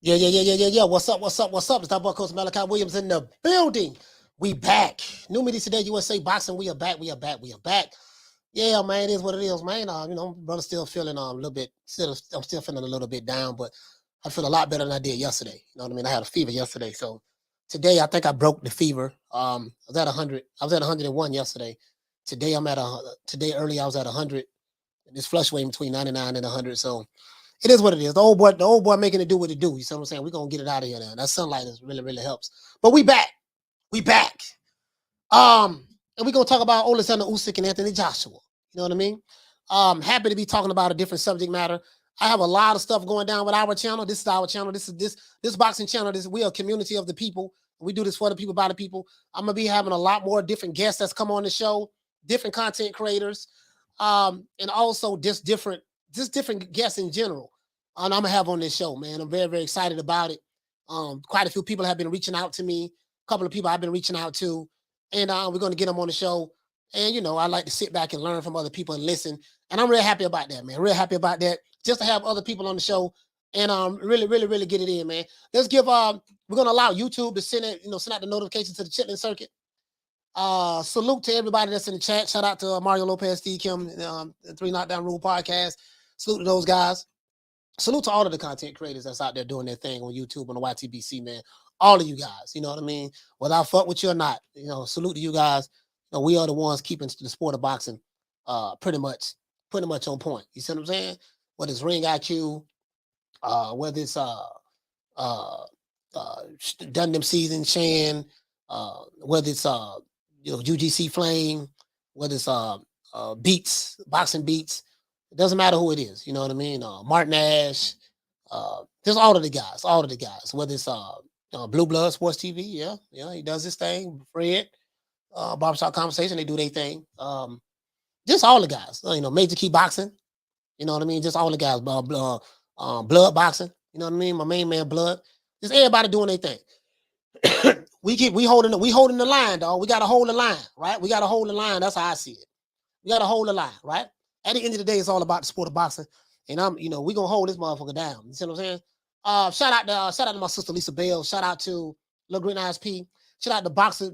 Yeah. What's up? It's that boy Coach Malachi Williams in the building. We back. New Media Today, USA Boxing. We are back. Yeah, man, it is what it is, man. Brother still feeling a little bit, I'm still feeling a little bit down, but I feel a lot better than I did yesterday. You know what I mean? I had a fever yesterday. So today I think I broke the fever. I was at 100. I was at 101 yesterday. Today today early I was at 100. And it's fluctuating between 99 and 100. So it is what it is. The old boy making it do what it do. You see what I'm saying? We're gonna get it out of here now. That sunlight is really helps. But we back. And we're gonna talk about Oleksandr Usyk and Anthony Joshua. You know what I mean? Happy to be talking about a different subject matter. I have a lot of stuff going down with our channel. This is our channel. This boxing channel. We are a community of the people. We do this for the people, by the people. I'm gonna be having a lot more different guests that's come on the show, different content creators, and also just different guests in general. And I'm gonna have on this show, man. I'm very excited about it. Quite a few people have been reaching out to me. A couple of people I've been reaching out to, and we're gonna get them on the show. And I like to sit back and learn from other people and listen. And I'm really happy about that, man. Real happy about that. Just to have other people on the show and really get it in, man. Let's give we're gonna allow YouTube to send out the notifications to the Chitlin Circuit. Salute to everybody that's in the chat. Shout out to Mario Lopez, Steve Kim, the 3 Knockdown Rule podcast. Salute to those guys. Salute to all of the content creators that's out there doing their thing on YouTube on the YTBC, man. All of you guys, you know what I mean? Whether I fuck with you or not, salute to you guys. We are the ones keeping the sport of boxing pretty much on point. You see what I'm saying? Whether it's ring IQ, whether it's Dundam Season, Shan, whether it's UGC Flame, whether it's beats, boxing beats. It doesn't matter who it is, you know what I mean? Martin Ash, just all of the guys, whether it's Blue Blood Sports TV, yeah, he does his thing. Fred, Barbershop Conversation, they do their thing. Just all the guys, Major Key Boxing, you know what I mean? Just all the guys, Blood Boxing, you know what I mean? My main man, Blood. Just everybody doing their thing. we holding the line, dog. We gotta hold the line, right? We gotta hold the line. That's how I see it. We gotta hold the line, right? At the end of the day, it's all about the sport of boxing, and we're gonna hold this motherfucker down. You see what I'm saying? Shout out to my sister Lisa Bell. Shout out to Lil Green Eyes P. Shout out to Boxer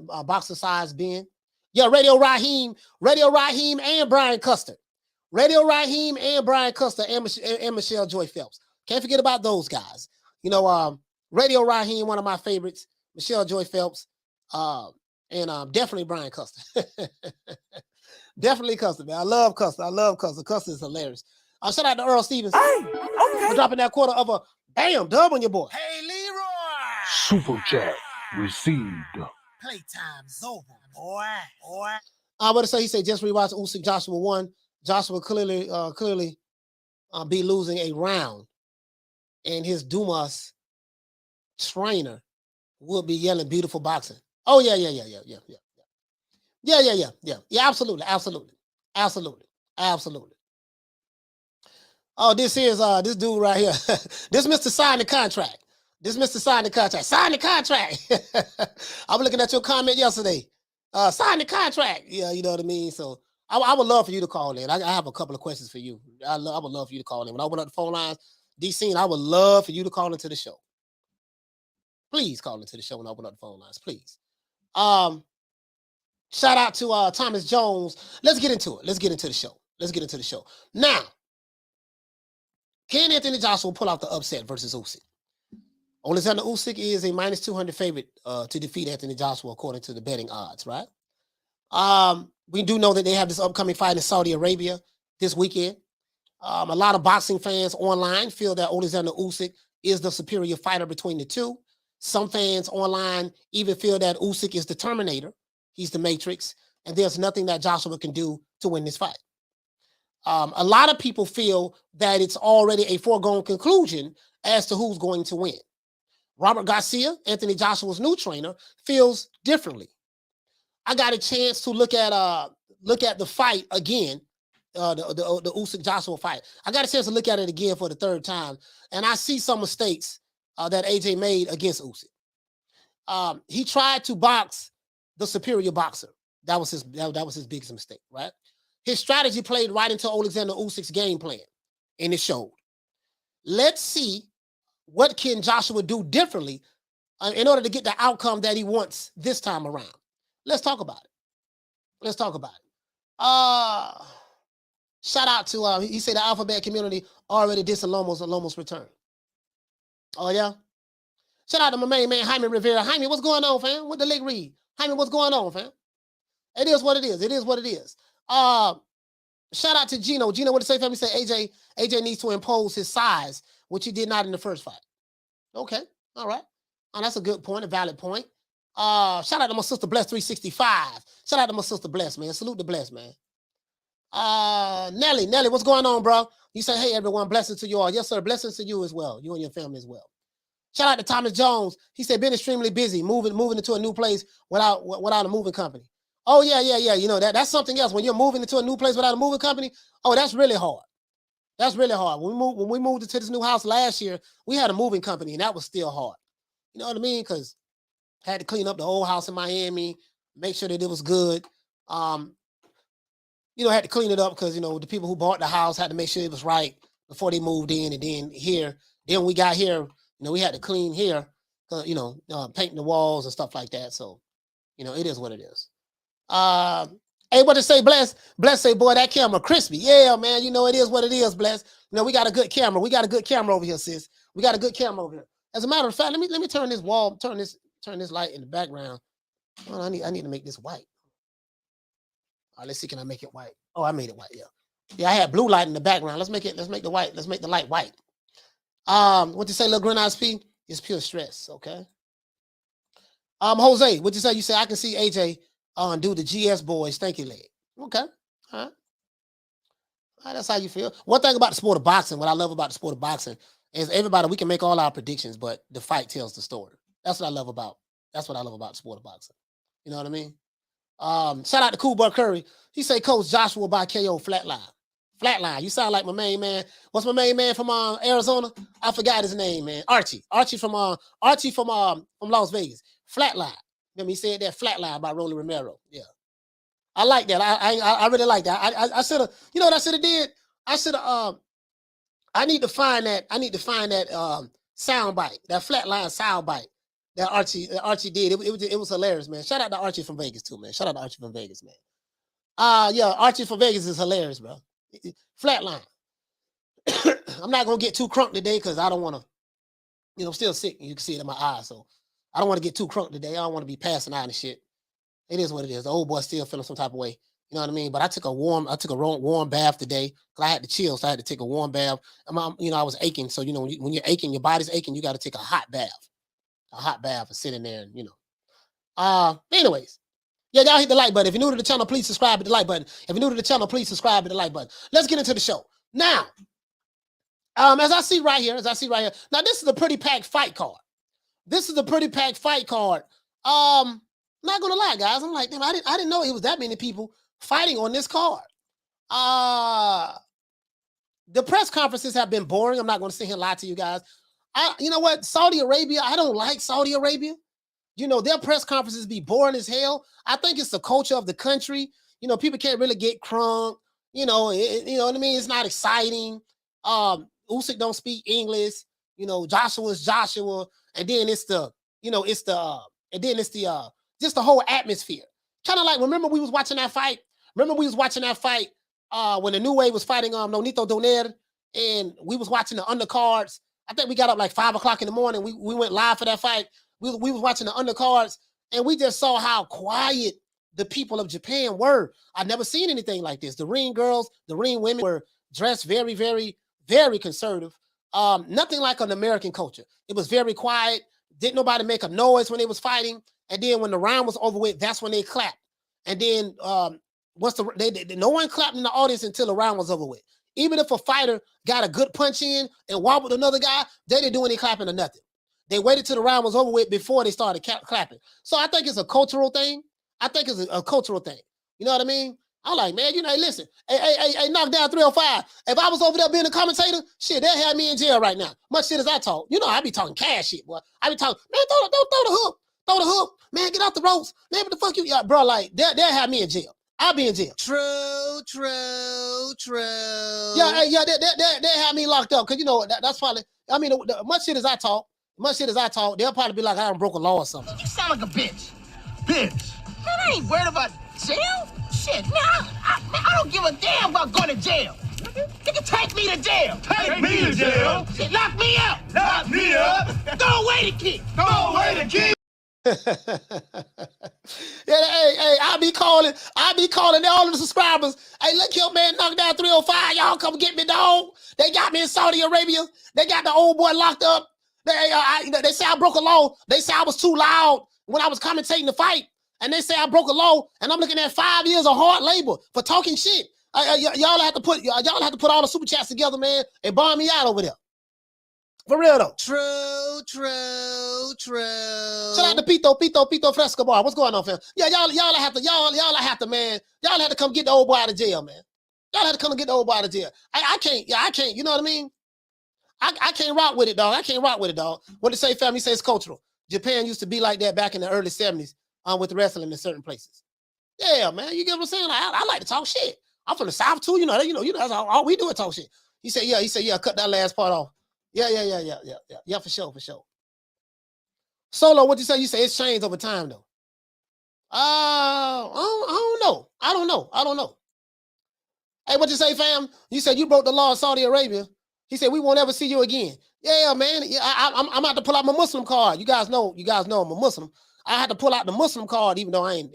Size Ben. Yeah, Radio Raheem, and Brian Custer. Radio Raheem and Brian Custer and Michelle Joy Phelps. Can't forget about those guys. Radio Raheem, one of my favorites. Michelle Joy Phelps, and definitely Brian Custer. Definitely Custer, man. I love Custer. Custer is hilarious. Shout out to Earl Stevens. Hey, okay. For dropping that quarter of a dub on your boy. Hey, Leroy. Super chat received. Playtime's over, boy. I would say he said just rewatch Usyk Joshua 1. Joshua clearly be losing a round, and his Dumas trainer will be yelling beautiful boxing. Oh yeah. Yeah, absolutely. Oh, this is this dude right here. This Mr. Sign the contract. Sign the contract. I was looking at your comment yesterday. Sign the contract. Yeah, you know what I mean? So I would love for you to call in. I have a couple of questions for you. I would love for you to call in. When I open up the phone lines, DC, I would love for you to call into the show. Please call into the show when I open up the phone lines, please. Shout out to Thomas Jones. Let's get into it. Let's get into the show. Now, can Anthony Joshua pull out the upset versus Usyk? Oleksandr Usyk is a minus 200 favorite to defeat Anthony Joshua according to the betting odds, right? We do know that they have this upcoming fight in Saudi Arabia this weekend. A lot of boxing fans online feel that Oleksandr Usyk is the superior fighter between the two. Some fans online even feel that Usyk is the Terminator. He's the Matrix, and there's nothing that Joshua can do to win this fight. A lot of people feel that it's already a foregone conclusion as to who's going to win. Robert Garcia, Anthony Joshua's new trainer, feels differently. I got a chance to look at the fight again, the Usyk Joshua fight. I got a chance to look at it again for the third time, and I see some mistakes that AJ made against Usyk. He tried to box the superior boxer. That was his biggest mistake, right? His strategy played right into Oleksandr Usyk's game plan, and it showed. Let's see what can Joshua do differently in order to get the outcome that he wants this time around? Let's talk about it. Let's talk about it. Shout out to he said the alphabet community already dissing Lomo's return. Oh yeah. Shout out to my main man Jaime Rivera. Jaime, what's going on, fam? What the leg read? Jaime, what's going on, fam? It is what it is. It is what it is. Shout out to Gino. Gino, what to say, fam? He said AJ needs to impose his size, which he did not in the first fight. Okay, all right. Oh, that's a good point, a valid point. Shout out to my sister Bless 365. Shout out to my sister Bless, man. Salute the Bless, man. Nelly, what's going on, bro? You say, hey, everyone, blessings to you all. Yes, sir, blessings to you as well. You and your family as well. Shout out to Thomas Jones. He said, been extremely busy, moving into a new place without a moving company. Oh, yeah. You know, that's something else. When you're moving into a new place without a moving company, oh, that's really hard. That's really hard. When we moved into this new house last year, we had a moving company, and that was still hard. You know what I mean? Because I had to clean up the old house in Miami, make sure that it was good. You know, had to clean it up because, you know, the people who bought the house had to make sure it was right before they moved in. And then we got here, you know, we had to clean here, you know, painting the walls and stuff like that. So, you know, it is what it is. Hey, what to say, Bless? Bless say, boy, that camera crispy. Yeah, man, you know, it is what it is, Bless. You know, we got a good camera. We got a good camera over here, sis. We got a good camera over here. As a matter of fact, let me turn this wall, turn this light in the background. Well, I need to make this white. All right, let's see, can I make it white? Oh, I made it white, yeah. Yeah, I had blue light in the background. Let's make the light white. What you say, little Green Eyes P? It's pure stress, okay? Jose, what you say? You say I can see AJ do the GS boys stanky leg. Okay, all right. That's how you feel. One thing about the sport of boxing, what I love about the sport of boxing is everybody, we can make all our predictions, but the fight tells the story. That's what I love about the sport of boxing. You know what I mean? Shout out to Cool Buck Curry. He say Coach Joshua by KO Flatline. Flatline. You sound like my main man. What's my main man from Arizona? I forgot his name, man. Archie from Las Vegas. Flatline. Remember he said that Flatline by Rolly Romero. Yeah. I like that. I really like that. I should have, you know what I should have did? I need to find that sound bite, that Flatline sound bite that Archie did. It was hilarious, man. Shout out to Archie from Vegas too, man. Shout out to Archie from Vegas, man. Yeah, Archie from Vegas is hilarious, bro. Flatline. I'm not gonna get too crunk today because I don't want to, you know, I'm still sick. You can see it in my eyes, so I don't want to get too crunk today. I don't want to be passing out and shit. It is what it is. The old boy still feeling some type of way. You know what I mean? But I took a warm bath today because I had to chill, so I had to take a warm bath. You know, I was aching, so you know when you're aching, your body's aching, you got to take a hot bath and sit in there, and you know. Anyways, yeah, y'all hit the like button. If you're new to the channel, please subscribe to the like button. If you're new to the channel, please subscribe to the like button. Let's get into the show now. As I see right here. Now this is a pretty packed fight card. Not gonna lie, guys. I'm like, damn, I didn't know it was that many people fighting on this card. The press conferences have been boring. I'm not gonna sit here and lie to you guys. You know what? Saudi Arabia, I don't like Saudi Arabia. You know, their press conferences be boring as hell. I think it's the culture of the country. You know, people can't really get crunk. You know, you know what I mean? It's not exciting. Usyk don't speak English. You know, Joshua's Joshua. And then it's the just the whole atmosphere. Kind of like, remember we was watching that fight? When the New Wave was fighting Nonito Donaire, and we was watching the undercards. I think we got up like 5 o'clock in the morning. We went live for that fight. We was watching the undercards, and we just saw how quiet the people of Japan were. I've never seen anything like this. The ring girls, the ring women were dressed very, very, very conservative. Nothing like an American culture. It was very quiet. Didn't nobody make a noise when they was fighting. And then when the round was over with, that's when they clapped. And then once no one clapped in the audience until the round was over with. Even if a fighter got a good punch in and wobbled another guy, they didn't do any clapping or nothing. They waited till the round was over with before they started clapping. So I think it's a cultural thing. You know what I mean? I'm like, man, you know, hey, listen, hey, knock down 305. If I was over there being a commentator, shit, they'll have me in jail right now. Much shit as I talk. You know, I be talking cash shit, boy. I be talking, man, throw the hook. Man, get out the ropes. Man, what the fuck you, yeah, bro, like, they'll have me in jail. I'll be in jail. True. Yeah, they have me locked up because, you know, that's probably, I mean, much shit as I talk, they'll probably be like, I done broke a law or something. You sound like a bitch. Bitch. Man, I ain't worried about jail. Shit, man, I don't give a damn about going to jail. Nigga, take me to jail. Take me to jail. Shit, lock me up. Lock me up. Throw away the key. Throw away the key. Yeah, hey, I'll be calling all of the subscribers. Hey, look here, man, knock down 305. Y'all come get me, dog. They got me in Saudi Arabia. They got the old boy locked up. They say I broke a law. They say I was too loud when I was commentating the fight. And they say I broke a law, and I'm looking at 5 years of hard labor for talking shit. Y'all have to put all the super chats together, man, and bomb me out over there. For real though. True. Shout out to Pito Fresco Bar. What's going on, fam? Yeah, y'all have to, man. Y'all have to come get the old boy out of jail, man. Y'all have to come and get the old boy out of jail. I can't. You know what I mean? I can't rock with it, dog. What to say, fam? He says it's cultural. Japan used to be like that back in the early 70s with wrestling in certain places. Yeah, man. You get what I'm saying? I like to talk shit. I'm from the South too. You know, that's all we do is talk shit. He said, yeah, cut that last part off. Yeah, for sure. Solo, what you say? You say it's changed over time, though. I don't know. Hey, what you say, fam? You said you broke the law in Saudi Arabia. He said we won't ever see you again. Yeah, man. Yeah, I'm about to pull out my Muslim card. You guys know I'm a Muslim. I had to pull out the Muslim card, even though I ain't,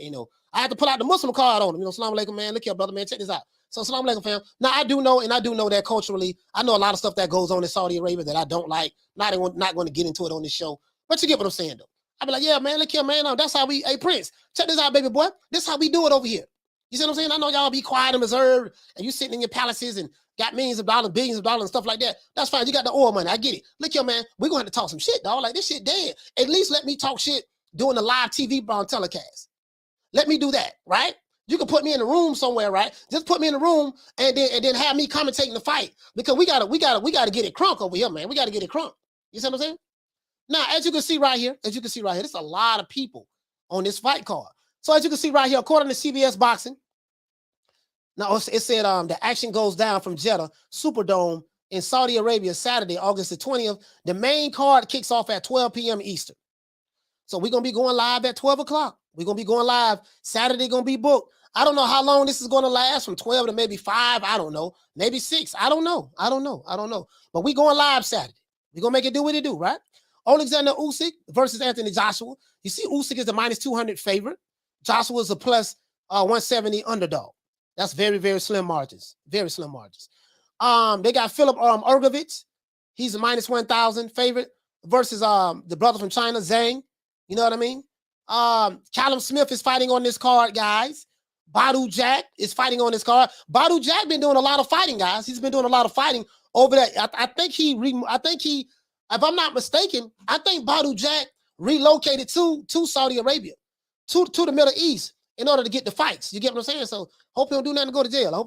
I had to pull out the Muslim card on him. Assalamu alaikum, man. Look here, brother, man. Check this out. So, assalamu alaikum, fam. Now, I do know that culturally, I know a lot of stuff that goes on in Saudi Arabia that I don't like. Not going to get into it on this show. But you get what I'm saying, though. I be like, yeah, man, look here, man. That's how we, hey, Prince, check this out, baby boy. This is how we do it over here. You see what I'm saying? I know y'all be quiet and reserved, and you sitting in your palaces and got millions of dollars, billions of dollars, and stuff like that. That's fine. You got the oil money. I get it. Look here, man. We're going to have to talk some shit, dog. Like, this shit dead. At least let me talk shit doing the live TV telecast. Let me do that, right? You can put me in a room somewhere, right? Just put me in a room and then have me commentating the fight, because we gotta get it crunk over here, man. We gotta get it crunk. You see what I'm saying? Now, as you can see right here, there's a lot of people on this fight card. So as you can see right here, according to CBS Boxing, now it said the action goes down from Jeddah Superdome in Saudi Arabia Saturday, August the 20th. The main card kicks off at 12 p.m. Eastern. So we're going to be going live at 12 o'clock. We're going to be going live. Saturday going to be booked. I don't know how long this is going to last, from 12 to maybe 5. I don't know. Maybe 6. I don't know. But we going live Saturday. We're going to make it do what it do, right? Oleksandr Usyk versus Anthony Joshua. You see, Usyk is the minus 200 favorite. Joshua is a plus 170 underdog. That's very, very slim margins. Very slim margins. They got Philip Urgovich. He's a minus 1,000 favorite versus the brother from China, Zhang. You know what I mean? Callum Smith is fighting on this card, guys. Badu Jack is fighting on this card. Badu Jack been doing a lot of fighting, guys. He's been doing a lot of fighting over there. I think he, if I'm not mistaken, I think Badu Jack relocated to Saudi Arabia, to the Middle East, in order to get the fights. You get what I'm saying? So hope he don't do nothing to go to jail. But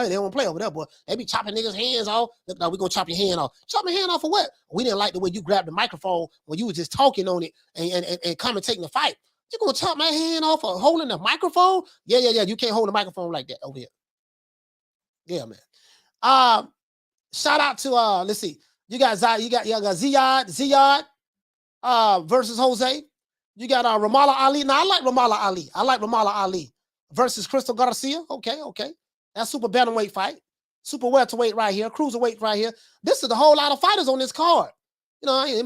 they don't play over there, boy. They be chopping niggas' hands off. Look, now we gonna chop your hand off. Chop your hand off for what? We didn't like the way you grabbed the microphone when you was just talking on it and commentating the fight. You gonna chop my hand off for holding the microphone? Yeah. You can't hold the microphone like that over here. Yeah, man. Shout out to let's see. You got Ziyad versus Jose. You got Ramallah Ali. Now, I like Ramallah Ali versus Crystal Garcia. Okay. That's super bantamweight fight. Super welterweight right here. Cruiserweight right here. This is a whole lot of fighters on this card. You know, it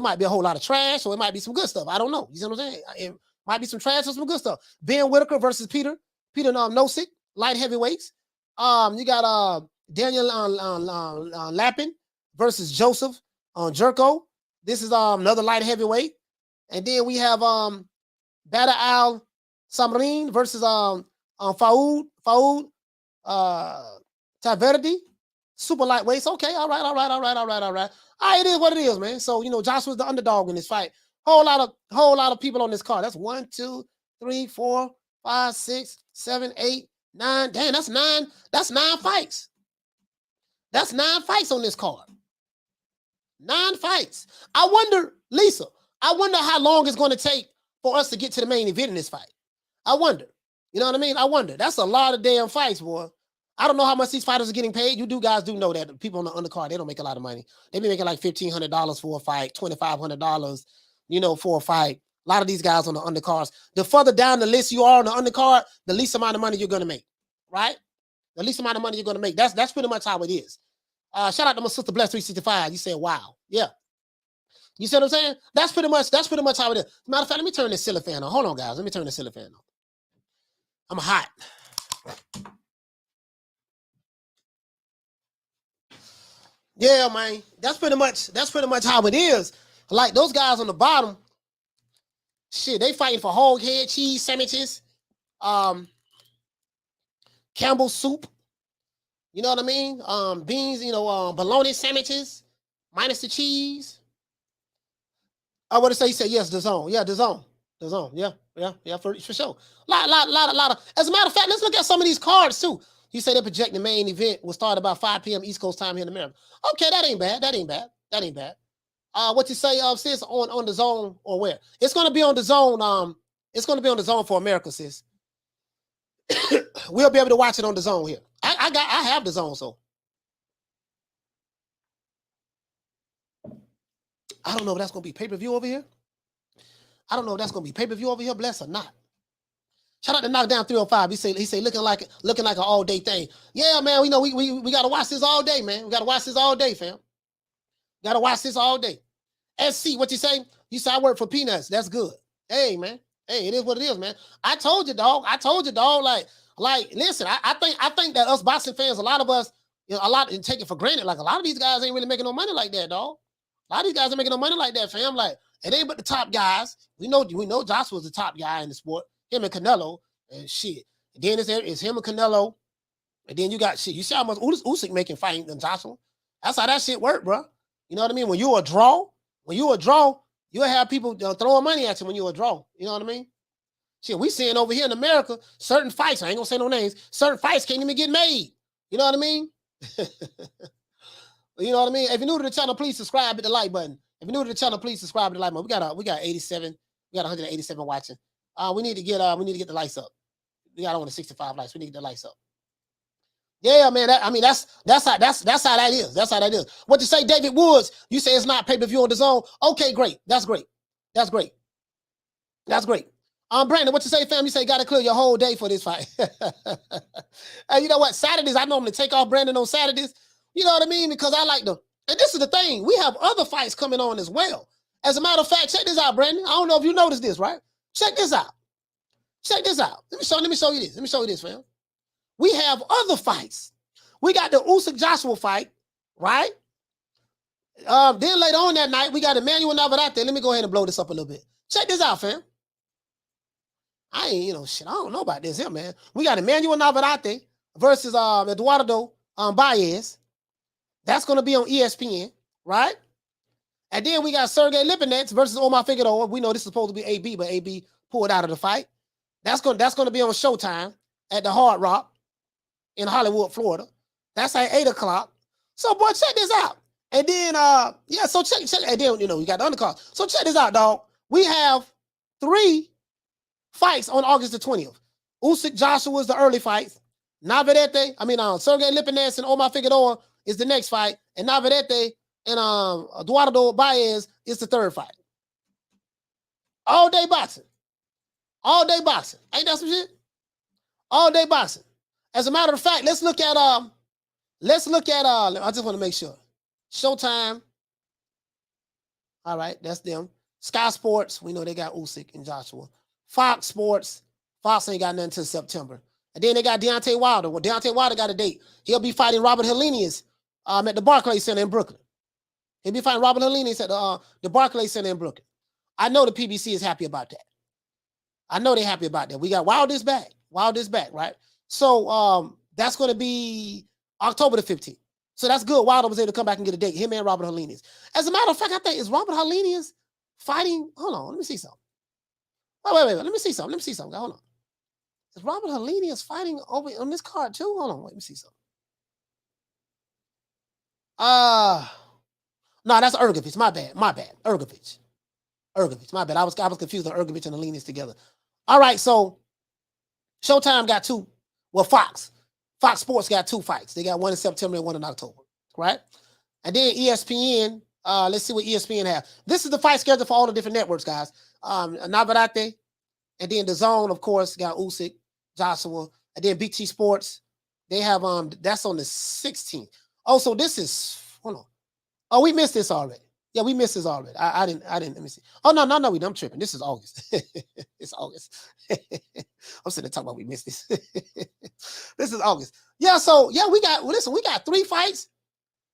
might be a whole lot of trash, or it might be some good stuff. I don't know. You see what I'm saying? It might be some trash or some good stuff. Ben Whitaker versus Peter Nosik, light heavyweights. You got Daniel Lappin versus Joseph Jerko. This is another light heavyweight. And then we have Badr Al Samrin versus Faoud Taverdi, super lightweights. Okay, all right. It is what it is, man. So, you know, Joshua's the underdog in this fight. Whole lot of people on this card. That's 1, 2, 3, 4, 5, 6, 7, 8, 9. Damn, that's 9. That's 9 fights. That's 9 fights on this card. 9 fights. I wonder, Lisa, how long it's going to take for us to get to the main event in this fight. I wonder. You know what I mean? I wonder. That's a lot of damn fights, boy. I don't know how much these fighters are getting paid. You guys do know that the people on the undercard, they don't make a lot of money. They be making like $1,500 for a fight, $2,500, for a fight. A lot of these guys on the undercards. The further down the list you are on the undercard, the least amount of money you're gonna make, right? The least amount of money you're gonna make. That's pretty much how it is. Shout out to my sister Bless 365. You said, wow, yeah. You see what I'm saying? That's pretty much how it is. Matter of fact, let me turn this ceiling fan on. Hold on, guys. Let me turn this ceiling fan on. I'm hot. Yeah, man. That's pretty much how it is. Like those guys on the bottom, shit, they fighting for hog head, cheese sandwiches, Campbell's soup. You know what I mean? Beans, bologna sandwiches, minus the cheese. I would say he said yes, the zone. Yeah, the zone. The zone. Yeah, for sure. Lot of. As a matter of fact, let's look at some of these cards too. He said they project the main event will start about 5 p.m. East Coast time here in America. Okay, that ain't bad. What you say, sis, on the zone or where? It's gonna be on the zone. It's gonna be on the zone for America, sis. We'll be able to watch it on the zone here. I have the zone, so I don't know if that's gonna be pay-per-view over here. I don't know if that's gonna be pay-per-view over here, bless or not. Shout out to Knockdown 305. He say looking like an all-day thing. Yeah, man, we gotta watch this all day, man. We gotta watch this all day, fam. Gotta watch this all day. SC, what you say? You say I work for peanuts. That's good. Hey, man. Hey, it is what it is, man. I told you, dog. Like, listen, I think that us boxing fans, a lot of us, a lot take it for granted. Like a lot of these guys ain't really making no money like that, dog. A lot of these guys ain't making no money like that, fam. Like, it ain't but the top guys. We know Joshua's the top guy in the sport. Him and Canelo and shit. And then it's him and Canelo. And then you got shit. You see how much Usyk making fighting than Joshua? That's how that shit work, bro. You know what I mean? When you're a draw, you'll have people throwing money at you when you're a draw. You know what I mean? Shit, we seeing over here in America, certain fights, I ain't gonna say no names, certain fights can't even get made. You know what I mean? You know what I mean? If you're new to the channel, please subscribe, hit the like button. If you're new to the channel, please subscribe, hit the like button. We got 87, we got 187 watching. We need to get the lights up. We got over 65 likes. We need to get the lights up. Yeah, man. That's how that is. That's how that is. What you say, David Woods? You say it's not pay-per-view on the zone. Okay, great. That's great. Brandon, what you say, fam? You say gotta clear your whole day for this fight. Hey, you know what? Saturdays, I normally take off Brandon on Saturdays. You know what I mean? Because I like them. And this is the thing. We have other fights coming on as well. As a matter of fact, check this out, Brandon. I don't know if you noticed this, right? Check this out. Let me show you this, fam. We have other fights. We got the Usyk Joshua fight, right? Then later on that night, we got Emmanuel Navarrete. Let me go ahead and blow this up a little bit. Check this out, fam. I ain't, shit, I don't know about this here, man. We got Emmanuel Navarrete versus Eduardo Baez. That's going to be on ESPN, right? And then we got Sergey Lipinets versus Omar Figueroa. We know this is supposed to be AB, but AB pulled out of the fight. That's going to be on Showtime at the Hard Rock in Hollywood, Florida. That's at 8 o'clock. So, boy, check this out. And then, so check. And then, we got the undercard. So check this out, dog. We have 3 fights on August the 20th. Usyk Joshua is the early fights. Sergey Lipinets and Omar Figueroa is the next fight. And Navarrete and Eduardo Baez is the third fight. All day boxing. Ain't that some shit? All day boxing. As a matter of fact, let's look at I just want to make sure. Showtime. All right, that's them. Sky Sports, we know they got Usyk and Joshua. Fox Sports, Fox ain't got nothing until September. And then they got Deontay Wilder. Well, Deontay Wilder got a date. He'll be fighting Robert Helenius at the Barclays Center in Brooklyn. He'll be fighting Robert Helenius at the Barclays Center in Brooklyn. I know the PBC is happy about that. I know they're happy about that. We got Wilder's back, right? So that's going to be October the 15th. So that's good. Wilder was able to come back and get a date. Him and Robert Helenius. As a matter of fact, I think, is Robert Helenius fighting? Hold on, let me see something. Wait. Let me see something. Hold on. Is Robert Helenius fighting over on this card too? Hold on, let me see something. No, that's Ergovich. My bad. Ergovich. My bad. I was confused on Ergovich and Helenius together. All right, so Showtime got 2. Well, Fox Fox Sports got 2 fights. They got one in September and one in October, right? And then ESPN, let's see what ESPN have. This is the fight schedule for all the different networks, guys. Navarrete, and then the Zone, of course, got Usyk, Joshua, and then BT Sports. They have that's on the 16th. Oh, so this is hold on. Oh, we missed this already. Yeah, we missed this already. I didn't. Let me see. Oh no, I'm tripping. This is August. It's August. I'm sitting there talking about we missed this. This is August. Yeah, so yeah, we got 3 fights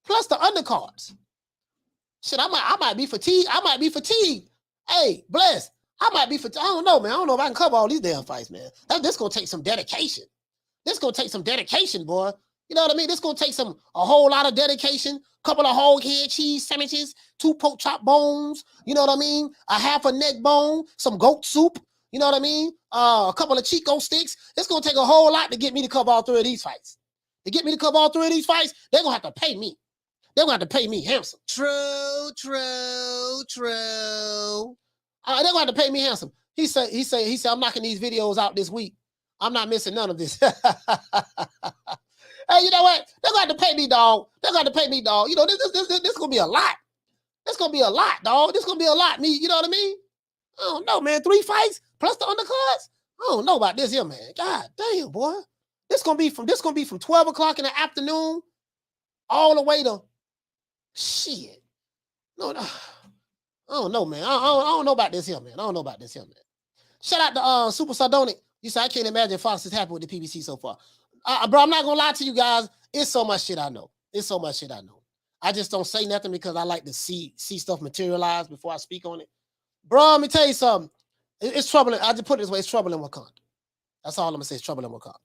plus the undercards. Shit, I might be fatigued. Hey, bless. I might be fatigued. I don't know, man. I don't know if I can cover all these damn fights, man. This gonna take some dedication. This gonna take some dedication, boy. You know what I mean? This gonna take a whole lot of dedication. Couple of whole head cheese sandwiches, 2 pork chop bones. You know what I mean? A half a neck bone, some goat soup. You know what I mean? A couple of Chico sticks. It's gonna take a whole lot to get me to cover all 3 of these fights. To get me to cover all 3 of these fights, they're gonna have to pay me. They're gonna have to pay me handsome. True. They're gonna have to pay me handsome. He said, I'm knocking these videos out this week. I'm not missing none of this. Hey, you know what? They're going to have to pay me, dog. They're going to pay me, dog. You know, this going to be a lot. This going to be a lot, dog. This going to be a lot. Me, you know what I mean? I don't know, man. 3 fights plus the undercards? I don't know about this here, man. God damn, boy. This going to be from 12 o'clock in the afternoon all the way to shit. No, I don't know, man. I don't know about this here, man. I don't know about this here, man. Shout out to Super Sardonic. You say I can't imagine Fox is happy with the PBC so far. Bro, I'm not gonna lie to you guys. It's so much shit I know. I just don't say nothing because I like to see stuff materialize before I speak on it. Bro, let me tell you something. It's troubling. I just put it this way. It's trouble in Wakanda. That's all I'm gonna say. It's trouble in Wakanda.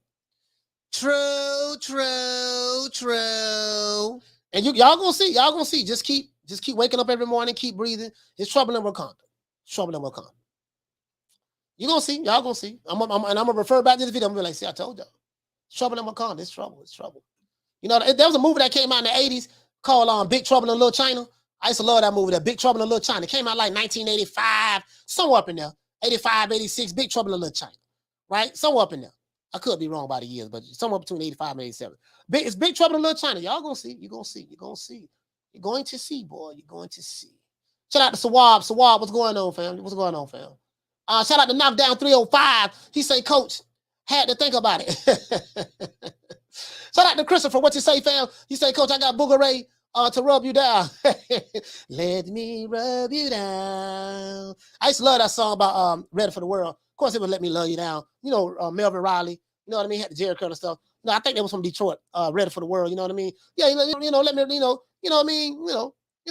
True. And y'all gonna see. Just keep waking up every morning. Keep breathing. It's trouble in Wakanda. You're gonna see. Y'all gonna see. I'm gonna refer back to the video. I'm gonna be like, see, I told y'all. Trouble in Wakanda. It's trouble. You know, there was a movie that came out in the 80s called Big Trouble in Little China. I used to love that movie, that Big Trouble in Little China. It came out like 1985, somewhere up in there. 85, 86, Big Trouble in Little China. Right? Somewhere up in there. I could be wrong about the years, but somewhere between 85 and 87. It's Big Trouble in Little China. Y'all gonna see. You're going to see. You're going to see, boy. You're going to see. Shout out to Sawab. Sawab, what's going on, fam? Shout out to Knockdown 305. He say, Coach, had to think about it. Shout out to Christopher. What you say, fam? He say, Coach, I got Booger Ray to rub you down. Let me rub you down. I used to love that song about Ready for the World. Of course, it would Let Me Love You Down. You know, Melvin Riley. You know what I mean? Had the Jerry Curl and stuff. No, I think that was from Detroit. Ready for the World. You know what I mean? Yeah, let me, you know what I mean?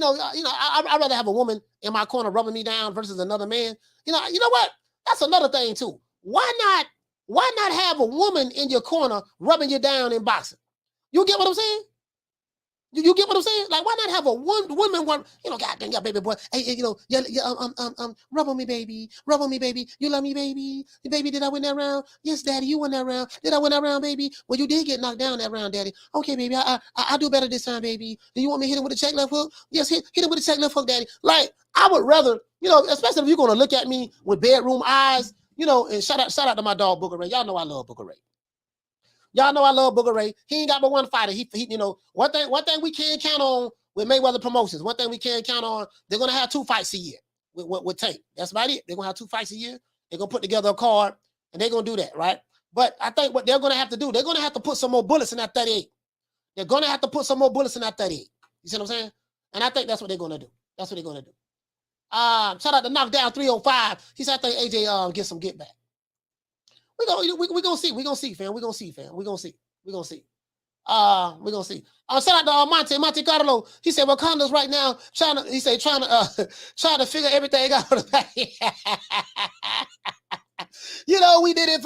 I'd rather have a woman in my corner rubbing me down versus another man. You know what? That's another thing too. Why not have a woman in your corner rubbing you down in boxing? You get what I'm saying? You get what I'm saying? Like, why not have a woman, goddamn, yeah, baby boy. Hey, rub on me, baby. You love me, baby. Baby, did I win that round? Yes, daddy, you won that round. Did I win that round, baby? Well, you did get knocked down that round, daddy. Okay, baby, I'll do better this time, baby. Do you want me to hit him with a check left hook? Yes, hit him with a check left hook, daddy. Like, I would rather, especially if you're going to look at me with bedroom eyes, and shout out to my dog, Booger Ray. Y'all know I love Booger Ray. He ain't got but one fighter. He one thing we can't count on with Mayweather Promotions. One thing we can't count on, they're gonna have 2 fights a year with Tank. That's about it. They're gonna have 2 fights a year. They're gonna put together a card, and they're gonna do that, right? But I think what they're gonna have to do, they're gonna have to put some more bullets in that 38. They're gonna have to put some more bullets in that 38. You see what I'm saying? And I think that's what they're gonna do. Shout out to Knockdown 305. He said, I think AJ get some get back. We gonna see, fam. We gonna see. Shout out to Monte Carlo. He said, Wakanda's right now trying to figure everything out. We did it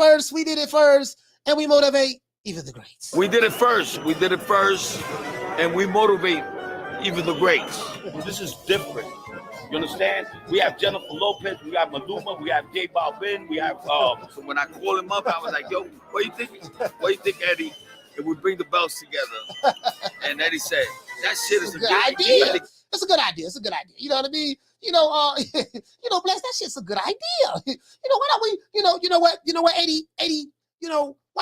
first, and we motivate even the greats. We did it first, and we motivate even the greats. This is different. You understand? We have Jennifer Lopez, we have Maluma, we have J Balvin, we have. So when I called him up, I was like, "Yo, what do you think? What do you think, Eddie? If we bring the belts together?" And Eddie said, "That shit is a good idea. It's a good idea. You know what I mean? Bless, that shit's a good idea. Why don't we? You know what, Eddie?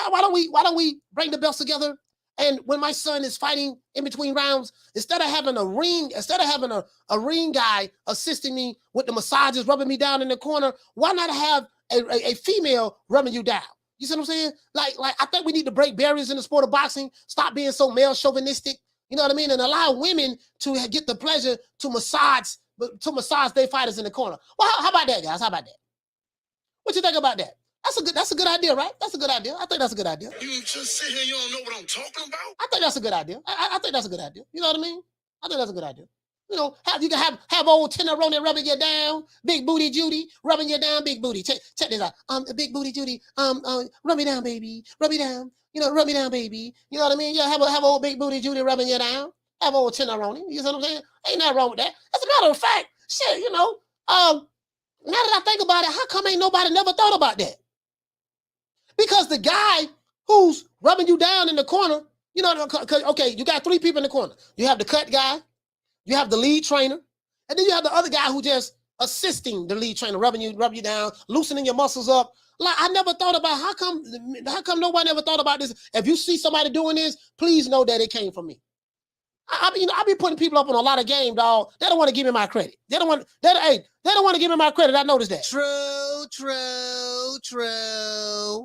Why don't we bring the belts together? And when my son is fighting in between rounds, instead of having a ring guy assisting me with the massages, rubbing me down in the corner, why not have a female rubbing you down? You see what I'm saying? Like I think we need to break barriers in the sport of boxing, stop being so male chauvinistic, you know what I mean? And allow women to get the pleasure to massage their fighters in the corner. Well, how about that, guys? How about that? What you think about that? That's a good idea, right? That's a good idea. I think that's a good idea. You just sit here, you don't know what I'm talking about? I think that's a good idea. I think that's a good idea. You know what I mean? I think that's a good idea. You know, you can have old Tenderoni rubbing you down, big booty Judy rubbing you down, big booty. Check this out. Big booty Judy, rub me down, baby, rub me down. You know, rub me down, baby. You know what I mean? Yeah, have old big booty Judy rubbing you down. Have old Tenderoni. You know what I'm saying? Ain't nothing wrong with that. As a matter of fact, shit, you know, now that I think about it, how come ain't nobody never thought about that? Because the guy who's rubbing you down in the corner, you know, okay, you got three people in the corner. You have the cut guy, you have the lead trainer, and then you have the other guy who just assisting the lead trainer, rubbing you down, loosening your muscles up. Like, I never thought about how come nobody ever thought about this. If you see somebody doing this, please know that it came from me. I be putting people up on a lot of game, dog. They don't want to give me my credit. They don't want to give me my credit. I noticed that. True.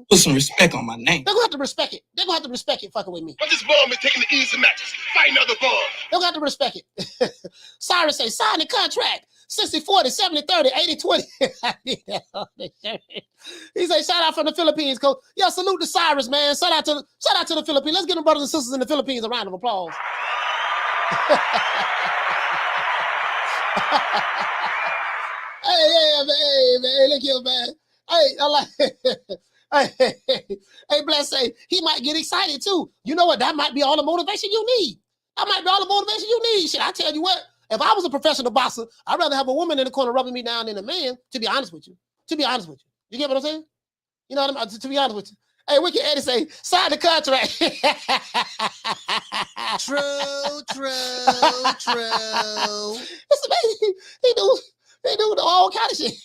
Put some respect on my name. They're gonna have to respect it. They're gonna have to respect it fucking with me. But this ball been taking the easy matches. Fight another ball. They're gonna have to respect it. Cyrus say, sign the contract. 60-40, 70-30, 80-20. He say, shout out from the Philippines, coach. Yo, salute to Cyrus, man. Shout out to the Philippines. Let's give them brothers and sisters in the Philippines a round of applause. Hey, look here, man. Hey, I like hey, Bless say he might get excited too. You know what? That might be all the motivation you need. That might be all the motivation you need. Shit, I tell you what, if I was a professional boxer, I'd rather have a woman in the corner rubbing me down than a man, to be honest with you. You get what I'm saying? You know what I mean? To be honest with you. Hey, Wicked Eddie say, sign the contract. True. He do all kind of shit.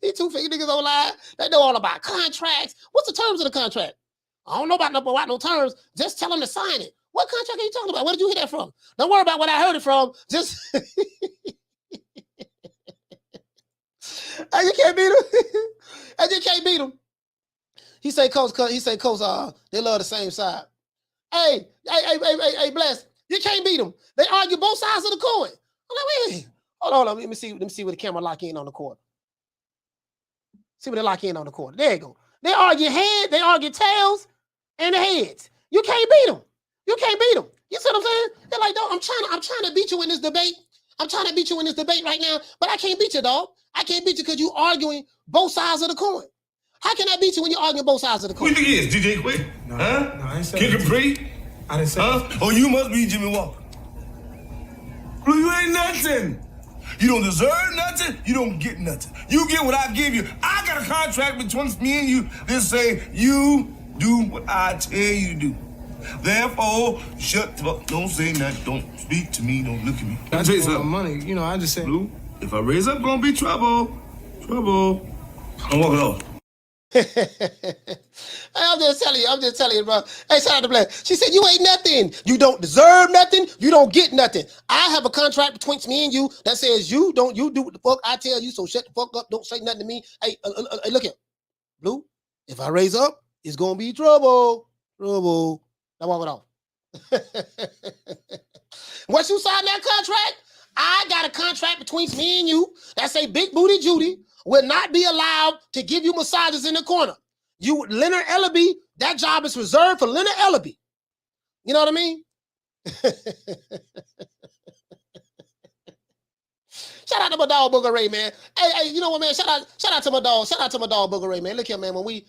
These two-figure niggas online, they know all about contracts. What's the terms of the contract? I don't know about no terms. Just tell them to sign it. What contract are you talking about? Where did you hear that from? Don't worry about what I heard it from. Just you can't beat him. I just can't beat him. He say, coach, they love the same side. Hey, Bless, you can't beat them. They argue both sides of the coin. I'm like, wait. Hold on. Let me see where the camera lock in on the court. See where they lock in on the court. There you go. They argue head, they argue tails, and the heads. You can't beat them. You see what I'm saying? They're like, dog, I'm trying to beat you in this debate. I'm trying to beat you in this debate right now, but I can't beat you, dog. I can't beat you because you arguing both sides of the coin. How can I beat you when you're arguing both sides of the coin? Who you think he is? DJ Quick? No, huh? No, I ain't said Kid that. Capri? I didn't say that. Oh, you must be Jimmy Walker. Well, you ain't nothing. You don't deserve nothing. You don't get nothing. You get what I give you. I got a contract between me and you that say you do what I tell you to do. Therefore, shut the fuck. Don't say nothing. Don't speak to me. Don't look at me. I just want money. You know, I just said. Blue, if I raise up, gonna be trouble. I'm walking off. I'm just telling you, bro. Hey, shout out to Black. She said, you ain't nothing. You don't deserve nothing. You don't get nothing. I have a contract between me and you that says you do what the fuck I tell you, so shut the fuck up. Don't say nothing to me. Hey, look here. Blue, if I raise up, it's going to be trouble. Now walk it off. Once you sign that contract, I got a contract between me and you that say Big Booty Judy will not be allowed to give you massages in the corner. Leonard Ellaby, that job is reserved for Leonard Ellaby. You know what I mean? Shout out to my dog Booger Ray, man. Hey, you know what, man? Shout out to my dog. Shout out to my dog Booger Ray, man. Look here, man. When we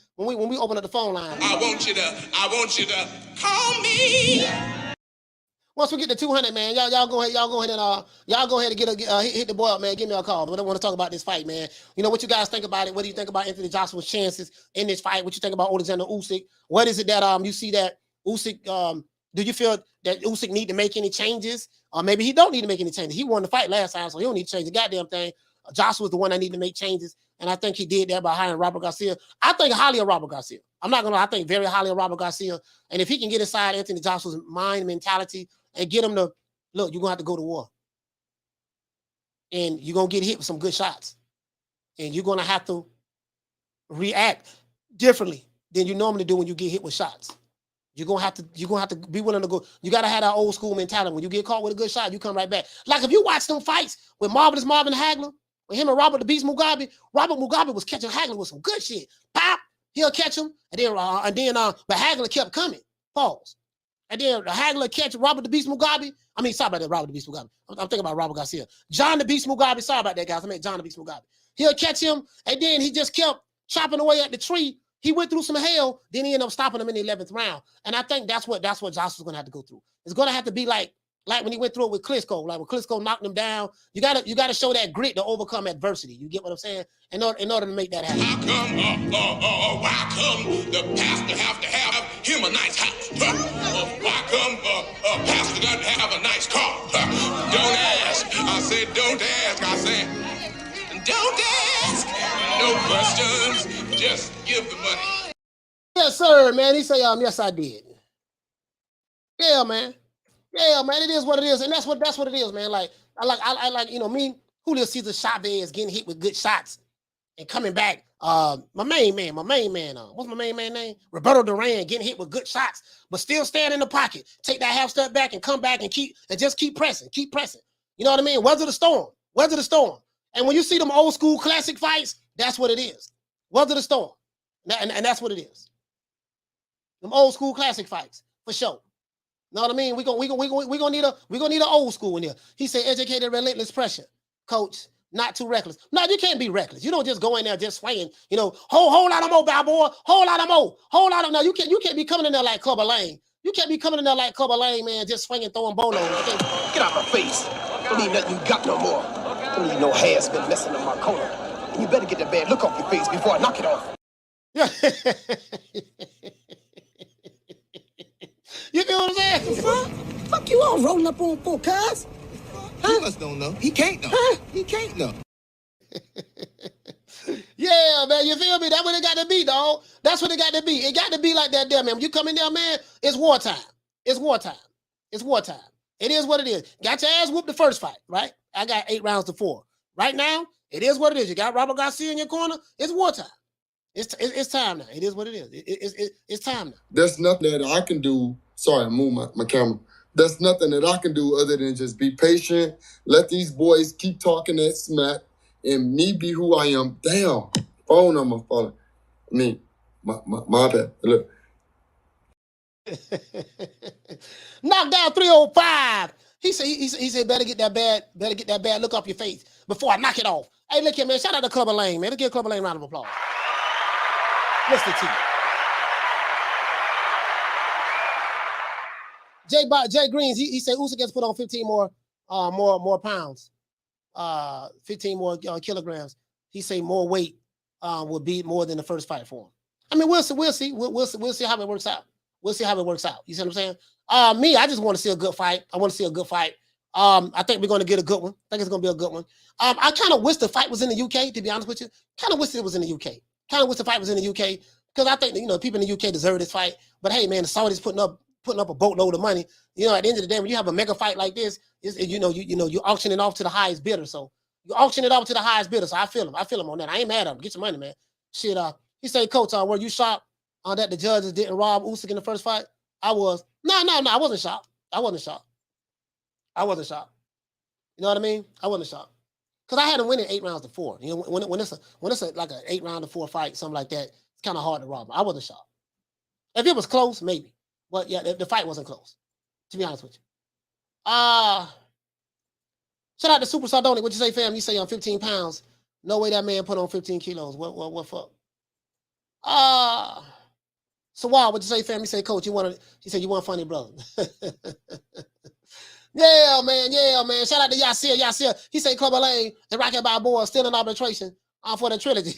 open up the phone line, I want you to call me. Once we get to 200, man, y'all go ahead and hit the boy up, man. Give me a call. But I want to talk about this fight, man. You know what you guys think about it? What do you think about Anthony Joshua's chances in this fight? What you think about Oleksandr Usyk? What is it that you see that Usyk? Do you feel that Usyk need to make any changes, or maybe he don't need to make any changes? He won the fight last time, so he don't need to change the goddamn thing. Joshua's the one that need to make changes. And I think he did that by hiring Robert Garcia. I think highly of Robert Garcia. I'm not gonna lie, I think very highly of Robert Garcia. And if he can get inside Anthony Joshua's mind mentality and get him to look, you're gonna have to go to war. And you're gonna get hit with some good shots. And you're gonna have to react differently than you normally do when you get hit with shots. You're gonna have to be willing to go. You gotta have that old school mentality. When you get caught with a good shot, you come right back. Like if you watch them fights with Marvelous Marvin Hagler, with him and Robert the Beast Mugabe, Robert Mugabe was catching Hagler with some good shit. Pop, he'll catch him, but Hagler kept coming. Pause. And then Hagler catch Robert the Beast Mugabe. I mean, sorry about that, Robert the Beast Mugabe. I'm thinking about Robert Garcia. John the Beast Mugabe. Sorry about that, guys. I meant John the Beast Mugabe. He'll catch him, and then he just kept chopping away at the tree. He went through some hell, then he ended up stopping him in the 11th round. And I think that's what Joshua's gonna have to go through. It's gonna have to be like when he went through it with Klitschko, like when Klitschko knocked him down. You gotta show that grit to overcome adversity. You get what I'm saying? In order to make that happen. Why come the pastor have to have him a nice house? Why come pastor got to have a nice car? Don't ask. I said don't ask. I said don't ask. No questions. Just give the money. Yes, sir, man. He say, yes, I did. Yeah, man. Yeah, man. It is what it is, and that's what it is, man. Like I like me, Julio Cesar Chavez getting hit with good shots and coming back. My main man. What's my main man name? Roberto Duran getting hit with good shots, but still stand in the pocket, take that half step back and come back and just keep pressing. You know what I mean? Weather the storm. And when you see them old school classic fights, that's what it is. Weather the storm, and that's what it is. Them old school classic fights for sure. Know what I mean? We gonna need an old school in here. He said, educated, relentless pressure, coach. Not too reckless. No, you can't be reckless. You don't just go in there just swinging. You know, whole lot of more, bad boy. Whole lot of more. No, you can't be coming in there like Clubber Lane. You can't be coming in there like Clubber Lane, man, just swinging, throwing bolos. Get out my face. Don't need nothing you got no more. Don't need no hair's been messing up my corner. And you better get that bad look off your face before I knock it off. Yeah. You feel what I'm saying? Fuck you all rolling up on for, cuz. He must don't know. He can't know. Huh? He can't know. Yeah, man, you feel me? That's what it got to be, dog. That's what it got to be. It got to be like that there, man. When you come in there, man, it's wartime. It's wartime. It's wartime. It is what it is. Got your ass whooped the first fight, right? I got 8 rounds to 4. Right now, it is what it is. You got Robert Garcia in your corner. It's wartime. It's time now. It is what it is. It's time now. There's nothing that I can do. Sorry, I moved my camera. There's nothing that I can do other than just be patient, let these boys keep talking that smack, and me be who I am. Damn, phone number falling. I mean, my bad. Look. Knocked down 305. He said better get that bad look off your face before I knock it off. Hey, look here, man. Shout out to Clubber Lane, man. Let's give Clubber Lane a round of applause. Listen to you. Jay Greens, he said Usyk gets put on 15 more pounds, 15 more kilograms. He say more weight will be more than the first fight for him. I mean, we'll see. We'll see how it works out. We'll see how it works out. You see what I'm saying? Me, I just want to see a good fight. I want to see a good fight. I think we're going to get a good one. I think it's going to be a good one. I kind of wish the fight was in the UK, to be honest with you. Kind of wish it was in the UK. Kind of wish the fight was in the UK because I think people in the UK deserve this fight. But hey, man, the Saudis putting up a boatload of money. At the end of the day, when you have a mega fight like this, you auction it off to the highest bidder. So you auction it off to the highest bidder. So I feel him on that. I ain't mad at him. Get your money, man. Shit. He said, Coach, were you shocked that the judges didn't rob Usyk in the first fight? I was. No. I wasn't shocked. I wasn't shocked. You know what I mean? I wasn't shocked because I had him winning 8 rounds to 4. When it's like an 8 round to 4 fight, something like that, it's kind of hard to rob him. I wasn't shocked. If it was close, maybe. But yeah, the fight wasn't close, to be honest with you. Shout out to Super Sardonic. What you say, fam? You say on 15 pounds. No way that man put on 15 kilos. What fuck? So what you say, fam? You say, Coach, he said you want funny brother. Yeah, man. Shout out to Yasir. He said Clubber Lane and Rocket Balboa still in arbitration for the trilogy.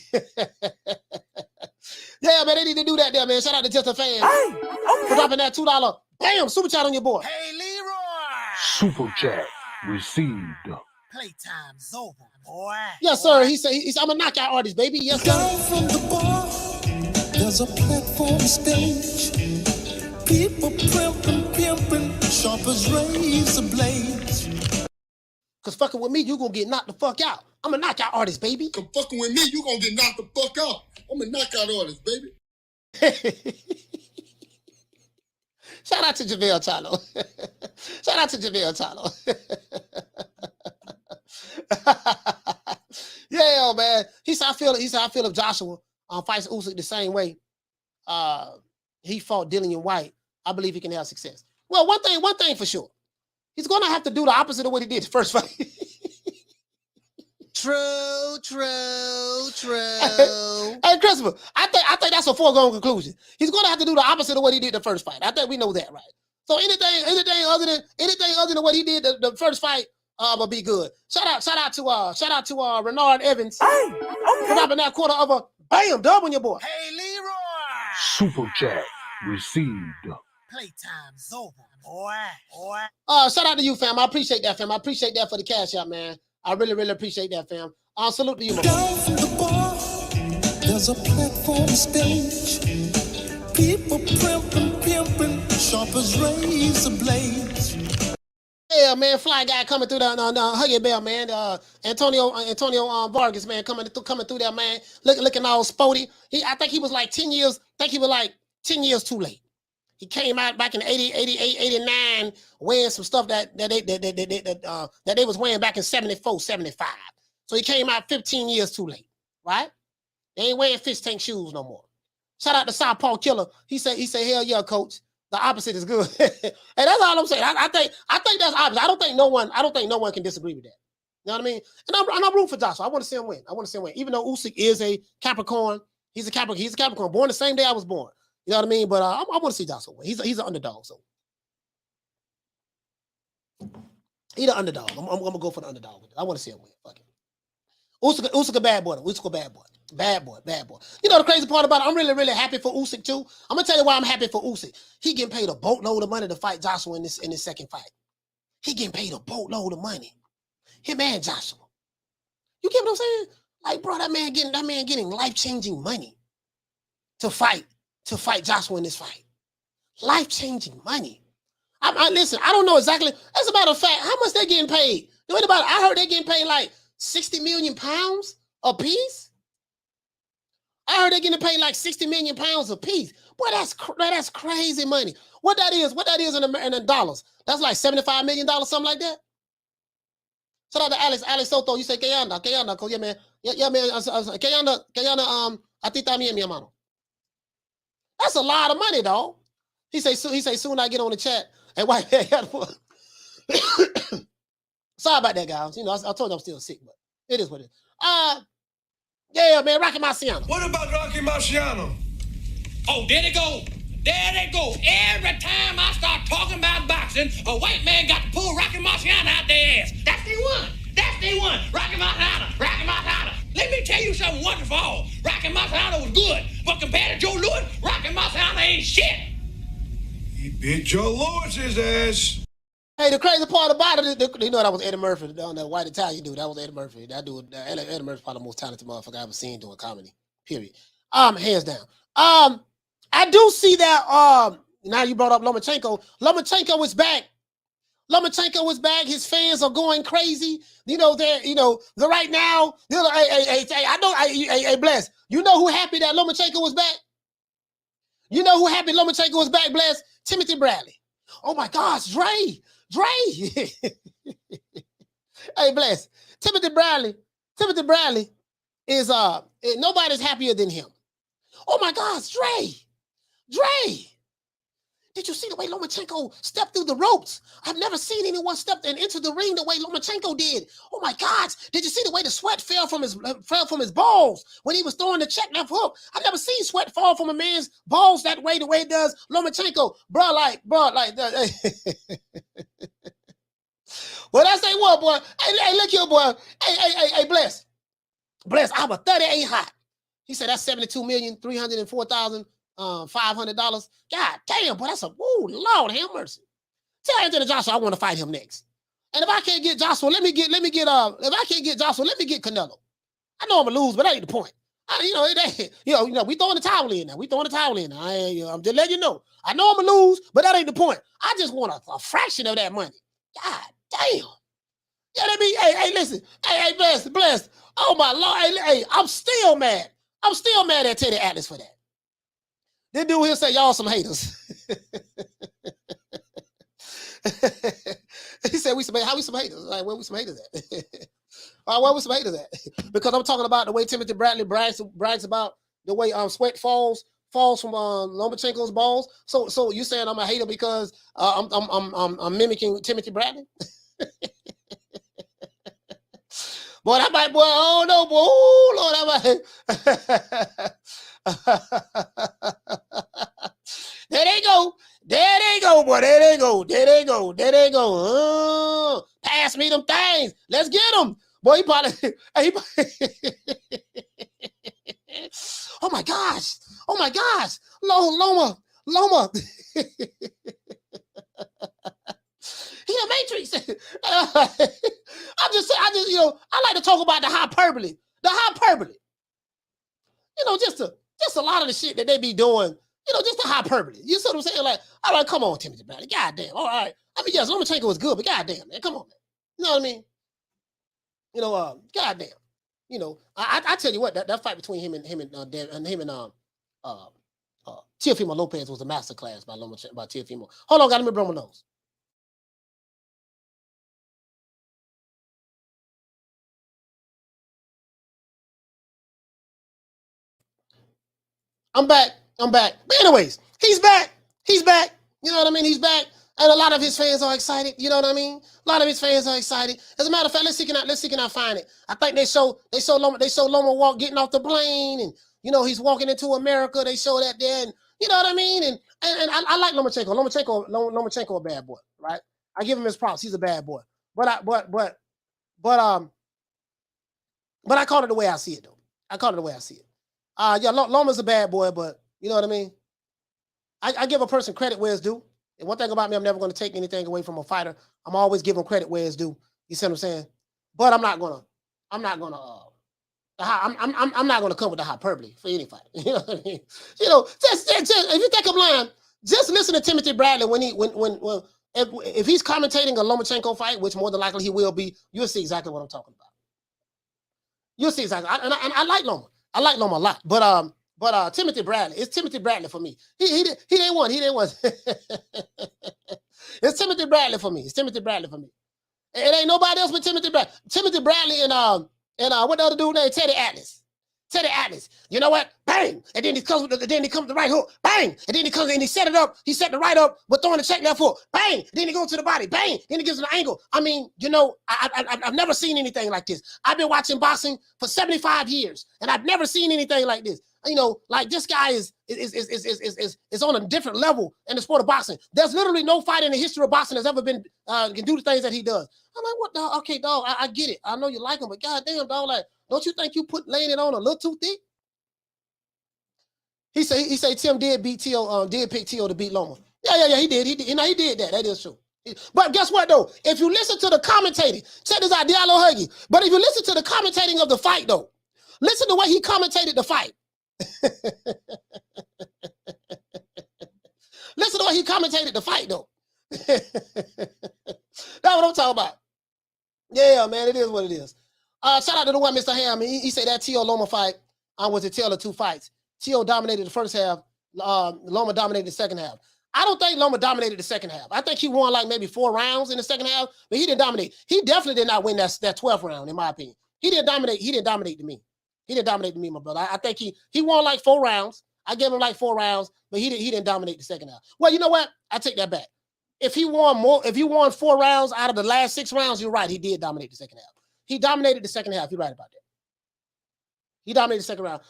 Yeah, man, they need to do that there, man. Shout out to Just a Fan for dropping that $2. Bam, super chat on your board. Hey, Leroy! Super chat received. Playtime's over, boy. Yes, sir. He said, I'm a knockout artist, baby. Yes, sir. Down from the bar, there's a platform stage. People pimping, sharp as razor blades. Cause fucking with me, you gonna get knocked the fuck out. I'm a knockout artist, baby. Cause fucking with me, you gonna get knocked the fuck out. I'm a knockout artist, baby. Shout out to JaVale Chalo. Shout out to JaVale Chalo. Yeah, man. He said I feel if Joshua fights Usyk the same way he fought Dillian White, I believe he can have success. Well, one thing for sure. He's gonna have to do the opposite of what he did the first fight. True. Hey, Christopher, I think that's a foregone conclusion. He's gonna have to do the opposite of what he did the first fight. I think we know that, right? So anything other than what he did the first fight will be good. Shout out to Renard Evans. Hey, Dropping that quarter of a bam dub on your boy. Hey, Leroy. Super chat received. Playtime's over, boy. Shout out to you, fam. I appreciate that, fam. I appreciate that for the cash out, man. I really, really appreciate that, fam. Salute to you, man. Down from the bar, there's a platform stage. People pimping, sharp as razor blades. Yeah, man, fly guy coming through the Huggy Bell, man. Antonio Vargas, man, coming through there, man. Looking all sporty. I think he was like 10 years. I think he was like 10 years too late. He came out back in 80, 88, 89, wearing some stuff that they was wearing back in 74, 75. So he came out 15 years too late, right? They ain't wearing fish tank shoes no more. Shout out to Southpaw Killer. He said, hell yeah, coach. The opposite is good. And that's all I'm saying. I think that's opposite. I don't think no one can disagree with that. You know what I mean? And I'm rooting for Joshua. I want to see him win. Even though Usyk is a Capricorn, he's a Capricorn, born the same day I was born. You know what I mean? But I want to see Joshua win. He's an underdog, so he's an underdog. I'm gonna go for the underdog. I want to see him win. Fuck it. Usyk a bad boy. Usyk a bad boy. Bad boy. You know the crazy part about it? I'm really, really happy for Usyk too. I'm gonna tell you why I'm happy for Usyk. He getting paid a boatload of money to fight Joshua in this second fight. He getting paid a boatload of money. Him and Joshua. You get what I'm saying? Like, bro, that man getting life-changing money to fight Joshua in this fight. Life-changing money. Listen, I don't know exactly. As a matter of fact, how much they getting paid? I heard they getting paid like 60 million pounds a piece. I heard they're getting paid like 60 million pounds a piece. Boy, that's crazy money. What that is in dollars? That's like $75 million, something like that. Shout out to Alex Soto. You say, ¿Qué anda, yeah, man. Yeah, man. ¿Qué anda, a ti también, mi hermano. That's a lot of money, dog. He say soon I get on the chat. And why? Sorry about that, guys. You know, I told you I'm still sick, but it is what it is. Yeah, man, Rocky Marciano. What about Rocky Marciano? Oh, there they go. Every time I start talking about boxing, a white man got to pull Rocky Marciano out their ass. That's the one. Rocky Marciano. Let me tell you something once for all. Rocky Marciano was good, but compared to Joe Louis, Rocky Marciano ain't shit. He beat Joe Louis's ass. Hey, the crazy part about it, you know that was Eddie Murphy, that white Italian dude. That was Eddie Murphy. That dude, Eddie Murphy's probably the most talented motherfucker I've ever seen doing comedy. Period. Hands down. I do see that. Now you brought up Lomachenko. Lomachenko is back. His fans are going crazy. They're right now. Hey, Bless. You know who happy that Lomachenko was back? You know who happy Lomachenko was back, Bless? Timothy Bradley. Oh my gosh, Dre. Hey, Bless. Timothy Bradley is nobody's happier than him. Oh my gosh, Dre. Did you see the way Lomachenko stepped through the ropes? I've never seen anyone step into the ring the way Lomachenko did. Oh my gosh! Did you see the way the sweat fell from his balls when he was throwing the check left hook? I've never seen sweat fall from a man's balls the way it does Lomachenko, bro. Like. Well, that's a what, boy. Hey, look here, boy. Hey, Bless. I was 38 hot. He said that's $72,304,500. God damn, boy, that's a Lord have mercy. Tell Anthony Joshua I want to fight him next. And if I can't get Joshua, if I can't get Joshua, let me get Canelo. I know I'm gonna lose, but that ain't the point. It ain't, we throwing the towel in now. We throwing the towel in now. I'm just letting you know. I know I'm gonna lose, but that ain't the point. I just want a fraction of that money. God damn. Yeah, let me, hey, listen. Hey, blessed. Oh my Lord. Hey, I'm still mad. I'm still mad at Teddy Atlas for that. This dude here say, y'all some haters. He said, how we some haters? Like, where we some haters at? Where we some haters at? Because I'm talking about the way Timothy Bradley brags about the way sweat falls from Lomachenko's balls. So you saying I'm a hater because I'm mimicking Timothy Bradley? Boy, I might, boy, oh no, boy, oh Lord, there they go, boy, there they go. Pass me them things. Let's get them. Boy, he probably, oh my gosh, Loma. He a Matrix. I like to talk about the hyperbole. Just a lot of the shit that they be doing. Just the hyperbole. You see what I'm saying? Like, all right, come on, Timothy Bradley. Goddamn. All right. I mean, yes, Lomachenko was good, but goddamn, man, come on, man. You know what I mean? Goddamn. I tell you what, that fight between him and Teofimo Lopez was a masterclass by Teofimo. Hold on, got me blow my nose. I'm back. But anyways, he's back. You know what I mean? He's back. And a lot of his fans are excited. You know what I mean? A lot of his fans are excited. As a matter of fact, let's see can I find it. I think they show Loma getting off the plane, and he's walking into America. They show that there, and you know what I mean? And I like Lomachenko. Lomachenko a bad boy, right? I give him his props. He's a bad boy. But I call it the way I see it, though. Loma's a bad boy, but you know what I mean? I give a person credit where it's due. And one thing about me, I'm never going to take anything away from a fighter. I'm always giving credit where it's due. You see what I'm saying? But I'm not gonna come with the hyperbole for any fighter. You know what I mean? Just if you think I'm lying, just listen to Timothy Bradley if he's commentating a Lomachenko fight, which more than likely he will be, you'll see exactly what I'm talking about. You'll see exactly. I like Loma. I like Loma a lot, but Timothy Bradley, it's Timothy Bradley for me. He didn't win. It's Timothy Bradley for me. It ain't nobody else but Timothy Bradley. Timothy Bradley and what the other dude named Teddy Atlas. You know what? Bang! And then he comes with the right hook. Bang! And then he comes and he set it up. He set the right up, but throwing the check left hook. Bang! And then he goes to the body. Bang! Then he gives an angle. I mean, I've never seen anything like this. I've been watching boxing for 75 years, and I've never seen anything like this. Like this guy is on a different level in the sport of boxing. There's literally no fight in the history of boxing that's ever been can do the things that he does. I'm like, what dog? Okay, dog, I get it. I know you like him, but goddamn, dog, like, don't you think you laying it on a little too thick? He say Tim did pick T.O. to beat Loma. Yeah, he did. He did that. That is true. But guess what though? If you listen to the commentating, check this out, Diallo Huggy. But if you listen to the commentating of the fight though, listen to the way he commentated the fight. Listen to what he commentated the fight though. That's what I'm talking about. Yeah, man, it is what it is. Shout out to the one, Mr. Ham. He said that T.O. Loma fight was a tale of two fights. T.O. dominated the first half. Loma dominated the second half. I don't think Loma dominated the second half. I think he won like maybe 4 rounds in the second half, but he didn't dominate. He definitely did not win that 12th round, in my opinion. He didn't dominate to me. He didn't dominate to me, my brother. I think he won like 4 rounds. I gave him like 4 rounds, but he didn't dominate the second half. Well, you know what? I take that back. If he won 4 rounds out of the last 6 rounds, you're right. He did dominate the second half. He dominated the second half. You're right about that. He dominated the second round.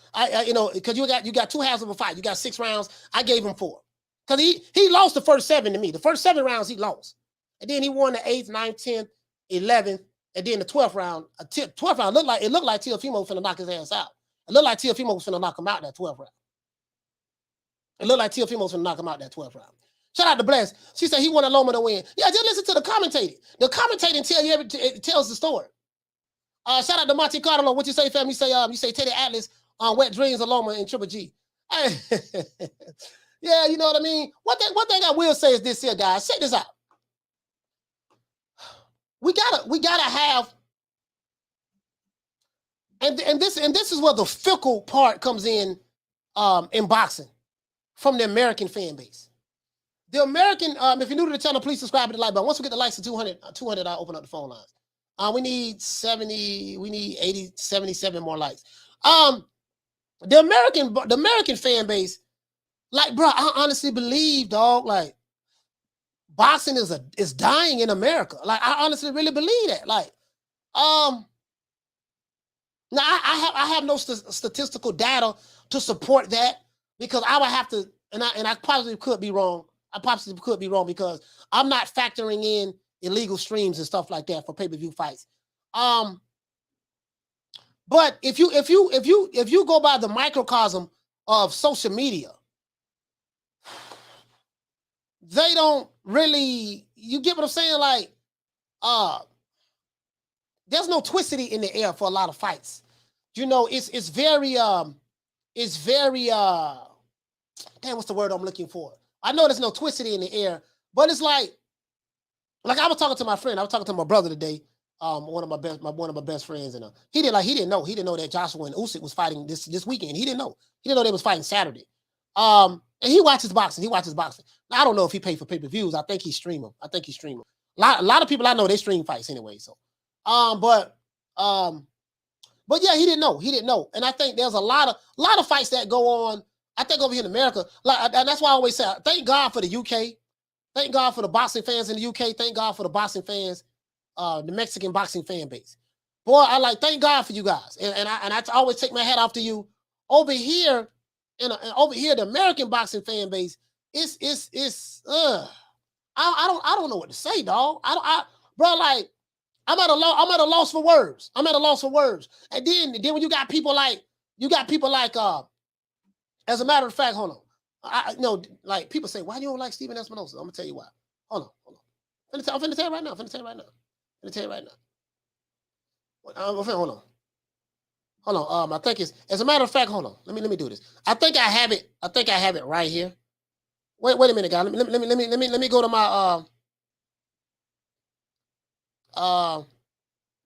Because you got 2 halves of a fight. You got 6 rounds. I gave him 4. Because he lost the first 7 to me. The first 7 rounds he lost. And then he won the 8th, 9th, 10th, 11th, and then the 12th round. 12th round looked like Teofimo was finna knock his ass out. It looked like Teofimo was finna knock him out that 12th round. Shout out to Bless. She said he wanted Loma to win. Yeah, just listen to the commentating. The commentating it tells the story. Shout out to Monte Carlo. What you say, fam? You say Teddy Atlas on Wet Dreams of Loma and Triple G. Hey, yeah, you know what I mean? One thing I will say is this here, guys. Check this out. We gotta have, and this is where the fickle part comes in boxing from the American fan base. The American, if you're new to the channel, please subscribe to the like button. Once we get the likes to 200, I'll open up the phone lines. We need 80, 77 more likes. The American fan base, like, bro, I honestly believe, dog, like, boxing is dying in America. Like, I honestly really believe that. Like, now I have no statistical data to support that, because I would have to, and I possibly could be wrong. I possibly could be wrong because I'm not factoring in illegal streams and stuff like that for pay-per-view fights. But if you go by the microcosm of social media, they don't really, you get what I'm saying? Like, there's no twistity in the air for a lot of fights. You know, it's very damn, what's the word I'm looking for? I know there's no twistity in the air, but it's like I was talking to my friend. I was talking to my brother today. One of my best friends, and he didn't know that Joshua and Usyk was fighting this weekend. He didn't know they was fighting Saturday. And he watches boxing. Now, I don't know if he paid for pay-per-views. I think he stream them. A lot of people I know, they stream fights anyway. So, but yeah, he didn't know. And I think there's a lot of fights that go on. I think over here in America, like, and that's why I always say, thank God for the UK. Thank God for the boxing fans in the UK. Thank God for the boxing fans, the Mexican boxing fan base. Boy, thank God for you guys. And I always take my hat off to you. Over here, the American boxing fan base, I don't know what to say, dog. Bro, like, I'm at a loss for words. And then when you got people like, as a matter of fact, hold on. I know, like, people say, why you don't like Steven Espinosa? I'm gonna tell you why. Hold on. I'm finna tell you right now. Hold on. I think it's, as a matter of fact, hold on. Let me do this. I think I have it right here. Wait a minute, guys. Let me go to my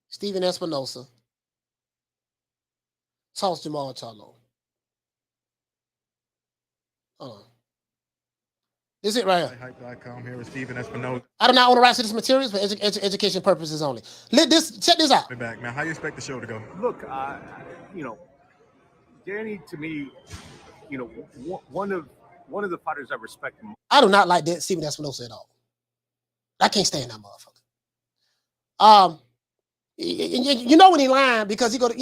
Steven Espinosa. Toss Jamal Charlo. Hold on. This is it right here. Hype.com here with Steven Espinosa. I do not own the rights to this materials for education purposes only. Check this out. Be back, man. How you expect the show to go? Look, Danny, to me, one of the fighters I respect him. I do not like that Steven Espinosa at all. I can't stand that motherfucker. You know when he lying because he go to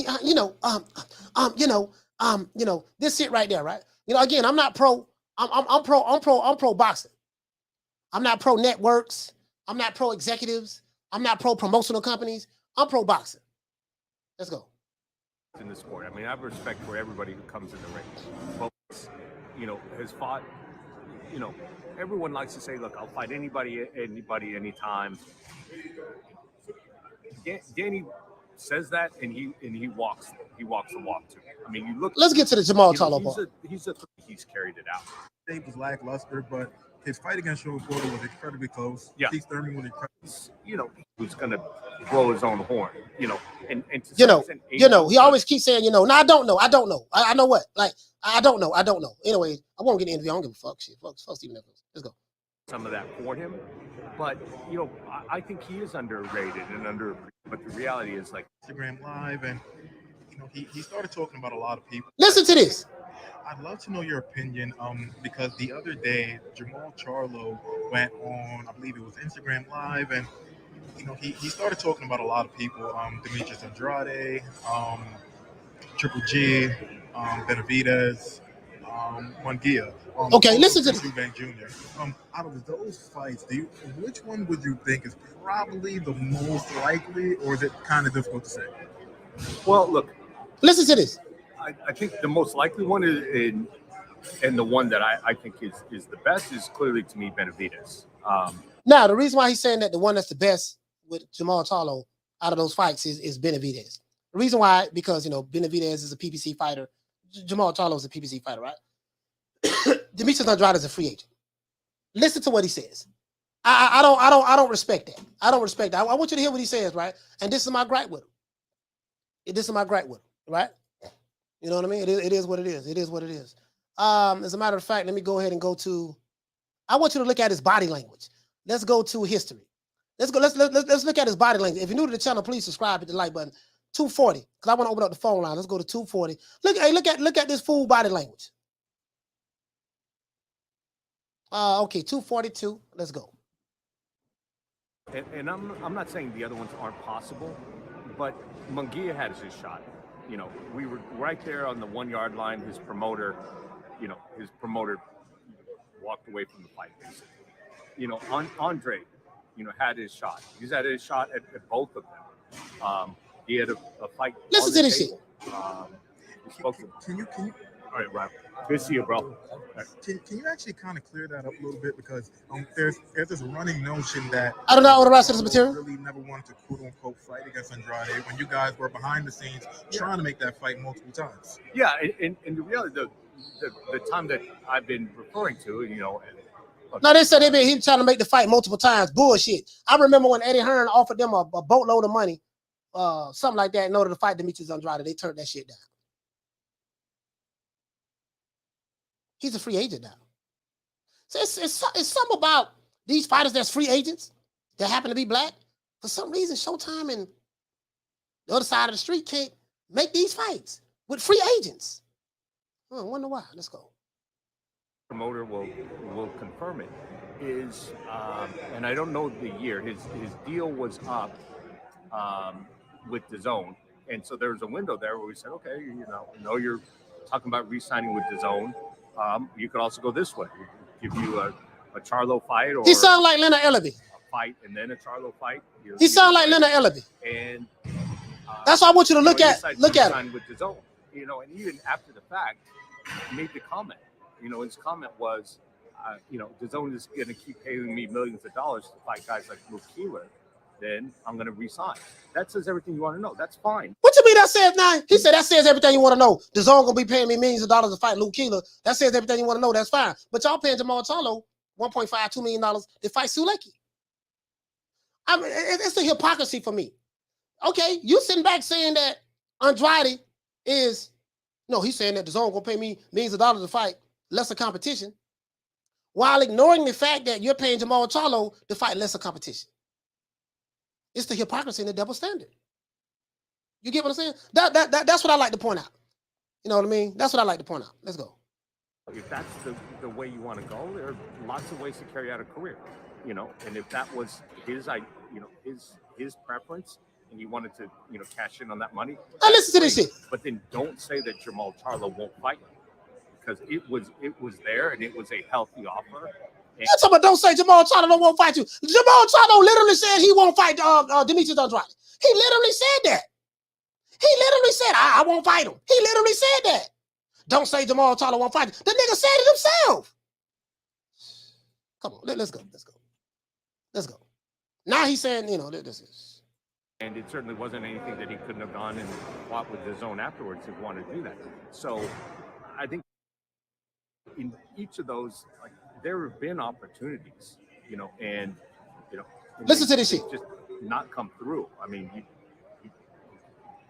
this shit right there, right? Again, I'm not pro. I'm pro boxing. I'm not pro networks. I'm not pro executives. I'm not pro promotional companies. I'm pro boxing. Let's go. In the sport, I mean, I have respect for everybody who comes in the ring. But has fought. Everyone likes to say, "Look, I'll fight anybody, anytime." Danny says that, and he walks the walk too. I mean, you look. Let's get to the Jamal Charlo part. He's carried it out. Dave was lackluster, but his fight against Joe Porter was incredibly close. Yeah. Keith Thurman was incredible. Who's gonna blow his own horn? And he always keeps saying, no, I don't know. I know what? Like, I don't know. Anyway, I won't get an interview. I don't give a fuck. Shit, fuck Steven Evans. Let's go. Some of that for him, but I think he is underrated and underappreciated. But the reality is, like, Instagram Live, and he started talking about a lot of people. Listen to this. I'd love to know your opinion, because the other day Jamal Charlo went on, I believe it was Instagram Live, and he started talking about a lot of people, Demetrius Andrade, Triple G, Benavidez, Munguia. Okay, listen to this. Eubank Jr. Out of those fights, which one would you think is probably the most likely, or is it kind of difficult to say? Well, look. Listen to this. I think the most likely one is And the one that I think is the best is clearly to me Benavidez. Now, the reason why he's saying that the one that's the best with Jamal Charlo out of those fights is Benavidez. The reason why, because, you know, Benavidez is a PBC fighter. Jamal Charlo is a PBC fighter, right? Demetrius Andrade is a free agent. Listen to what he says. I don't respect that. I don't respect that. I want you to hear what he says, right? And this is my gripe with him. This is my gripe with him, right? You know what I mean? It is what it is. It is what it is. As a matter of fact, let me go ahead and go to. I want you to look at his body language. Let's go to history. Let's look at his body language. If you're new to the channel, please subscribe, hit the like button. 240, because I want to open up the phone line. Let's go to 240. Look at this fool body language. Okay, 242. Let's go. And I'm not saying the other ones aren't possible, but Munguia had his shot. You know, we were right there on the 1 yard line. His promoter walked away from the fight, basically. You know, Andre, you know, had his shot. He's had his shot at both of them. He had a fight. Listen to this shit. He spoke to Can you all right, Rob. Good to see you, bro. can you actually kind of clear that up a little bit, because there's this running notion that I don't know what the rest of this material. Really never wanted to quote unquote fight against Andrade when you guys were behind the scenes trying to make that fight multiple times. Yeah, and the reality, the time that I've been referring to, you know. No, they said he was trying to make the fight multiple times. Bullshit. I remember when Eddie Hearn offered them a boatload of money, something like that, in order to fight Demetrius Andrade. They turned that shit down. He's a free agent now. So it's something about these fighters that's free agents that happen to be black. For some reason, Showtime and the other side of the street can't make these fights with free agents. I wonder why. Let's go. Promoter will confirm it. Is and I don't know the year. His deal was up with DAZN, and so there was a window there where we said, okay, you know you're talking about re-signing with DAZN. You could also go this way. Give you a Charlo fight, or he sound like Leonard Ellaby. A fight and then a Charlo fight. He sound like Leonard Ellaby. And that's why I want you to look at him. With DAZN, you know, and even after the fact, he made the comment. You know, his comment was, you know, DAZN is going to keep paying me millions of dollars to fight guys like Luke Keeler. Then I'm going to resign. That says everything you want to know. That's fine. What you mean that says now? He said that says everything you want to know. DAZN going to be paying me millions of dollars to fight Luke Keeler. That says everything you want to know. That's fine. But y'all paying Jamal Charlo $1.5-2 million to fight Sulecki. I mean, it's the hypocrisy for me. Okay, you sitting back saying that Andrade is, no, he's saying that DAZN going to pay me millions of dollars to fight lesser competition, while ignoring the fact that you're paying Jamal Charlo to fight lesser competition. It's the hypocrisy and the double standard. You get what I'm saying? That's what I like to point out. You know what I mean? That's what I like to point out. Let's go. If that's the way you want to go, there are lots of ways to carry out a career. You know, and if that was his preference, and he wanted to, you know, cash in on that money. I listen to this shit. But then don't say that Jamal Charlo won't fight you, because it was there and it was a healthy offer. And don't say Jamal Charlo won't fight you. Jamal Charlo literally said he won't fight Demetrius Andrade. He literally said that. He literally said, I won't fight him. He literally said that. Don't say Jamal Charlo won't fight you. The nigga said it himself. Come on, let's go. Let's go. Now he's saying, you know, this is. And it certainly wasn't anything that he couldn't have gone and fought with DAZN afterwards if he wanted to do that. So I think in each of those, like, there have been opportunities, you know, and, you know, listen to this shit. Just not come through. I mean,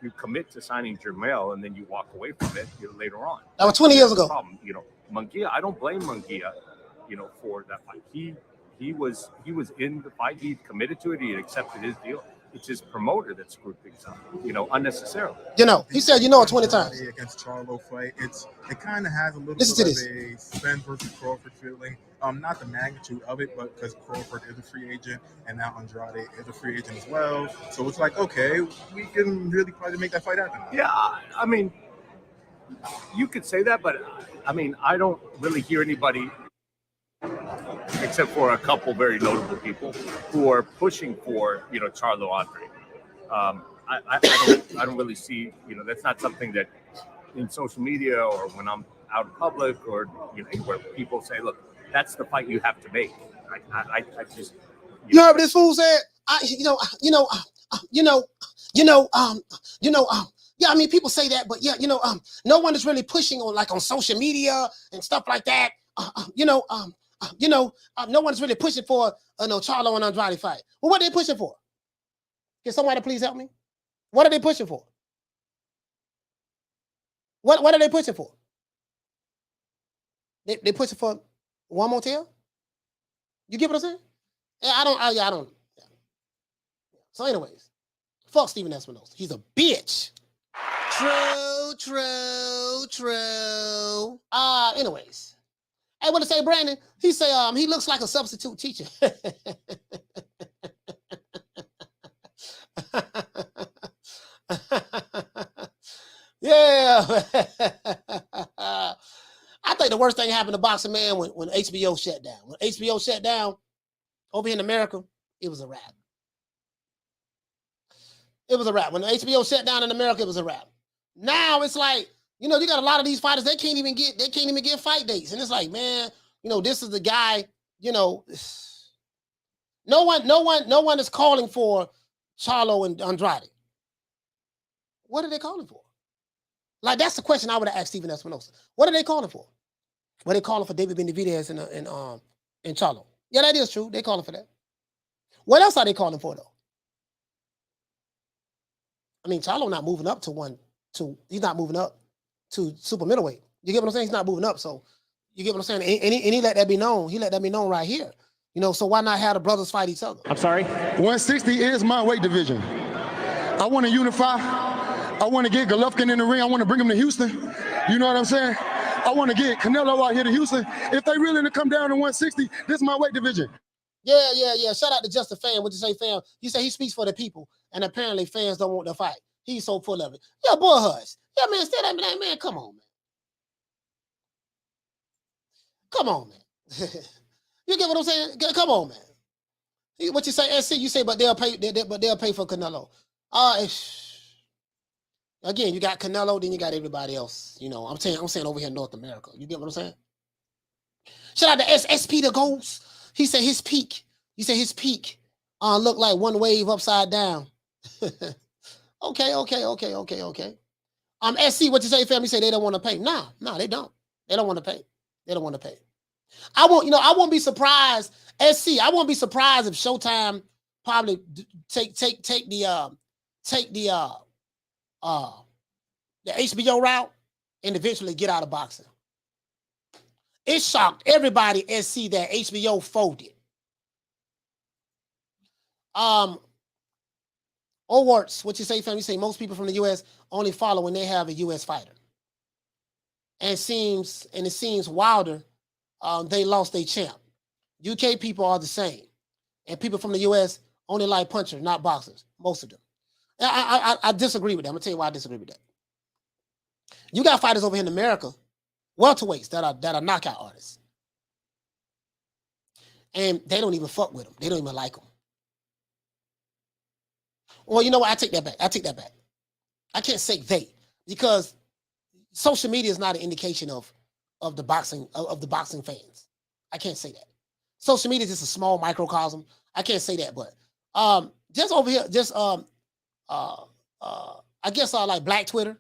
you commit to signing Jermell and then you walk away from it, you know, later on. That was 20 years ago. Problem. You know, Munguia, I don't blame Munguia, you know, for that fight. He was in the fight. He committed to it. He had accepted his deal. It's his promoter that screwed things up, you know, unnecessarily. You know, he said, you know, 20 times. Against Charlo fight, it kind of has a little Listen bit to of a Spence versus Crawford feeling. Not the magnitude of it, but because Crawford is a free agent and now Andrade is a free agent as well. So it's like, okay, we can really probably make that fight happen. Yeah, I mean, you could say that, but I mean, I don't really hear anybody, except for a couple very notable people, who are pushing for, you know, Charlo Andre. I don't really see, you know, that's not something that in social media or when I'm out in public or where people say, "Look, that's the fight you have to make." I just you heard what this fool said? Yeah, I mean, people say that, but yeah, no one is really pushing on social media and stuff like that. No one's really pushing for Charlo and Andrade fight. Well, what are they pushing for? Can somebody please help me? What are they pushing for? What are they pushing for? They pushing for one more tail? You get what I'm saying? Yeah, I don't. Yeah. So, anyways, fuck Steven Espinosa. He's a bitch. True. Anyways. Hey, what to say, Brandon? He say he looks like a substitute teacher. Yeah. I think the worst thing happened to boxing, man, when HBO shut down. When HBO shut down over here in America, it was a wrap. It was a wrap. When HBO shut down in America, it was a wrap. Now it's like, you got a lot of these fighters, they can't even get fight dates. And it's like, man, this is the guy, no one is calling for Charlo and Andrade. What are they calling for? Like, that's the question I would have asked Steven Espinosa. What are they calling for? What are they calling for David Benavidez and Charlo? Yeah, that is true. They calling for that. What else are they calling for, though? I mean, Charlo not moving up he's not moving up to super middleweight. You get what I'm saying? He's not moving up. So you get what I'm saying? And he let that be known. He let that be known right here. So why not have the brothers fight each other? I'm sorry? 160 is my weight division. I want to unify. I want to get Golovkin in the ring. I want to bring him to Houston. You know what I'm saying? I want to get Canelo out here to Houston. If they really to come down to 160, this is my weight division. Yeah. Shout out to Just a Fan. What you say, fam? You say he speaks for the people, and apparently fans don't want to fight. He's so full of it. Yeah, boy, hush. Yeah, man, say that, man. Come on, man. Come on, man. You get what I'm saying? Come on, man. What you say, SC? You say, but they'll pay. But they'll pay for Canelo. Again, you got Canelo, then you got everybody else. I'm saying over here in North America. You get what I'm saying? Shout out to SP the Ghost. He said his peak. You said his peak looked like one wave upside down. Okay. SC, what you say, family? Say they don't want to pay. No, they don't. They don't want to pay. They don't want to pay. I won't be surprised. SC, I won't be surprised if Showtime probably take the HBO route and eventually get out of boxing. It shocked everybody SC that HBO folded. Overts, what you say, fam? You say most people from the U.S. only follow when they have a U.S. fighter. And it seems Wilder, they lost their champ. UK people are the same. And people from the U.S. only like punchers, not boxers, most of them. I disagree with that. I'm going to tell you why I disagree with that. You got fighters over here in America, welterweights that are knockout artists. And they don't even fuck with them. They don't even like them. Well, you know what? I take that back. I can't say they, because social media is not an indication of the boxing fans. I can't say that. Social media is just a small microcosm. I can't say that, but just over here, I guess like Black Twitter,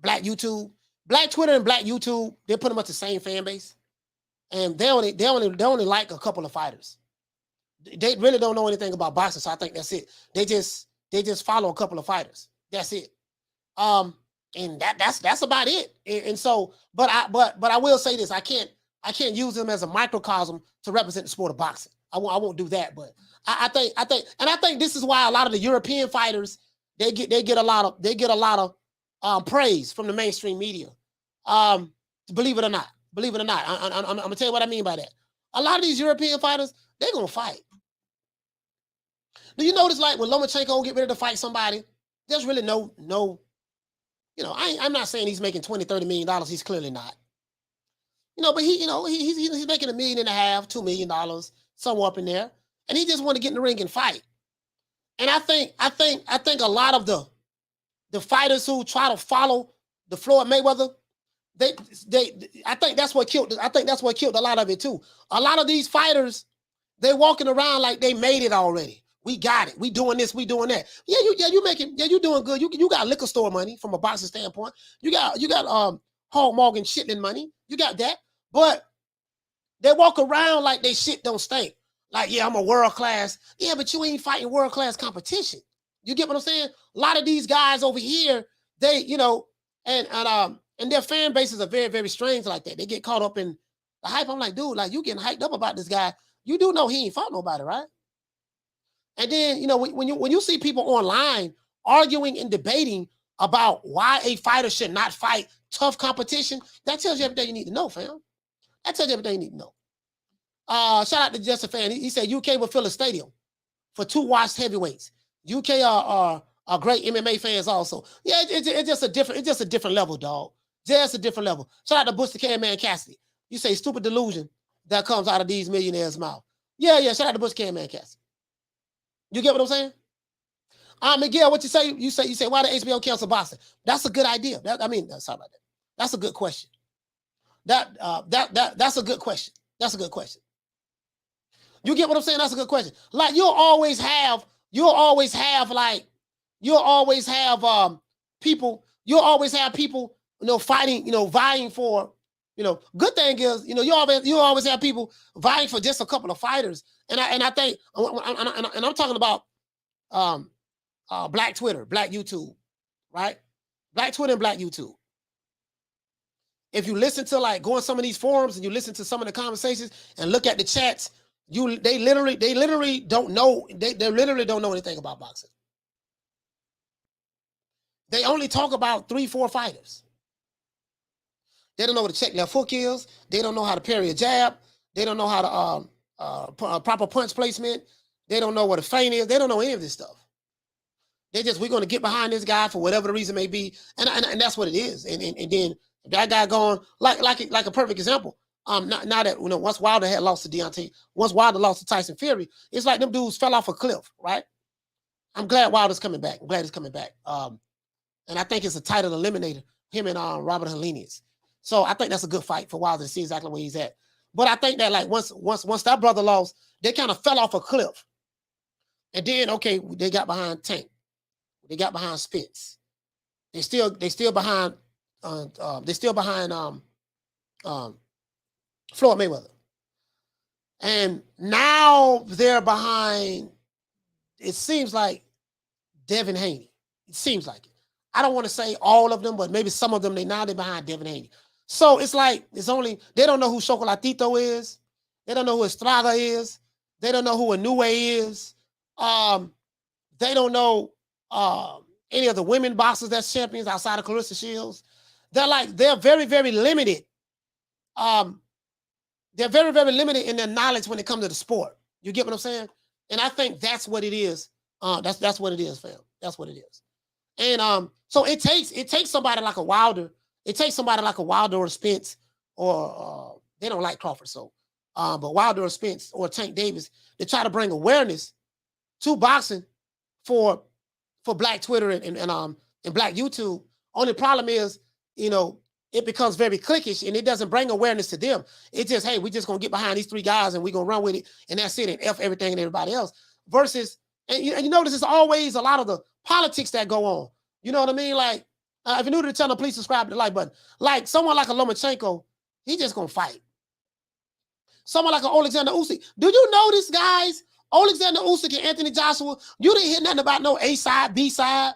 Black YouTube, Black Twitter and Black YouTube, they're pretty much the same fan base, and they only like a couple of fighters. They really don't know anything about boxing, so I think that's it. They just follow a couple of fighters. That's it. And that's about it. And so, but I will say this: I can't use them as a microcosm to represent the sport of boxing. I won't do that. But I think this is why a lot of the European fighters they get a lot of praise from the mainstream media. Believe it or not, I'm gonna tell you what I mean by that. A lot of these European fighters, they're gonna fight. Do you notice, like, when Lomachenko get ready to fight somebody, there's really no, I'm not saying he's making $20-30 million. He's clearly not. But he's making $1.5 million, $2 million, somewhere up in there, and he just want to get in the ring and fight. And I think a lot of the fighters who try to follow the Floyd Mayweather, I think that's what killed a lot of it too. A lot of these fighters, they walking around like they made it already. We got it. We doing this. We doing that. Yeah, you doing good. You got liquor store money from a boxing standpoint. You got Hog Morgan Chitlin money. You got that. But they walk around like they shit don't stink. Like, yeah, I'm a world class. Yeah, but you ain't fighting world class competition. You get what I'm saying? A lot of these guys over here, they, and their fan bases are very, very strange like that. They get caught up in the hype. I'm like, dude, like you getting hyped up about this guy. You do know he ain't fought nobody, right? And then, when you see people online arguing and debating about why a fighter should not fight tough competition, that tells you everything you need to know, fam. That tells you everything you need to know. Shout out to Just a Fan. He said UK will fill a stadium for 2 watched heavyweights. UK are great MMA fans also. Yeah, it's just a different level, dog. Just a different level. Shout out to Bush the Can-Man Cassidy. You say stupid delusion that comes out of these millionaires' mouth. Yeah. Shout out to Bush Can-Man Cassidy. You get what I'm saying? Miguel, what you say? You say why the HBO cancel boxing? That's a good idea. Sorry about that. That's a good question. That's a good question. That's a good question. You get what I'm saying? That's a good question. Like you'll always have people, fighting, vying for, good thing is, you always have people vying for just a couple of fighters. And I think, and I'm talking about Black Twitter, Black YouTube, right? Black Twitter and Black YouTube. If you listen to go on some of these forums and you listen to some of the conversations and look at the chats, they literally don't know. They literally don't know anything about boxing. They only talk about 3-4 fighters. They don't know what a check left hook is. They don't know how to parry a jab. They don't know how to proper punch placement. They don't know what a feint is. They don't know any of this stuff. We're going to get behind this guy for whatever the reason may be, and that's what it is. And then that guy going like a perfect example. Now that once Wilder had lost to Deontay, once Wilder lost to Tyson Fury, it's like them dudes fell off a cliff, right? I'm glad Wilder's coming back. I'm glad he's coming back. And I think it's a title eliminator, him and Robert Helenius. So I think that's a good fight for Wilder to see exactly where he's at. But I think that once that brother lost, they kind of fell off a cliff. And then they got behind Tank. They got behind Spence. They still behind Floyd Mayweather. And now they're behind, it seems like, Devin Haney. It seems like it. I don't want to say all of them, but maybe some of them, they're behind Devin Haney. So it's like, they don't know who Chocolatito is. They don't know who Estrada is. They don't know who Inoue is. They don't know any of the women boxers that's champions outside of Clarissa Shields. They're very, very limited. They're very, very limited in their knowledge when it comes to the sport. You get what I'm saying? And I think that's what it is. That's what it is, fam. That's what it is. And so it takes somebody like a Wilder. It takes somebody like a Wilder or Spence, or they don't like Crawford, so but Wilder or Spence or Tank Davis to try to bring awareness to boxing for Black Twitter and Black YouTube. Only problem is, it becomes very cliquish and it doesn't bring awareness to them. It's just, hey, we just gonna get behind these 3 guys and we're gonna run with it, and that's it, and F everything and everybody else. Versus, and you notice it's always a lot of the politics that go on. You know what I mean? Like, if you're new to the channel, please subscribe to the like button. Like someone like a Lomachenko, he just gonna fight. Someone like an Oleksandr Usyk. Do you notice, guys? Oleksandr Usyk and Anthony Joshua, you didn't hear nothing about no A side, B side.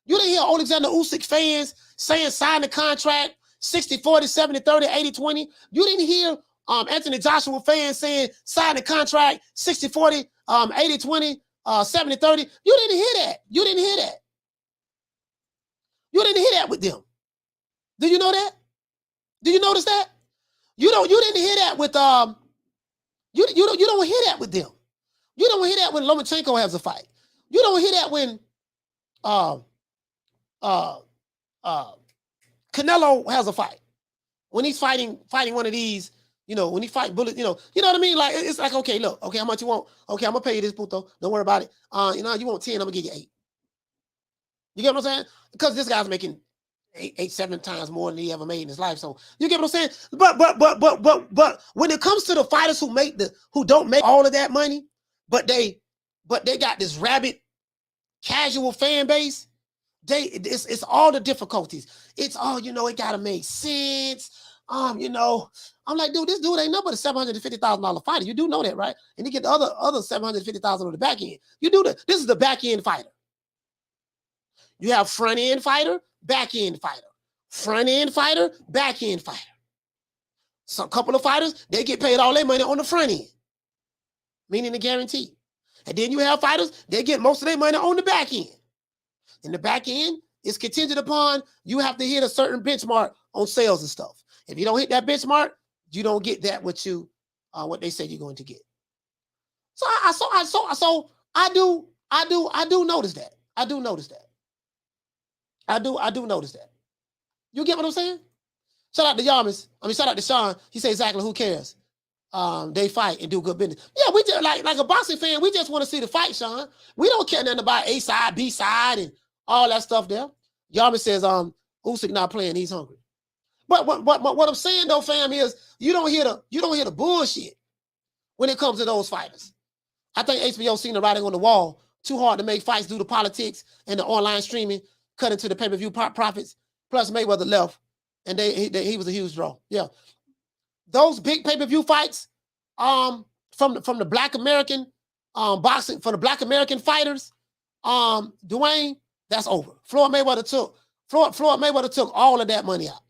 You didn't hear Oleksandr Usyk fans saying sign the contract 60-40, 70-30, 80-20. You didn't hear Anthony Joshua fans saying sign the contract 60-40, 80-20, 70-30. You didn't hear that. You didn't hear that. You didn't hear that with them. Do you know that? Do you notice that? You didn't hear that with you don't hear that with them. You don't hear that when Lomachenko has a fight. You don't hear that when Canelo has a fight. When he's fighting one of these, when he fight Bullet, you know what I mean? Like, it's like, okay, look, okay, how much you want? Okay, I'm gonna pay you this, puto. Don't worry about it. You want 10, I'm gonna give you 8. You get what I'm saying? Because this guy's making 7 times more than he ever made in his life. So you get what I'm saying? But when it comes to the fighters who don't make all of that money, but they got this rabid casual fan base, it's all the difficulties. It's all, it gotta make sense. I'm like, dude, this dude ain't nothing but a $750,000 fighter. You do know that, right? And you get the other $750,000 on the back end. This is the back end fighter. You have front end fighter, back end fighter. Front end fighter, back end fighter. Some couple of fighters, they get paid all their money on the front end, meaning the guarantee. And then you have fighters, they get most of their money on the back end. And the back end is contingent upon you have to hit a certain benchmark on sales and stuff. If you don't hit that benchmark, you don't get that what they say you're going to get. So I do notice that. I do notice that. I do notice that. You get what I'm saying? Shout out to Yarmus. Shout out to Sean. He said exactly, who cares? They fight and do good business. Yeah, we just like a boxing fan, we just want to see the fight, Sean. We don't care nothing about A side, B side, and all that stuff there. Yarmus says, Usyk not playing, he's hungry. But what I'm saying though, fam, is you don't hear the bullshit when it comes to those fighters. I think HBO seen the writing on the wall. Too hard to make fights due to politics and the online streaming, cut into the pay-per-view profits. Plus Mayweather left, and he was a huge draw. Yeah, those big pay-per-view fights, from the Black American boxing, for the Black American fighters, Dwayne, that's over. Floyd Mayweather took all of that money out.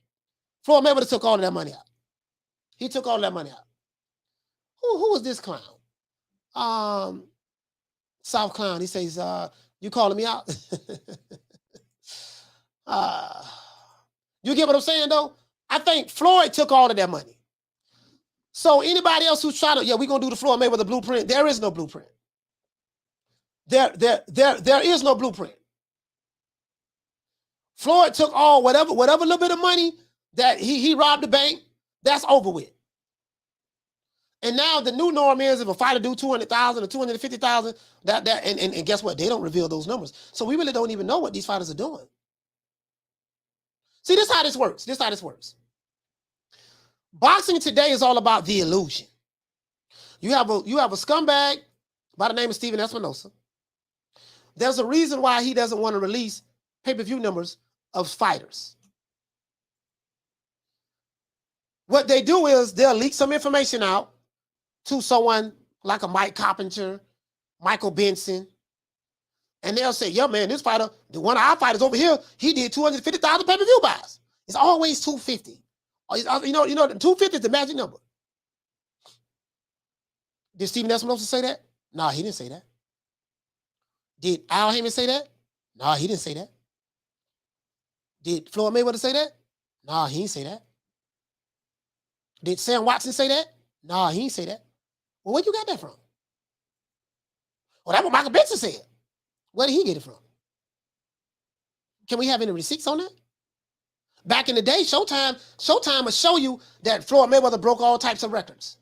Floyd Mayweather took all of that money out. He took all of that money out. Who was this clown? South Clown. He says, you calling me out? You get what I'm saying, though? I think Floyd took all of that money. So anybody else who's trying to, we're going to do the Floyd Mayweather blueprint, there is no blueprint. There is no blueprint. Floyd took all whatever little bit of money that he robbed the bank, that's over with. And now the new norm is if a fighter do 200,000 or 250,000, and guess what? They don't reveal those numbers. So we really don't even know what these fighters are doing. See, this is how this works. Boxing today is all about the illusion. You have a scumbag by the name of Steven Espinosa. There's a reason why he doesn't want to release pay-per-view numbers of fighters. What they do is they'll leak some information out to someone like a Mike Coppinger, Michael Benson, and they'll say, yeah, man, this fighter, one of our fighters over here, he did 250,000 pay-per-view buys. It's always 250. You know, 250 is the magic number. Did Steven Espinosa say that? No, he didn't say that. Did Al Heyman say that? No, he didn't say that. Did Floyd Mayweather say that? No, he didn't say that. Did Sam Watson say that? No, he didn't say that. Well, where you got that from? Well, that's what Michael Benson said. Where did he get it from? Can we have any receipts on that? Back in the day, Showtime will show you that Floyd Mayweather broke all types of records.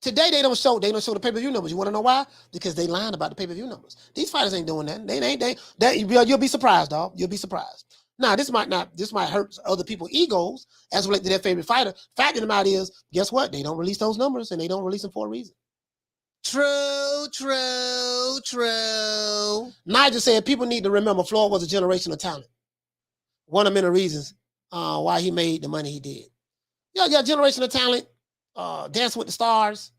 Today, they don't show the pay-per-view numbers. You want to know why? Because they lying about the pay-per-view numbers. These fighters ain't doing that. You'll be surprised, dog. You'll be surprised. Now, this might hurt other people's egos as related to their favorite fighter. Fact of the matter is, guess what? They don't release those numbers, and they don't release them for a reason. True. Nigel said people need to remember Floyd was a generational talent. One of many reasons why he made the money he did. Yeah, generational talent. Dance with the Stars,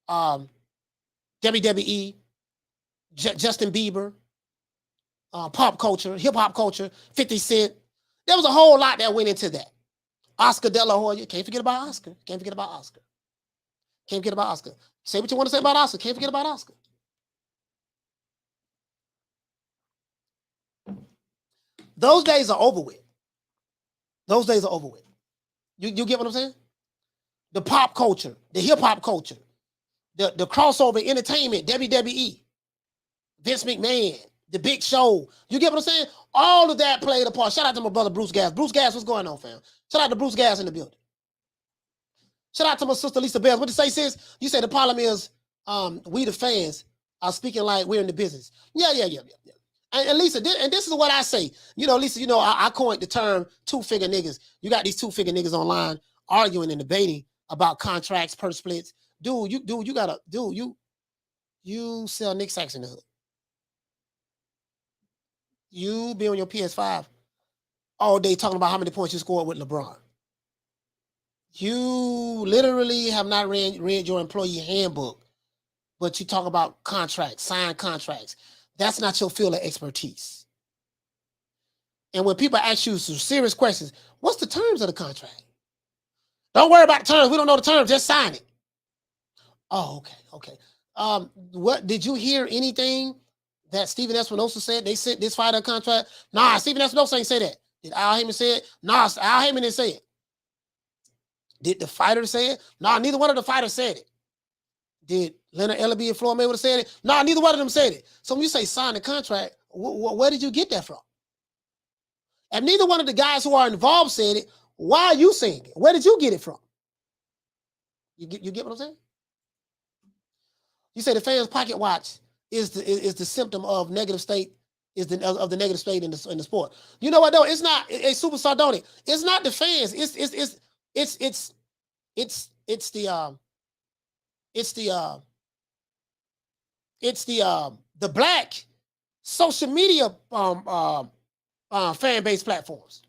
WWE, Justin Bieber, pop culture, hip hop culture, 50 Cent. There was a whole lot that went into that. Oscar De La Hoya, can't forget about Oscar. Say what you want to say about Oscar, can't forget about Oscar. Those days are over with. You get what I'm saying? The pop culture, the hip hop culture, the crossover entertainment, WWE, Vince McMahon, The Big Show. You get what I'm saying? All of that played a part. Shout out to my brother Bruce Gas. Bruce Gas, what's going on, fam? Shout out to Bruce Gas in the building. Shout out to my sister Lisa Bells. What you say, sis? You say the problem is we the fans are speaking like we're in the business. Yeah. And Lisa, and this is what I say. Lisa, I coined the term two-figure niggas. You got these two-figure niggas online arguing and debating about contracts, purse splits. You sell Nick Sacks in the hood. You be on your PS5 all day talking about how many points you scored with LeBron. You literally have not read your employee handbook, but you talk about contracts, signed contracts. That's not your field of expertise. And when people ask you some serious questions, what's the terms of the contract? Don't worry about the terms. We don't know the terms. Just sign it. Oh, okay. What did you hear anything that Stephen Espinosa said? They sent this fighter a contract. Nah, Stephen Espinosa ain't say that. Did Al Heyman say it? Nah, Al Heyman didn't say it. Did the fighter say it? Nah, neither one of the fighters said it. Did Leonard Ellaby and Floyd Mayweather say it? Nah, neither one of them said it. So when you say sign the contract, where did you get that from? And neither one of the guys who are involved said it. Why are you saying it? Where did you get it from? You get what I'm saying? You say the fans' pocket watch is the symptom of negative state, of the negative state in the sport. You know what though? It's not a super sardonic. It's not the fans. It's the black social media fan base platforms.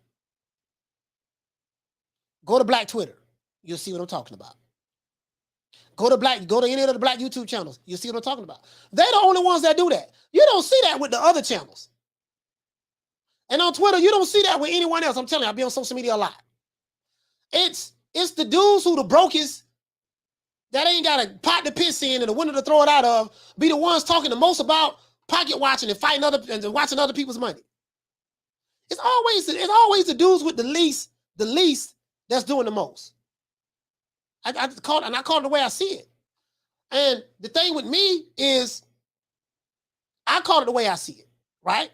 Go to black Twitter. You'll see what I'm talking about. Go to any of the black YouTube channels. You'll see what I'm talking about. They're the only ones that do that. You don't see that with the other channels. And on Twitter, you don't see that with anyone else. I'm telling you, I be on social media a lot. It's the dudes who the brokest that ain't got a pot to piss in and a window to throw it out of be the ones talking the most about pocket watching and fighting and watching other people's money. It's always the dudes with the least that's doing the most. I call it the way I see it. And the thing with me is I call it the way I see it, right?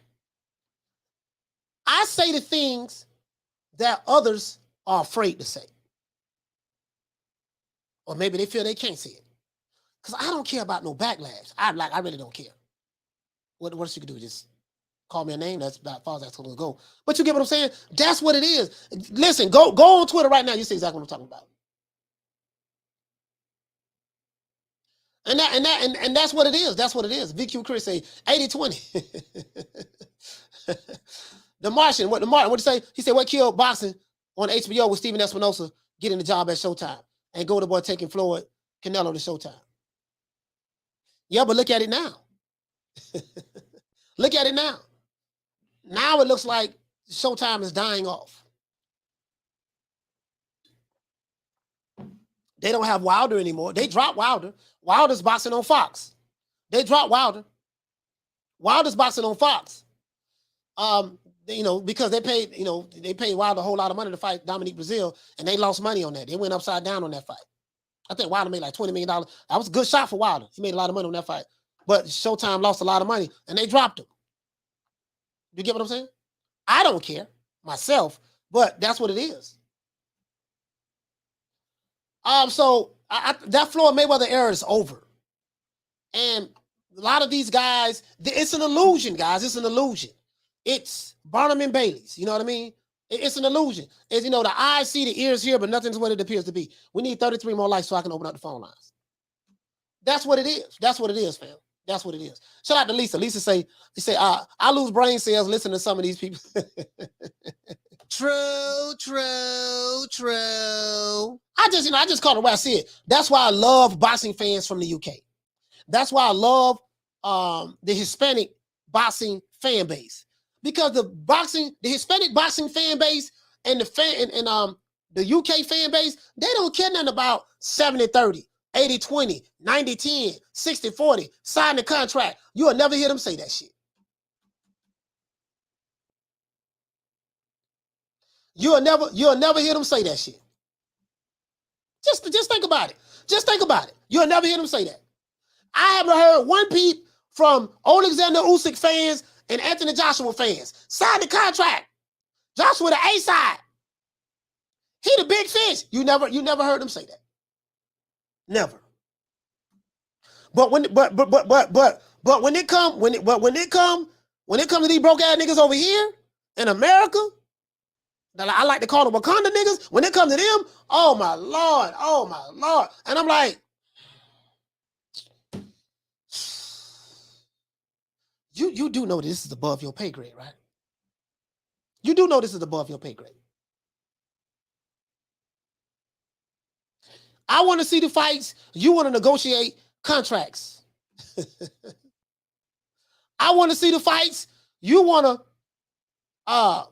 I say the things that others are afraid to say. Or maybe they feel they can't say it. Because I don't care about no backlash. I really don't care. What else you can do? Just call me a name. That's about as far as that's going to go. But you get what I'm saying? That's what it is. Listen, go on Twitter right now. You see exactly what I'm talking about. And that's what it is. That's what it is. VQ Chris say 80-20. The Martian, what did he say? He said, what killed boxing on HBO with Stephen Espinosa getting the job at Showtime and Golden Boy taking Floyd Canelo to Showtime. Yeah, but look at it now. Look at it now. Now it looks like Showtime is dying off. They don't have Wilder anymore. They dropped Wilder. Wilder's boxing on Fox. They dropped Wilder. Wilder's boxing on Fox. Because they paid Wilder a whole lot of money to fight Dominique Brazil, and they lost money on that. They went upside down on that fight. I think Wilder made like $20 million. That was a good shot for Wilder. He made a lot of money on that fight. But Showtime lost a lot of money, and they dropped him. You get what I'm saying? I don't care myself, but that's what it is. So that Floyd Mayweather era is over. And a lot of these guys, it's an illusion, guys. It's an illusion. It's Barnum and Bailey's. You know what I mean? It's an illusion. It's, the eyes see, the ears hear, but nothing's what it appears to be. We need 33 more likes so I can open up the phone lines. That's what it is. That's what it is, fam. That's what it is. Shout out to Lisa. Lisa say, I lose brain cells listening to some of these people. True. I just call it the way I see it. That's why I love boxing fans from the UK. That's why I love the Hispanic boxing fan base. Because the Hispanic boxing fan base and the UK fan base, they don't care nothing about 70-30, 80-20, 90-10, 60-40, sign the contract. You'll never hear them say that shit. You'll never hear them say that shit. Just think about it. Just think about it. You'll never hear them say that. I haven't heard one peep from Oleksandr Usyk fans and Anthony Joshua fans. Sign the contract. Joshua the A side. He the big fish. You never heard them say that. Never. But when it come When it comes to these broke ass niggas over here in America, that I like to call them Wakanda niggas, when it comes to them, oh my Lord. And I'm like, you do know this is above your pay grade, right? You do know this is above your pay grade. I want to see the fights. You want to negotiate contracts. I want to see the fights. You want to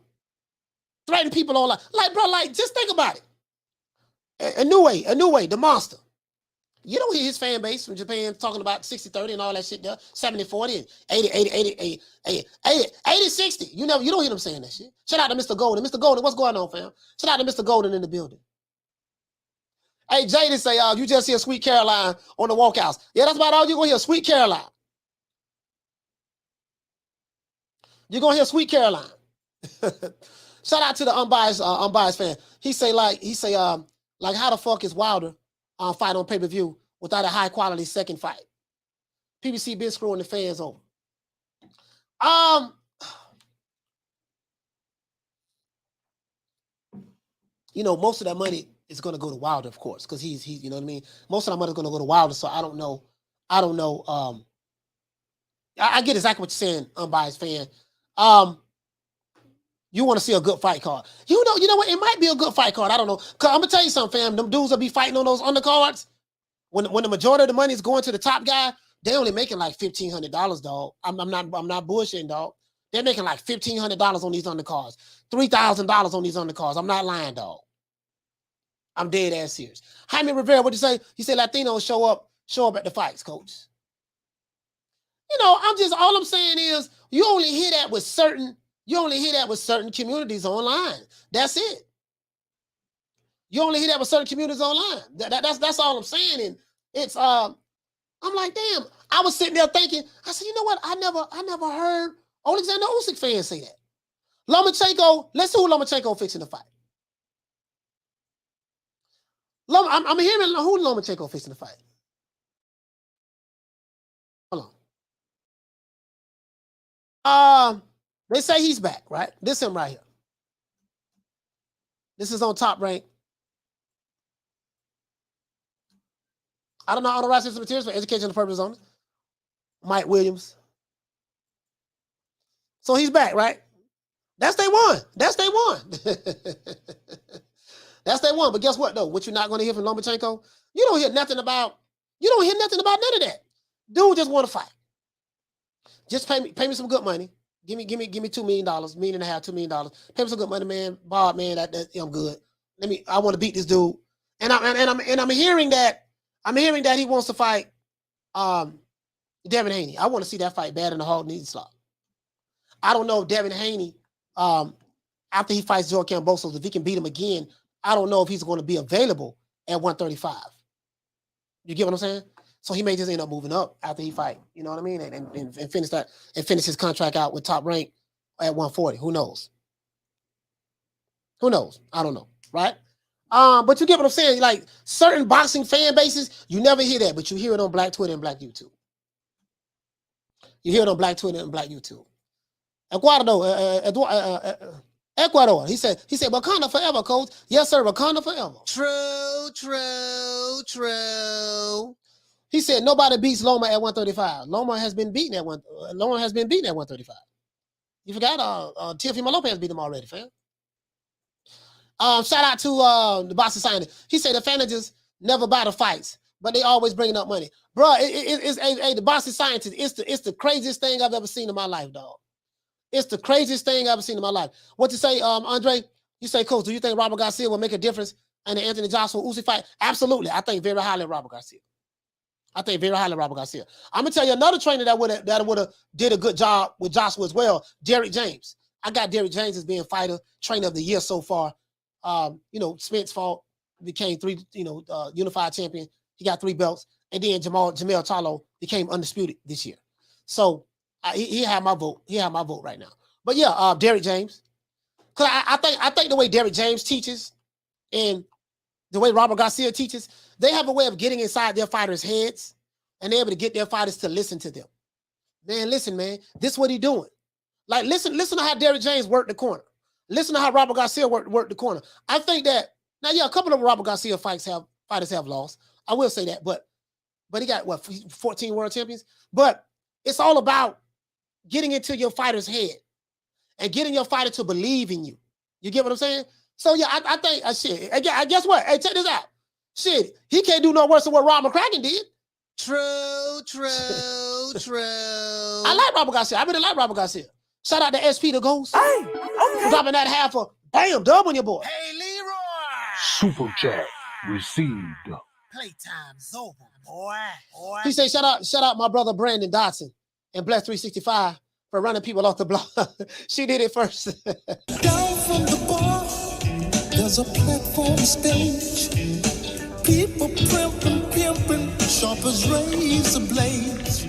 threaten people online. Like, bro, like, just think about it. A new way, the monster. You don't hear his fan base from Japan talking about 60-30 and all that shit there, 70-40 and 80-60. You don't hear them saying that shit. Shout out to Mr. Golden. Mr. Golden, what's going on, fam? Shout out to Mr. Golden in the building. Hey, Jaden say, you just hear Sweet Caroline on the walkouts. Yeah, that's about all you're going to hear, Sweet Caroline. You're going to hear Sweet Caroline. Shout out to the unbiased fan. He say, how the fuck is Wilder fight on pay-per-view without a high-quality second fight? PBC been screwing the fans over. Most of that money is going to go to Wilder, of course, because he's you know what I mean? Most of that money is going to go to Wilder, so I don't know. I get exactly what you're saying, unbiased fan. You want to see a good fight card. You know what? It might be a good fight card. I don't know. Cause I'm going to tell you something, fam. Them dudes will be fighting on those undercards. When the majority of the money is going to the top guy, they only making like $1,500, dog. I'm not bullshitting, dog. They're making like $1,500 on these undercards. $3,000 on these undercards. I'm not lying, dog. I'm dead ass serious. Jaime Rivera, what'd you say? He said Latinos show up at the fights, coach. All I'm saying is you only hear that with certain communities online. That's it. You only hear that with certain communities online. That's all I'm saying. And it's I'm like, damn. I was sitting there thinking, I said, you know what? I never heard Oleksandr Usyk fans say that. Lomachenko, let's see who Lomachenko fixing to fight. I'm hearing who Lomachenko fixing to fight. Hold on. They say he's back, right? This him right here. This is on Top Rank. I don't know all the rights materials for educational purposes only. Mike Williams. So he's back, right? That's day one. That's day one. That's day one. But guess what, though? What you're not going to hear from Lomachenko? You don't hear nothing about none of that. Dude just want to fight. Just pay me some good money. Give me $2 million, $1.5 million, $2 million. Pay me some good money, man. Bob, man, I'm good. I want to beat this dude. And I'm hearing that he wants to fight Devin Haney. I want to see that fight bad in the Hall Needs slot. I don't know if Devin Haney, after he fights George Kambosos, if he can beat him again, I don't know if he's going to be available at 135. You get what I'm saying? So he may just end up moving up after he fight. You know what I mean? And finish that and finish his contract out with Top Rank at 140. Who knows? Who knows? I don't know. Right? But you get what I'm saying? Like certain boxing fan bases, you never hear that, but you hear it on Black Twitter and Black YouTube. You hear it on Black Twitter and Black YouTube. Ecuador. He said, Wakanda forever, coach. Yes, sir, Wakanda forever. True. He said nobody beats Loma at 135. Loma has been beaten at 135. You forgot? Teofimo Lopez beat him already, fam. Shout out to the boxing scientist. He said the advantages never buy the fights, but they always bringing up money, bro. It's the boxing scientist. It's the craziest thing I've ever seen in my life, dog. It's the craziest thing I've ever seen in my life. What you say, Andre? You say, coach, do you think Robert Garcia will make a difference in the Anthony Joshua Usyk fight? Absolutely. I think very highly of Robert Garcia. I'm gonna tell you another trainer that would have did a good job with Joshua as well. Derrick James. I got Derrick James as being fighter trainer of the year so far. Spence fought, became unified champion. He got 3 belts, and then Jamel Charlo became undisputed this year. So he had my vote. He had my vote right now. But yeah, Derrick James. Cause I think the way Derrick James teaches and the way Robert Garcia teaches, they have a way of getting inside their fighters' heads and they're able to get their fighters to listen to them. Man, listen, man, this is what he's doing. Like, listen to how Derrick James worked the corner. Listen to how Robert Garcia worked the corner. I think that now, yeah, a couple of Robert Garcia fighters have lost. I will say that, but he got what 14 world champions. But it's all about getting into your fighter's head and getting your fighter to believe in you. You get what I'm saying? So yeah, I think shit. I guess what? Hey, check this out. Shit, he can't do no worse than what Rob McCracken did. True. I like Robert Garcia. I really like Robert Garcia. Shout out to SP the Ghost. Hey, okay. Dropping that half a bam dub on your boy. Hey, Leroy. Super chat received. Playtime's over, boy. He said, shout out my brother Brandon Dotson and Bless 365 for running people off the block. She did it first. Down from the bar, there's a platform stage. People pimping, sharp as razor blades.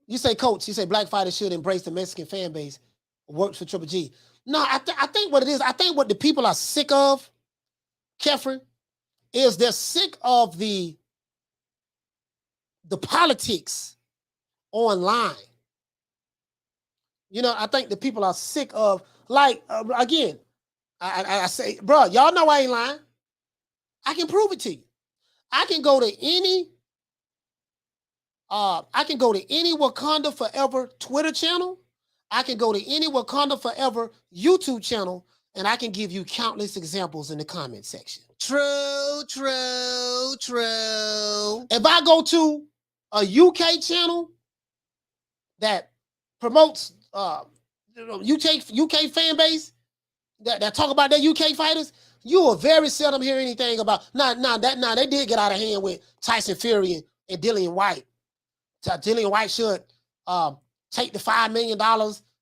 You say, Coach, you say black fighters should embrace the Mexican fan base. Works for Triple G. No, I think what it is, I think what the people are sick of, Kefren, is they're sick of the politics online. You know, I think the people are sick of, like, again, I say, bro, y'all know I ain't lying. I can prove it to you. I can go to any Wakanda Forever Twitter channel. I can go to any Wakanda Forever YouTube channel, and I can give you countless examples in the comment section. True. If I go to a UK channel that promotes UK fan base that talk about their UK fighters, you will very seldom hear anything about. They did get out of hand with Tyson Fury and Dillian White. Dillian White should take the $5 million and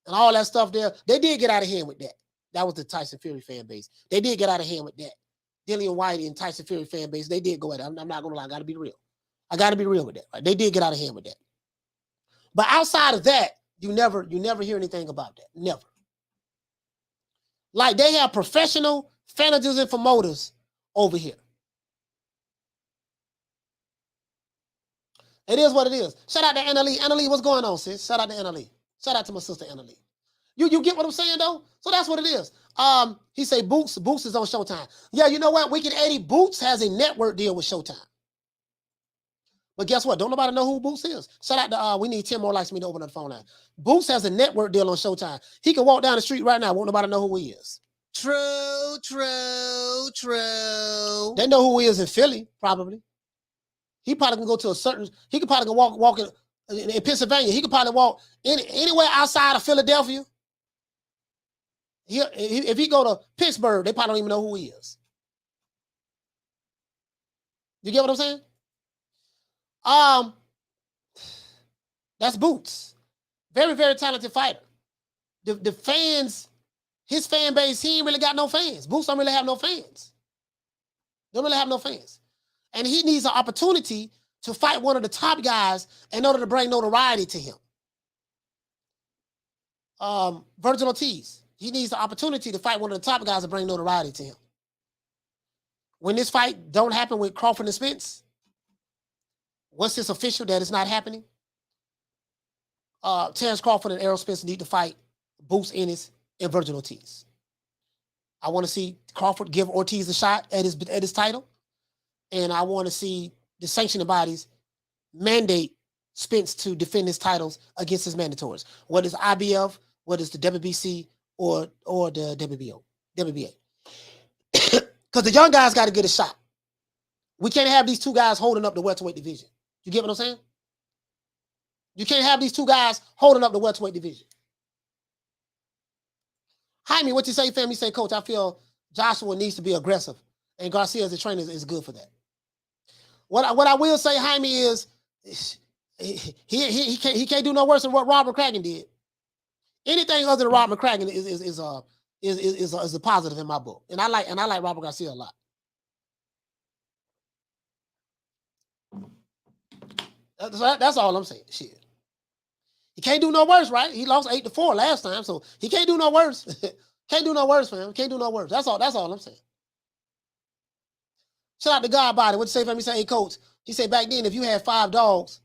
all that stuff there. They did get out of hand with that. That was the Tyson Fury fan base. They did get out of hand with that. Dillian White and Tyson Fury fan base, they did go at it. I'm not gonna lie, I gotta be real. I gotta be real with that. Right? They did get out of hand with that. But outside of that, you never hear anything about that. Never. Like, they have professional managers and promoters over here. It is what it is. Shout out to Anna Lee. Anna Lee, what's going on, sis? Shout out to Anna Lee. Shout out to my sister Anna Lee. You get what I'm saying, though? So that's what it is. He say Boots is on Showtime. Yeah, you know what? Wicked Eddie, Boots has a network deal with Showtime. But guess what? Don't nobody know who Boots is. Shout out to, we need 10 more likes for me to open up the phone line. Boots has a network deal on Showtime. He can walk down the street right now. Won't nobody know who he is. True. They know who he is in Philly, probably. He probably can go to he could probably walk in Pennsylvania. He could probably walk anywhere outside of Philadelphia. If he go to Pittsburgh, they probably don't even know who he is. You get what I'm saying? That's Boots. Very, very talented fighter. The fans, his fan base, he ain't really got no fans. Boots don't really have no fans. Don't really have no fans. And he needs an opportunity to fight one of the top guys in order to bring notoriety to him. Virgil Ortiz. He needs the opportunity to fight one of the top guys to bring notoriety to him. When this fight don't happen with Crawford and Spence, once it's official that it's not happening, Terrence Crawford and Errol Spence need to fight Boots Ennis and Virgil Ortiz. I want to see Crawford give Ortiz a shot at his title. And I want to see the sanctioning bodies mandate Spence to defend his titles against his mandatories. Whether it's IBF, whether it's the WBC or the WBA. Because the young guys got to get a shot. We can't have these two guys holding up the welterweight division. You get what I'm saying? You can't have these two guys holding up the welterweight division. Jaime, what you say, fam? You say, Coach, I feel Joshua needs to be aggressive. And Garcia as a trainer is good for that. What I will say, Jaime, is he can't do no worse than what Rob McCracken did. Anything other than Rob McCracken is a positive in my book. And I like Robert Garcia a lot. That's all I'm saying. Shit. He can't do no worse, right? He lost 8-4 last time, so he can't do no worse. Can't do no worse, fam. Can't do no worse. That's all I'm saying. Shout out to Godbody. What you say, fam? He say, hey, Coach. He said back then, if you had 5 dogs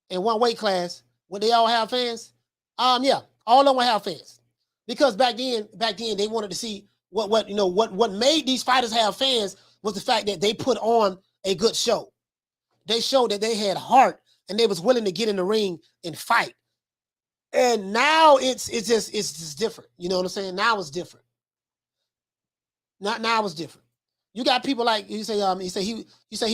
in one weight class, Would they all have fans? Yeah, all of them will have fans. Because back then they wanted to see what made these fighters have fans was the fact that they put on a good show. They showed that they had heart and they was willing to get in the ring and fight. And now it's just different. You know what I'm saying? Now it's different. Now it's different. You got people like you say he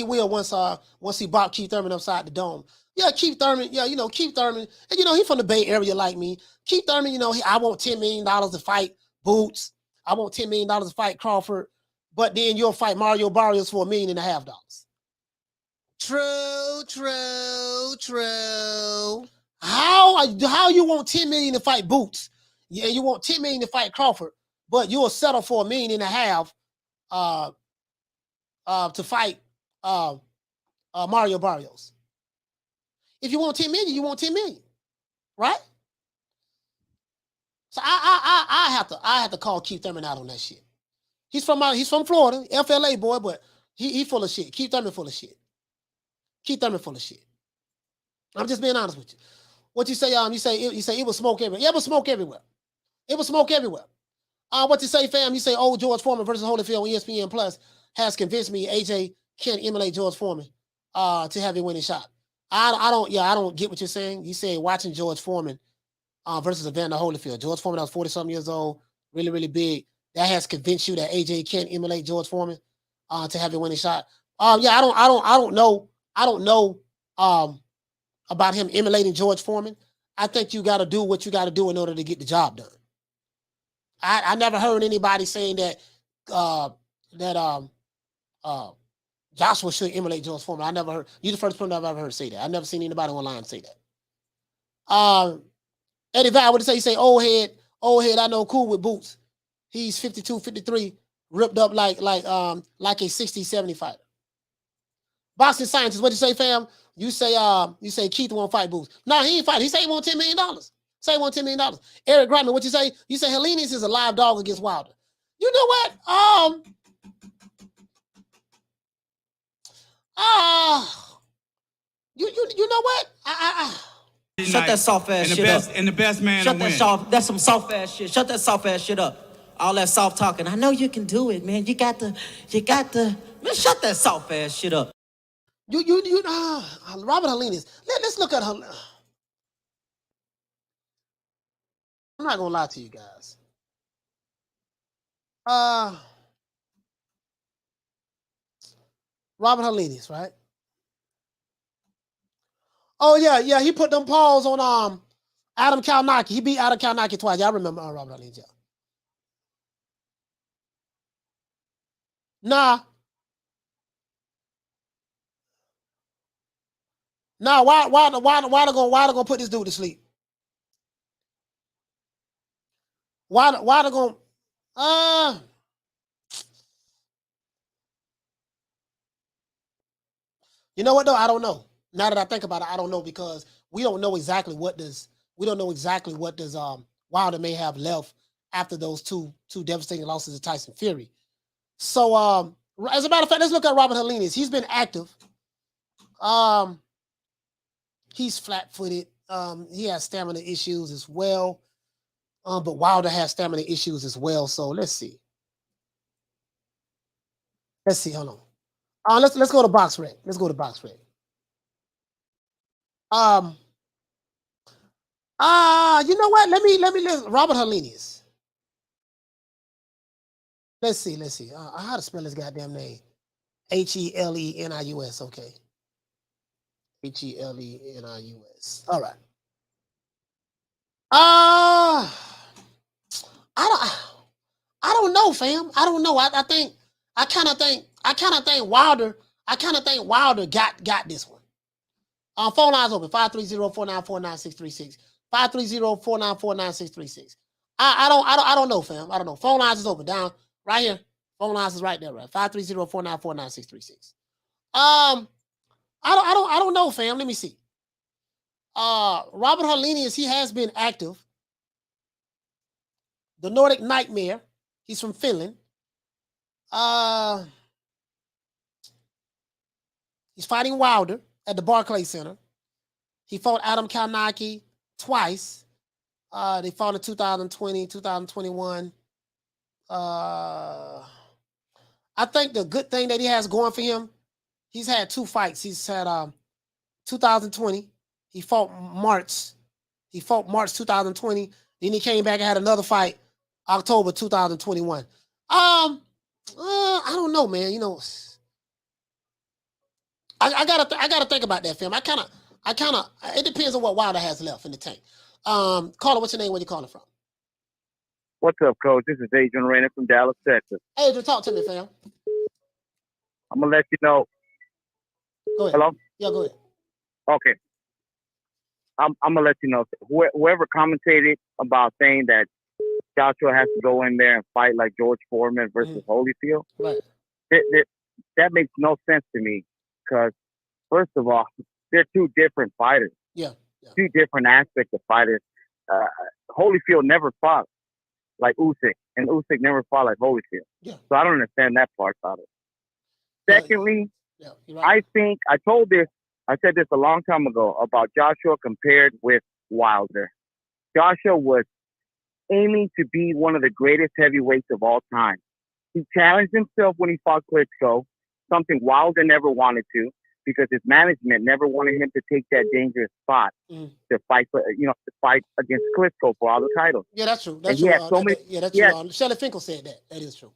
will once he bought Keith Thurman upside the dome. Yeah, Keith Thurman, Keith Thurman, and he from the Bay Area like me. Keith Thurman, I want $10 million to fight Boots. I want $10 million to fight Crawford, but then you'll fight Mario Barrios for $1.5 million. True. How you want $10 million to fight Boots? Yeah, you want $10 million to fight Crawford, but you'll settle for $1.5 million to fight Mario Barrios. If you want $10 million, you want $10 million, right? So I have to call Keith Thurman out on that shit. He's from Florida, FLA boy, but he full of shit. Keith Thurman full of shit. I'm just being honest with you. What you say? You say it was smoke everywhere. Yeah, it was smoke everywhere. What you say, fam? You say old George Foreman versus Holyfield on ESPN Plus has convinced me AJ can't emulate George Foreman to have a winning shot. I don't get what you're saying. You say watching George Foreman versus Evander Holyfield. George Foreman, that was 40-something years old, really, really big. That has convinced you that AJ can't emulate George Foreman to have a winning shot. I don't know about him emulating George Foreman. I think you got to do what you got to do in order to get the job done. I never heard anybody saying that Joshua should emulate George Foreman. I never heard. You're the first person I've ever heard say that. I've never seen anybody online say that. Eddie Val, what did he say? Old head, I know, cool with Boots. He's 52, 53, ripped up like a 60, 70 fighter. Boxing scientist, what did you say, fam? You say Keith won't fight Boots. No, he ain't fighting. He say he want $10 million. Say he want $10 million. Eric Griman, what you say? You say Helenius is a live dog against Wilder. You know what? You know what? Shut that soft ass shit up. And the best man Shut that soft. That's some soft ass shit. Shut that soft ass shit up. All that soft talking. I know you can do it, man. You got the. Man, shut that soft ass shit up. Robert Helenius. Let's look at her. I'm not gonna lie to you guys. Robert Helenius, right? Oh yeah. He put them paws on Adam Kalnaki. He beat Adam Kalnaki twice. Y'all remember Robert Helenius? Yeah. Nah. Why they gonna put this dude to sleep? Why they gonna You know what though? I don't know. Now that I think about it, I don't know because we don't know exactly what does Wilder may have left after those two devastating losses to Tyson Fury. So as a matter of fact, let's look at Robert Helenius. He's been active. He's flat-footed. He has stamina issues as well. But Wilder has stamina issues as well. So let's see. Hold on. Let's go to BoxRec. You know what? Let me Robert Helenius. Let's see. How to spell his goddamn name? Helenius. Okay. Helenius. All right. I don't know, fam. I don't know. I kind of think Wilder got this one. Phone lines open 530-494-9636. 530-494-9636. I don't know, fam. I don't know. Phone lines is open down right here. Phone lines is right there, right? 530-494-9636. I don't know, fam. Let me see. Robert Helenius, he has been active. The Nordic Nightmare. He's from Finland. He's fighting Wilder at the Barclays Center. He fought Adam Kalnaki twice. They fought in 2020, 2021. I think the good thing that he has going for him, he's had 2 fights. He's had 2020. He fought March 2020. Then he came back and had another fight October 2021. I don't know, man. You know, I gotta think about that film. I kind of. It depends on what Wilder has left in the tank. Caller, what's your name? Where you calling from? What's up, Coach? This is Adrian Rainer from Dallas, Texas. Adrian, talk to me, fam. I'm gonna let you know. Go ahead. Hello? Yeah, go ahead. Okay. I'm gonna let you know. Whoever commentated about saying that Joshua has to go in there and fight like George Foreman versus Holyfield, right? That makes no sense to me because, first of all, they're 2 different fighters. Yeah. 2 different aspects of fighters. Holyfield never fought like Usyk, and Usyk never fought like Holyfield. Yeah. So I don't understand that part about it. Secondly, you're right. I said this a long time ago about Joshua compared with Wilder. Joshua was aiming to be one of the greatest heavyweights of all time. He challenged himself when he fought Klitschko, something Wilder never wanted to, because his management never wanted him to take that dangerous spot to fight for, to fight against Klitschko for all the titles. Yeah, that's true. That's true. That's true. Shelley Finkel said that. That is true.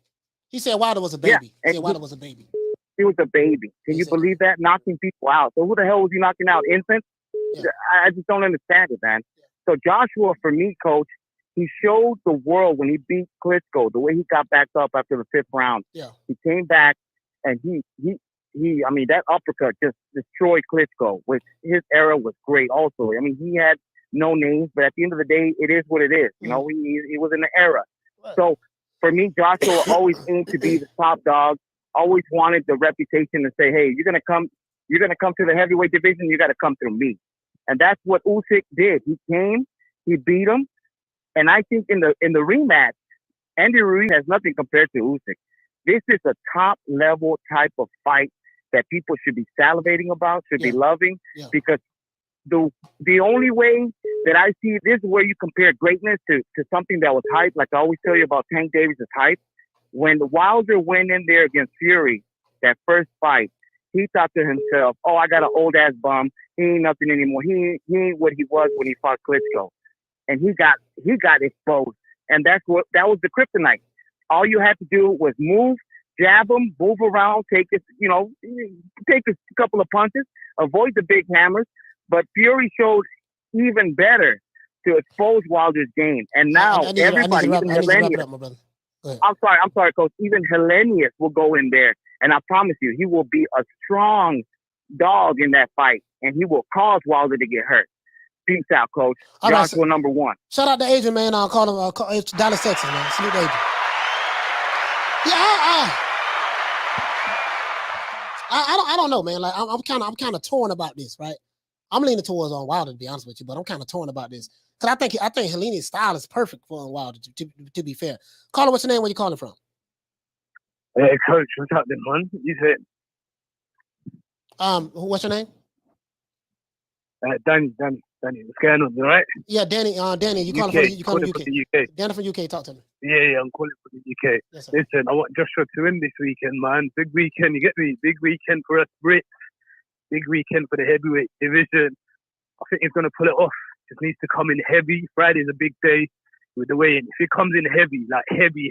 He said Wilder was a baby. Yeah, he said Wilder was a baby. He was a baby. Can you believe that? Knocking people out. So who the hell was he knocking out? Infants? Yeah. I just don't understand it, man. So Joshua, for me, Coach, he showed the world when he beat Klitschko, the way he got back up after the 5th round. Yeah. He came back and he that uppercut just destroyed Klitschko, which his era was great also. I mean, he had no names, but at the end of the day, it is what it is. You know, he was in the era. Right. So for me, Joshua always aimed to be the top dog, always wanted the reputation to say, hey, you're gonna come to the heavyweight division, you gotta come through me. And that's what Usyk did. He came, he beat him, and I think in the rematch, Andy Ruiz has nothing compared to Usyk. This is a top level type of fight that people should be salivating about, should be loving, because the only way that I see this is where you compare greatness to something that was hype. Like I always tell you about Tank Davis' hype. When Wilder went in there against Fury, that first fight, he thought to himself, oh, I got an old ass bum. He ain't nothing anymore. He ain't what he was when he fought Klitschko. And he got exposed. And that was the kryptonite. All you had to do was move, jab him, move around, take a couple of punches, avoid the big hammers. But Fury showed even better to expose Wilder's game. And now everybody, even Hellenius, I'm sorry, Coach. Even Hellenius will go in there, and I promise you, he will be a strong dog in that fight, and he will cause Wilder to get hurt. Peace out, Coach. Joshua number 1. Shout out to Adrian, man. I'll call him Dallas, Texas, man. Salute Adrian. Yeah, I don't know, man. Like I'm kind of torn about this, right? I'm leaning towards on Wilder, to be honest with you, but I'm kind of torn about this because I think Hellenius' style is perfect for Wilder. To be fair, caller, what's your name? Where you calling from? Hey, Coach, what's up, man? You said. What's your name? Danny. What's going on? You all right? Yeah, Danny. Danny, you calling from the UK? Danny from UK. Talk to me. Yeah, I'm calling from the UK. Yes, sir. Listen, I want Joshua to win this weekend, man. Big weekend, you get me? Big weekend for us Brits. Big weekend for the heavyweight division. I think he's going to pull it off. Just needs to come in heavy. Friday's a big day with the weigh-in. If he comes in heavy, like heavy,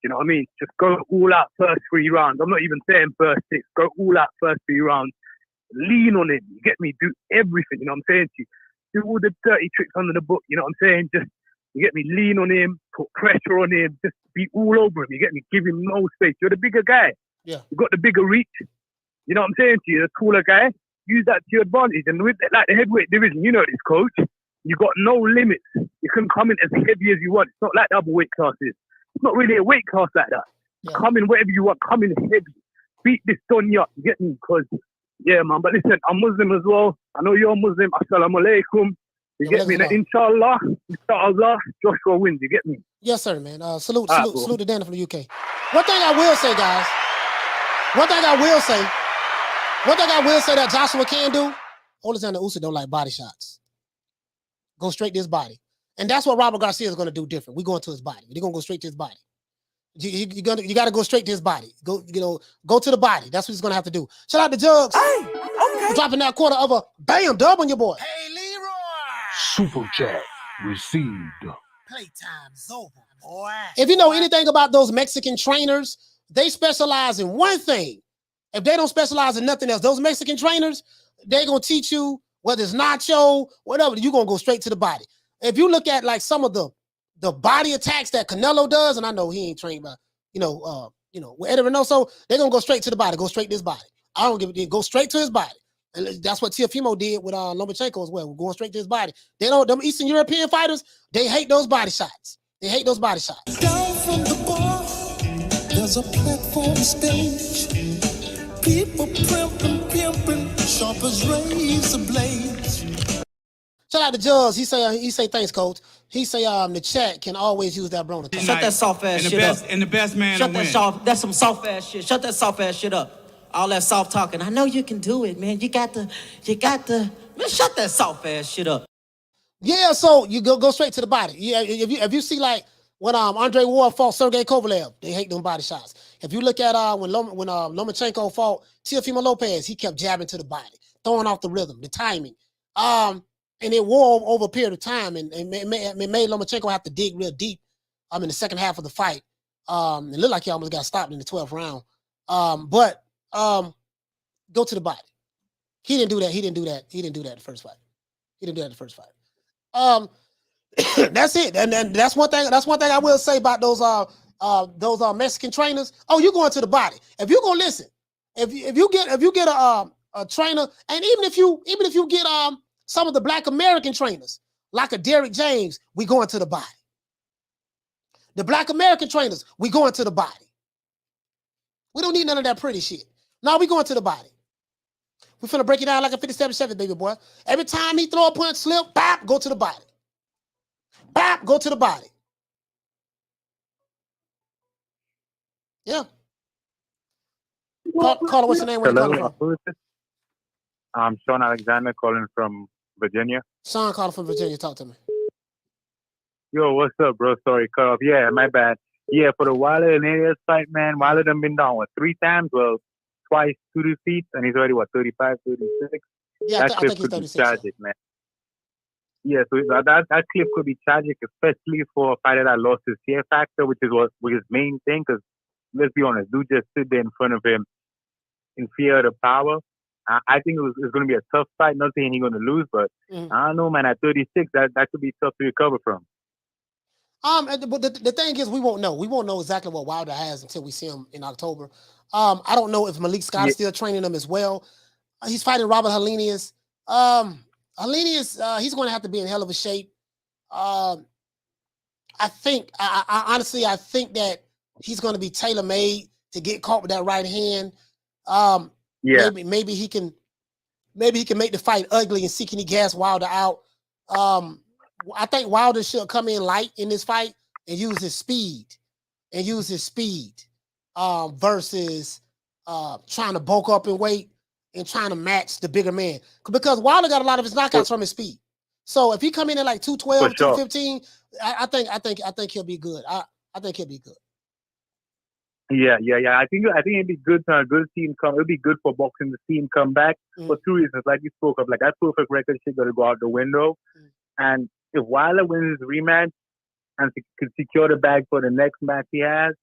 you know what I mean? Just go all out first 3 rounds. I'm not even saying first 6. Go all out first 3 rounds. Lean on him. You get me? Do everything. You know what I'm saying to you? Do all the dirty tricks under the book. You know what I'm saying? Just, you get me? Lean on him. Put pressure on him. Just be all over him. You get me? Give him no space. You're the bigger guy. Yeah. You've got the bigger reach. You know what I'm saying to you? The taller guy. Use that to your advantage. And with the heavyweight division, you know this, Coach. You got no limits. You can come in as heavy as you want. It's not like the other weight classes. It's not really a weight class like that. Yeah. Come in whatever you want. Come in heavy. Beat this Donya. You get me? Because, yeah, man. But listen, I'm Muslim as well. I know you're Muslim. Assalamu alaikum. You get me? Inshallah, Joshua wins. You get me? Yes, sir, man. Salute to Danny from the UK. One thing I will say, guys. One thing I will say that Joshua can do, Oleksandr Usyk don't like body shots. go straight to his body. And that's what Robert Garcia is going to do different. We're going to his body. They're going to go straight to his body. You got to go straight to his body. Go to the body. That's what he's going to have to do. Shout out to Jugs. Hey, okay. For dropping that quarter of a bam dub on your boy. Hey, Leroy. Super chat received. Playtime's over, boy. If you know anything about those Mexican trainers, they specialize in one thing. If they don't specialize in nothing else, those Mexican trainers, they're going to teach you whether it's nacho, whatever, you're going to go straight to the body. If you look at like some of the body attacks that Canelo does, and I know he ain't trained by, with Eddie Reynoso, they're going to go straight to the body, go straight to his body. I don't give a damn, go straight to his body. And that's what Teofimo did with Lomachenko as well, going straight to his body. Them Eastern European fighters, they hate those body shots. They hate those body shots. Down from the bar, there's a platform stage. People pimping, sharp as razor blades. Shout out to Jugs. He say thanks, coach. He say the chat can always use that Brona. Shut that soft ass shit up. And the best man Shut to win. That's some soft ass shit. Shut that soft ass shit up. All that soft talking. I know you can do it, man. You got to, man, shut that soft ass shit up. Yeah, so you go straight to the body. Yeah, if you see like when Andre Ward fought Sergey Kovalev, they hate them body shots. If you look at when Lomachenko fought Teofimo Lopez, he kept jabbing to the body, throwing off the rhythm, the timing. And it wore over a period of time, and it made Lomachenko have to dig real deep in the second half of the fight. It looked like he almost got stopped in the 12th round. But go to the body. He didn't do that. He didn't do that in the first fight. That's it. And that's one thing I will say about those Mexican trainers. Oh, you're going to the body. If you're gonna listen, if you get a trainer, and even if you get some of the Black American trainers, like a Derrick James, we going to the body. The Black American trainers, we going to the body. We don't need none of that pretty shit. No, we going to the body. We finna break it down like a 57-7, baby boy. Every time he throw a punch, slip, bop, go to the body. Bop, go to the body. Yeah. Caller, what's your name? Where you calling from? I'm Sean Alexander calling from Virginia. Sean calling from Virginia. Talk to me. Yo, what's up, bro? Sorry, cut off. Yeah, my bad. Yeah, for the Wilder and Arias fight, man, Wilder done been down, 3 times? Well, twice, 2 defeats, and he's already, 35, 36? Yeah, that I clip think he's could be 36. tragic, man. Yeah, so that clip could be tragic, especially for a fighter that lost his fear factor, which is his main thing, because let's be honest, dude just sit there in front of him in fear of the power. I think it's going to be a tough fight. Not saying he's going to lose, but I don't know, man. At 36, that could be tough to recover from. But the thing is, we won't know. We won't know exactly what Wilder has until we see him in October. I don't know if Malik Scott is still training him as well. He's fighting Robert Helenius. Helenius, he's going to have to be in hell of a shape. I honestly think that he's going to be tailor-made to get caught with that right hand. Maybe he can make the fight ugly and see can he gas Wilder out. I think Wilder should come in light in this fight and use his speed versus trying to bulk up in weight and trying to match the bigger man. Because Wilder got a lot of his knockouts from his speed. So if he come in at like 212, 215, I think he'll be good. I think he'll be good. Yeah. I think it'd be good to see him come. It'd be good for boxing to see him come back for 2 reasons, like you spoke of. Like that perfect record shit gotta go out the window. And if Wilder wins his rematch and can secure the bag for the next match he has,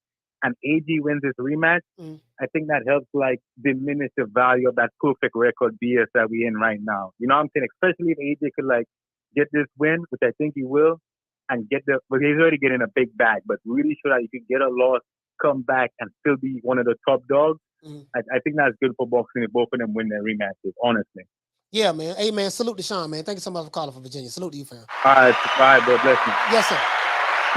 and AG wins his rematch, I think that helps like diminish the value of that perfect record BS that we're in right now. You know what I'm saying? Especially if AJ could like get this win, which I think he will, and but he's already getting a big bag, but really sure that you could get a loss, come back and still be one of the top dogs. I think that's good for boxing if both of them win their rematches, honestly. Yeah, man. Hey, man, salute to Sean, man. Thank you so much for calling from Virginia. Salute to you, fam. All right, bro. Bless you. Yes, sir.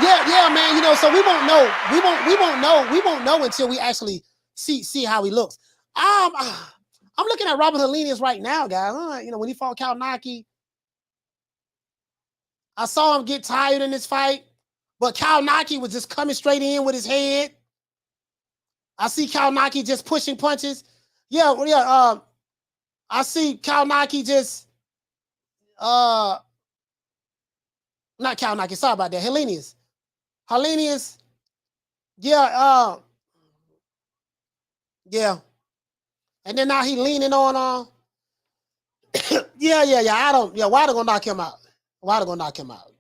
Yeah, man. You know, so we won't know. We won't know until we actually see how he looks. I'm looking at Robert Helenius right now, guys. You know, when he fought Kalnaki, I saw him get tired in this fight, but Kalnaki was just coming straight in with his head. I see Kalnaki just pushing punches. I see Kalnaki just Not Kalnaki. Sorry about that. Helenius. Yeah. Yeah. And then now he leaning on. Yeah. Wilder gonna knock him out.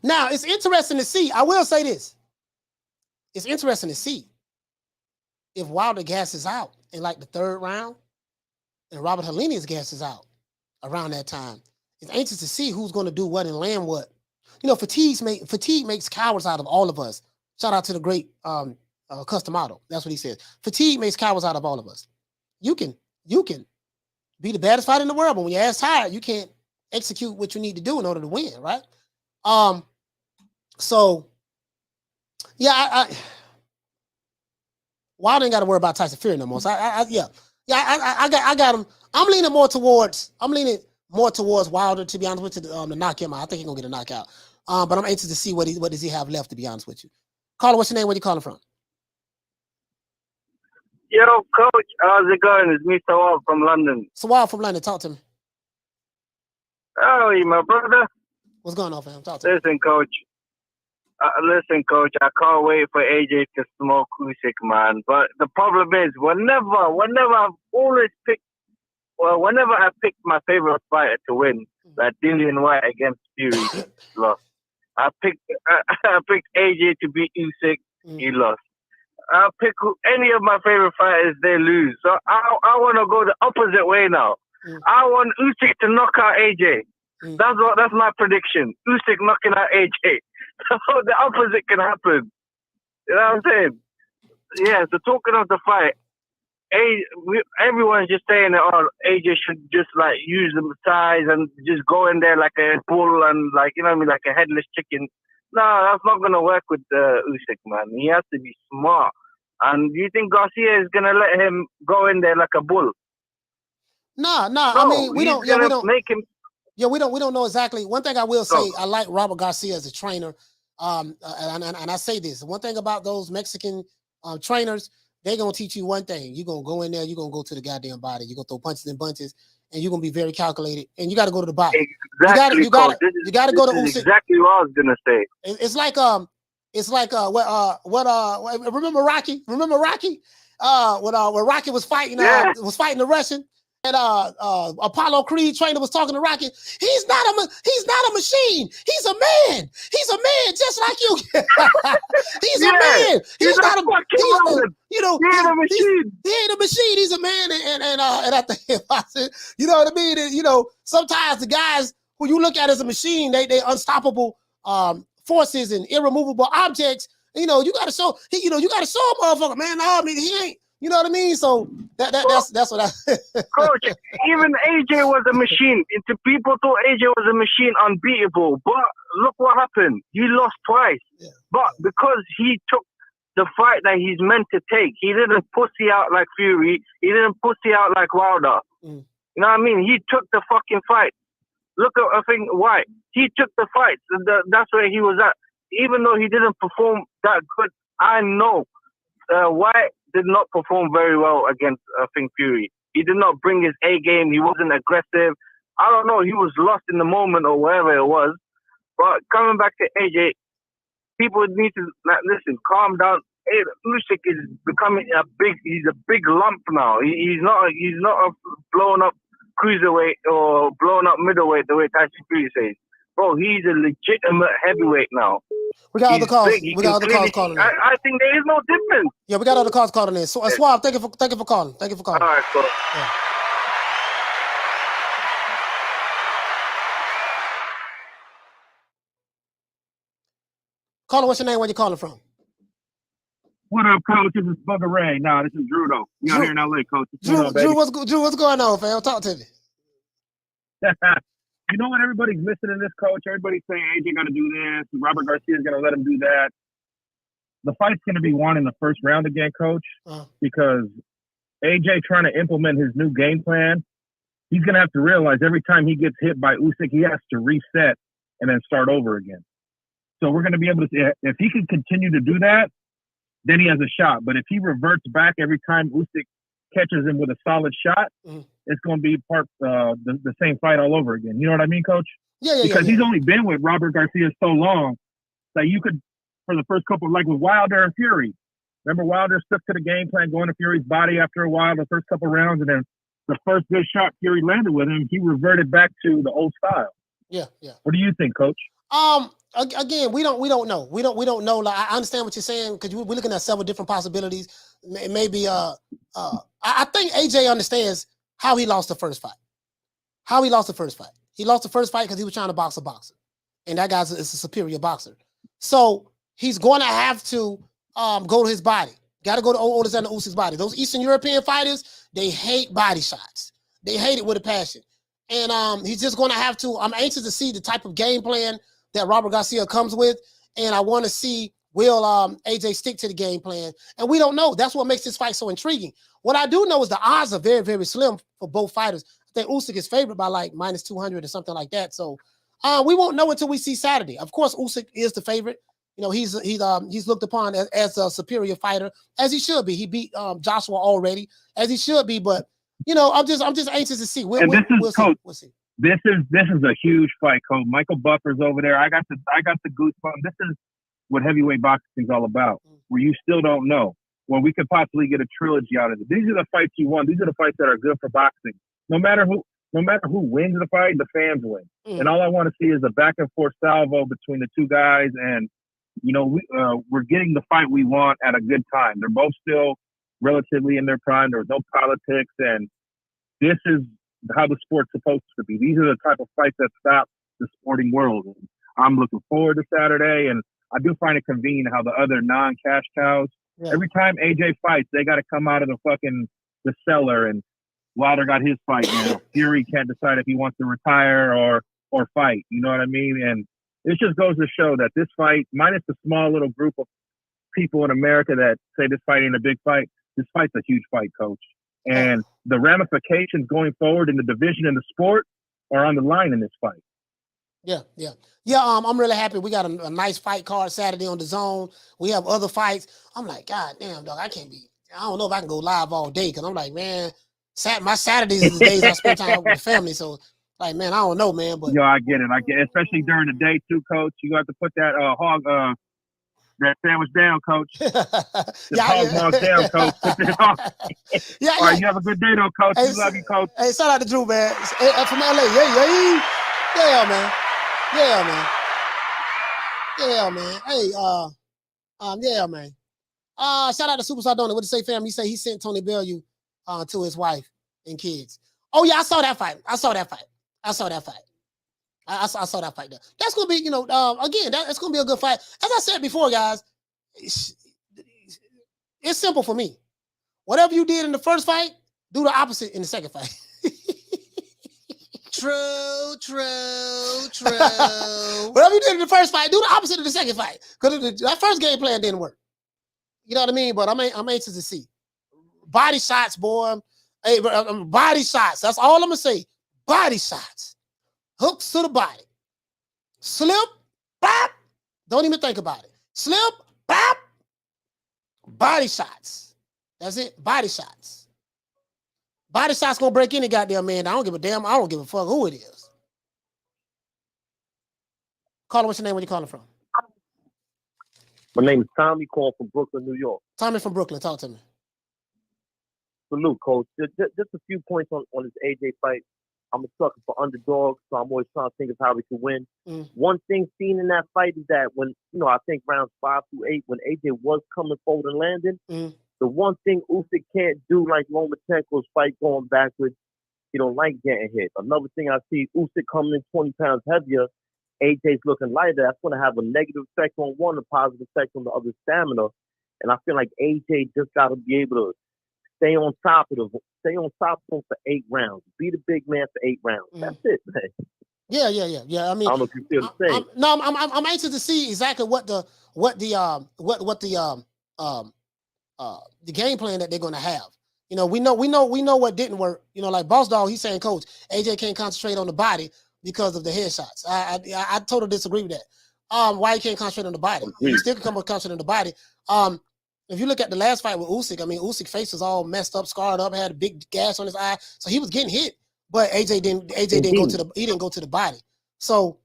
Now it's interesting to see. I will say this. It's interesting to see if Wilder gasses out in like the third round and Robert Helenius gasses out around that time. It's anxious to see who's going to do what and land what. You know, fatigue makes cowards out of all of us. Shout out to the great Custom Auto. That's what he says. Fatigue makes cowards out of all of us. You can be the baddest fighter in the world, but when your ass tired, you can't execute what you need to do in order to win, right? So yeah, I Wilder ain't got to worry about Tyson Fury no more. So I got him. I'm leaning more towards Wilder, to be honest with you, to knock him out. I think he's gonna get a knockout. But I'm anxious to see what does he have left, to be honest with you. Caller, what's your name? Where you calling from? Yo, Coach, how's it going? It's me, Sawal from London. Sawal from London, talk to me. Oh, you my brother. What's going on, fam? Talk to me. Listen, Coach, I can't wait for AJ to smoke Usyk, man. But the problem is, whenever I pick my favorite fighter to win, like Dillian White against Fury, lost. I picked AJ to beat Usyk, he lost. I pick any of my favorite fighters, they lose. So I want to go the opposite way now. I want Usyk to knock out AJ. That's my prediction. Usyk knocking out AJ. So the opposite can happen. You know what I'm saying? Yeah. So talking of the fight, everyone's just saying that AJ should just like use the size and just go in there like a bull and like, you know what I mean, like a headless chicken. No, that's not gonna work with Usyk, man. He has to be smart. And do you think Garcia is gonna let him go in there like a bull? No. I mean, we don't make him. Yeah, we don't know exactly. One thing I will say, I like Robert Garcia as a trainer. And I say this. One thing about those Mexican trainers, they're gonna teach you one thing. You're gonna go in there, you're gonna go to the goddamn body, you're gonna throw punches and bunches, and you're gonna be very calculated, and you gotta go to the body. Exactly, you gotta go to Usyk. Exactly what I was gonna say. It's like remember Rocky? Remember Rocky? When Rocky was fighting the Russian, and Apollo Creed trainer was talking to Rocky. He's not a machine. He's a man. He's a man just like you. He's a man. He's not a machine. He ain't a machine. He's a man. And I think you know what I mean? And, you know, sometimes the guys who you look at as a machine, they unstoppable forces and irremovable objects. You know, you gotta show a motherfucker, man. No, I mean, he ain't. You know what I mean? So that's what I. Coach, even AJ was a machine. People thought AJ was a machine, unbeatable. But look what happened. He lost twice. Yeah. But because he took the fight that he's meant to take, he didn't pussy out like Fury. He didn't pussy out like Wilder. You know what I mean? He took the fucking fight. Look at White. He took the fight. That's where he was at. Even though he didn't perform that good, I know White did not perform very well against Fury. He did not bring his A game. He wasn't aggressive. I don't know. He was lost in the moment or wherever it was. But coming back to AJ, people need to listen. Calm down. Usyk is becoming he's a big lump now. He's not a blown up cruiserweight or blown up middleweight the way Tyson Fury says. Bro, he's a legitimate heavyweight now. We got other calls. We got other calls calling in. I think there is no difference. Yeah, we got other calls calling in. So, Swab, thank you for calling. Thank you for calling. All right, cool. Yeah. Caller, what's your name? Where you calling from? What up, Coach? This is Bugger Ray. Nah, this is Drew, though. We out here in LA, Coach. Drew, what's going on, fam? Talk to me. You know what everybody's missing in this, Coach? Everybody's saying AJ got to do this. Robert Garcia's going to let him do that. The fight's going to be won in the first round again, Coach, because AJ trying to implement his new game plan, he's going to have to realize every time he gets hit by Usyk, he has to reset and then start over again. So we're going to be able to see if he can continue to do that, then he has a shot. But if he reverts back every time Usyk catches him with a solid shot, it's going to be the same fight all over again. You know what I mean, Coach? Because he's only been with Robert Garcia so long that you could, for the first couple, like with Wilder and Fury. Remember Wilder stuck to the game plan, going to Fury's body after a while, the first couple rounds, and then the first good shot Fury landed with him, he reverted back to the old style. Yeah. What do you think, Coach? Again, we don't know. We don't know. Like, I understand what you're saying because we're looking at several different possibilities. Maybe I think AJ understands how he lost the first fight. He lost the first fight because he was trying to box a boxer, and that guy's is a superior boxer. So he's going to have to go to his body. Got to go to Oleksandr Usyk's body. Those Eastern European fighters, they hate body shots. They hate it with a passion. And he's just going to have to. I'm anxious to see the type of game plan that Robert Garcia comes with, and I want to see will AJ stick to the game plan. And we don't know. That's what makes this fight so intriguing. What I do know is the odds are very, very slim for both fighters. I think Usyk is favored by like minus 200 or something like that. So we won't know until we see Saturday. Of course, Usyk is the favorite. You know, he's looked upon as a superior fighter, as he should be. He beat Joshua already, as he should be. But you know, I'm just anxious to see. We'll see. This is a huge fight, Coach. Michael Buffer's over there. I got the goosebumps. This is what heavyweight boxing is all about, where you still don't know. Well, we could possibly get a trilogy out of it. These are the fights you want. These are the fights that are good for boxing. No matter who wins the fight, the fans win. And all I want to see is a back and forth salvo between the two guys. And you know, we're getting the fight we want at a good time. They're both still relatively in their prime. There's no politics, and this is how the sport's supposed to be. These are the type of fights that stop the sporting world. And I'm looking forward to Saturday, and I do find it convenient how the other non-cash cows, every time AJ fights, they got to come out of the cellar, and Wilder got his fight now. Fury can't decide if he wants to retire or fight. You know what I mean? And it just goes to show that this fight, minus the small little group of people in America that say this fight ain't a big fight, this fight's a huge fight, Coach. And the ramifications going forward in the division and the sport are on the line in this fight. Yeah. I'm really happy. We got a nice fight card Saturday on the Zone. We have other fights. I'm like, God damn, dog, I don't know if I can go live all day because I'm like, man, my Saturdays is the days I spend time with the family. So, like, man, I don't know, man. But I get it. Especially during the day too, Coach. You have to put that that sandwich down, Coach. Hog down, Coach. All right, you have a good day, though, Coach. We love you, Coach. Hey, shout out to Drew, man. From LA. Yeah, man. Hey, yeah, man. Shout out to Superstar Donut. What did you say, fam? He said he sent Tony Bellew to his wife and kids. Oh, yeah, I saw that fight. I saw that fight. There. That's gonna be, again, that's gonna be a good fight. As I said before, guys, it's simple for me. Whatever you did in the first fight, do the opposite in the second fight. True. Whatever you did in the first fight, do the opposite in the second fight. Because that first game plan didn't work. You know what I mean? But I'm anxious to see. Body shots, boy. Hey, body shots. That's all I'm gonna say. Body shots. Hooks to the body. Slip, bop. Don't even think about it. Slip, bop. Body shots. That's it. Body shots. Body shots gonna break any goddamn man. I don't give a damn. I don't give a fuck who it is. Caller, what's your name? Where you calling from? My name is Tommy, calling from Brooklyn, New York. Tommy from Brooklyn. Talk to me. Salute, Coach. Just a few points on this AJ fight. I'm a sucker for underdogs, so I'm always trying to think of how we can win. One thing seen in that fight is that when, I think rounds 5 through 8, when AJ was coming forward and landing, the one thing Usyk can't do, like Lomachenko's fight going backwards, he don't like getting hit. Another thing I see, Usyk coming in 20 pounds heavier, AJ's looking lighter. That's going to have a negative effect on one, a positive effect on the other stamina. And I feel like AJ just got to be able to stay on top of him for 8 rounds. Be the big man for 8 rounds. That's it, man. Yeah. I mean, I don't know if you feel the same. I'm anxious to see exactly what the game plan that they're going to have. We know what didn't work. Like Boss Dog, he's saying, Coach, AJ can't concentrate on the body because of the headshots. I totally disagree with that. Why he can't concentrate on the body? He still can come with concentrate on the body. If you look at the last fight with Usyk, I mean, Usyk's face was all messed up, scarred up, had a big gash on his eye, so he was getting hit. But AJ didn't go to the body. So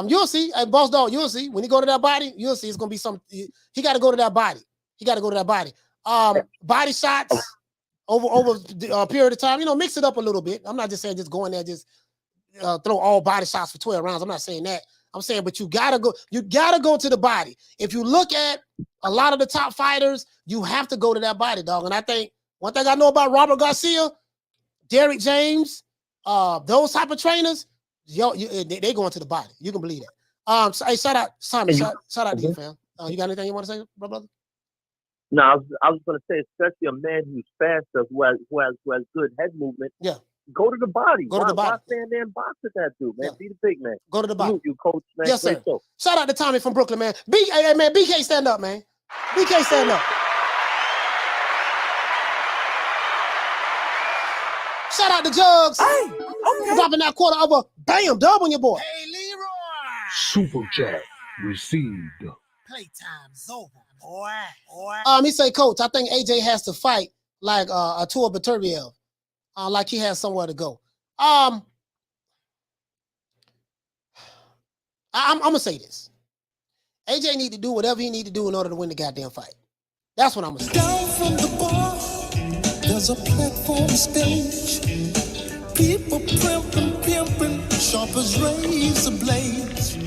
you'll see, boss dog, you'll see when he go to that body, you'll see it's gonna be something. He got to go to that body. He got to go to that body. Body shots over a period of time. You know, mix it up a little bit. I'm not just saying just go in there just throw all body shots for 12 rounds. I'm not saying that. I'm saying, but you gotta go. You gotta go to the body. If you look at a lot of the top fighters, you have to go to that body, dog. And I think one thing I know about Robert Garcia, Derrick James, those type of trainers, they going to the body. You can believe that. So, hey, shout out, Simon. Shout out to you, fam. You got anything you want to say, brother? No, I was going to say, especially a man who's faster, who has good head movement. Yeah. Go to the body. Go to the body. Why stand there and box with that dude, man? Be the big man. Go to the body. You coach, man. Yes, sir. Shout out to Tommy from Brooklyn, man. Hey, man, BK, stand up, man. BK, stand up. Shout out to Jugs. Hey, okay. Dropping that quarter of a bam dub on your boy. Hey, Leroy. Super chat received. Playtime's over, boy. He say, Coach, I think AJ has to fight like Artur Beterbiev. Like he has somewhere to go. I'm gonna say this. AJ need to do whatever he need to do in order to win the goddamn fight. That's what I'm gonna say. Down from the bar, there's a platform stage. People pimping, sharp as razor blades.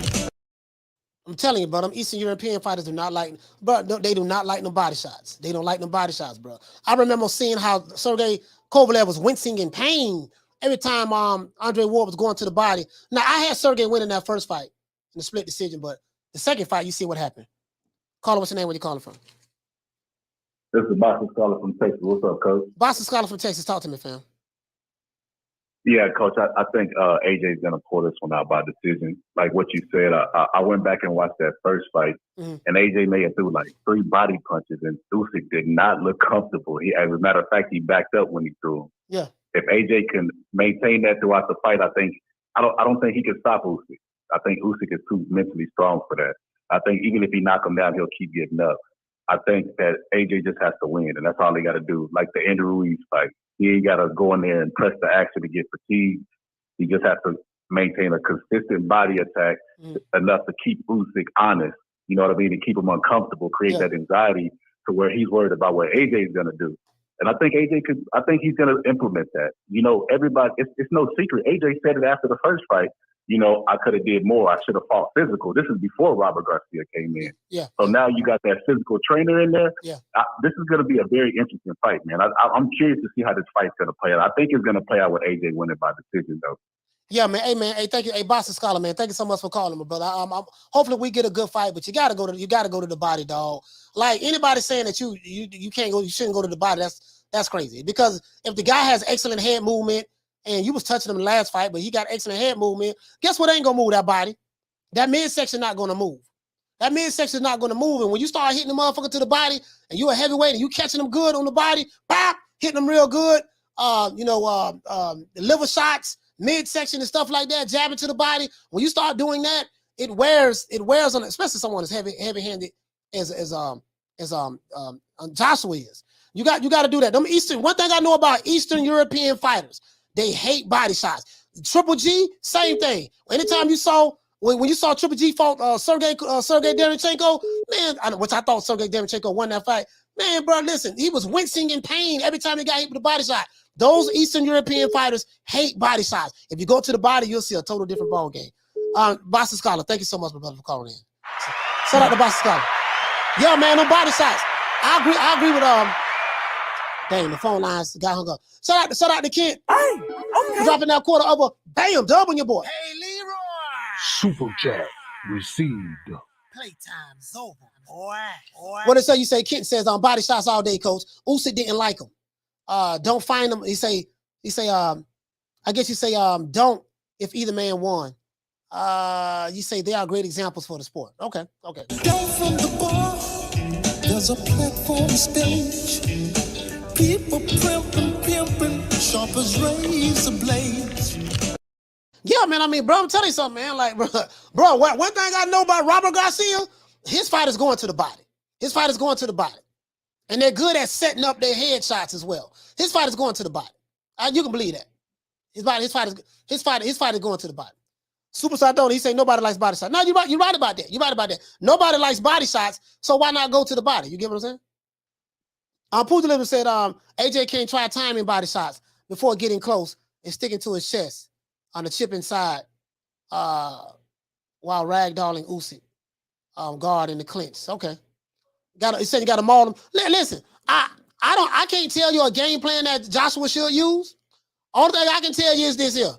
I'm telling you, bro, them Eastern European fighters do not like, bro, they do not like no body shots. They don't like no body shots, bro. I remember seeing how Sergey Kovalev was wincing in pain every time Andre Ward was going to the body. Now, I had Sergey winning that first fight in the split decision, but the second fight, you see what happened. Caller, what's your name? Where you calling from? This is Boston Scholar from Texas. What's up, Coach? Boston Scholar from Texas. Talk to me, fam. Yeah, Coach, I think AJ is going to pull this one out by decision. Like what you said, I went back and watched that first fight, and AJ made it through like 3 body punches, and Usyk did not look comfortable. As a matter of fact, he backed up when he threw him. Yeah. If AJ can maintain that throughout the fight, I don't think he can stop Usyk. I think Usyk is too mentally strong for that. I think even if he knock him down, he'll keep getting up. I think that AJ just has to win, and that's all he got to do. Like the Andy Ruiz fight. He ain't got to go in there and press the action to get fatigued. He just has to maintain a consistent body attack enough to keep Usyk honest, you know what I mean, and keep him uncomfortable, create that anxiety to where he's worried about what AJ is going to do. And I think he's going to implement that. You know, everybody, it's no secret. AJ said it after the first fight. You know, I could have did more. I should have fought physical. This is before Robert Garcia came in. Yeah. So now you got that physical trainer in there. Yeah. This is going to be a very interesting fight, man. I'm curious to see how this fight's going to play out. I think it's going to play out with AJ winning by decision, though. Yeah, man. Hey, man. Hey, thank you. Hey, Boston Scholar, man. Thank you so much for calling me, brother. Hopefully we get a good fight, but you gotta go to the body, dog. Like anybody saying that you can't go, you shouldn't go to the body. That's crazy. Because if the guy has excellent head movement, and you was touching him in the last fight, but he got excellent head movement, guess what ain't gonna move that body? That midsection not gonna move. That midsection is not gonna move. And when you start hitting the motherfucker to the body, and you're a heavyweight, and you catching them good on the body, bop, hitting them real good, the liver shots, midsection and stuff like that, jabbing to the body. When you start doing that, it wears on, especially someone as heavy-handed as Joshua is. You got to do that. One thing I know about Eastern European fighters, they hate body shots. Triple G, same thing. Anytime you saw, when you saw Triple G fought Sergey Derevchenko, man, which I thought Sergey Derevchenko won that fight. Man, bro, listen, he was wincing in pain every time he got hit with a body shot. Those Eastern European fighters hate body shots. If you go to the body, you'll see a total different ball game. Boston Scholar, thank you so much, my brother, for calling in. Shout out to Boston Scholar. Yeah, man, no body shots. I agree with dang, the phone lines got hung up. Shout out to Kent. Hey, okay. Dropping that quarter over. Bam, dub on your boy. Hey, Leroy. Super chat received. Playtime's over, boy. What it say? You say Kent says on body shots all day, coach. Usyk didn't like him. Don't find him. He say, I guess you say, don't if either man won. You say they are great examples for the sport. Okay. Down from the bar, there's a platform stage. People pimping, sharp as razor blades. Yeah, man. I mean, bro, I'm telling you something, man. Like, bro, one thing I know about Robert Garcia, his fight is going to the body. His fight is going to the body, and they're good at setting up their headshots as well. His fight is going to the body. You can believe that. His fight is going to the body. Superstar don't. He say nobody likes body shots. No, you're right. You're right about that. You're right about that. Nobody likes body shots. So why not go to the body? You get what I'm saying? Pooja said, AJ can't try timing body shots before getting close and sticking to his chest on the chip inside, while ragdolling Usyk, guard in the clinch. Okay. He said you got to maul him. Listen, I can't tell you a game plan that Joshua should use. Only thing I can tell you is this here.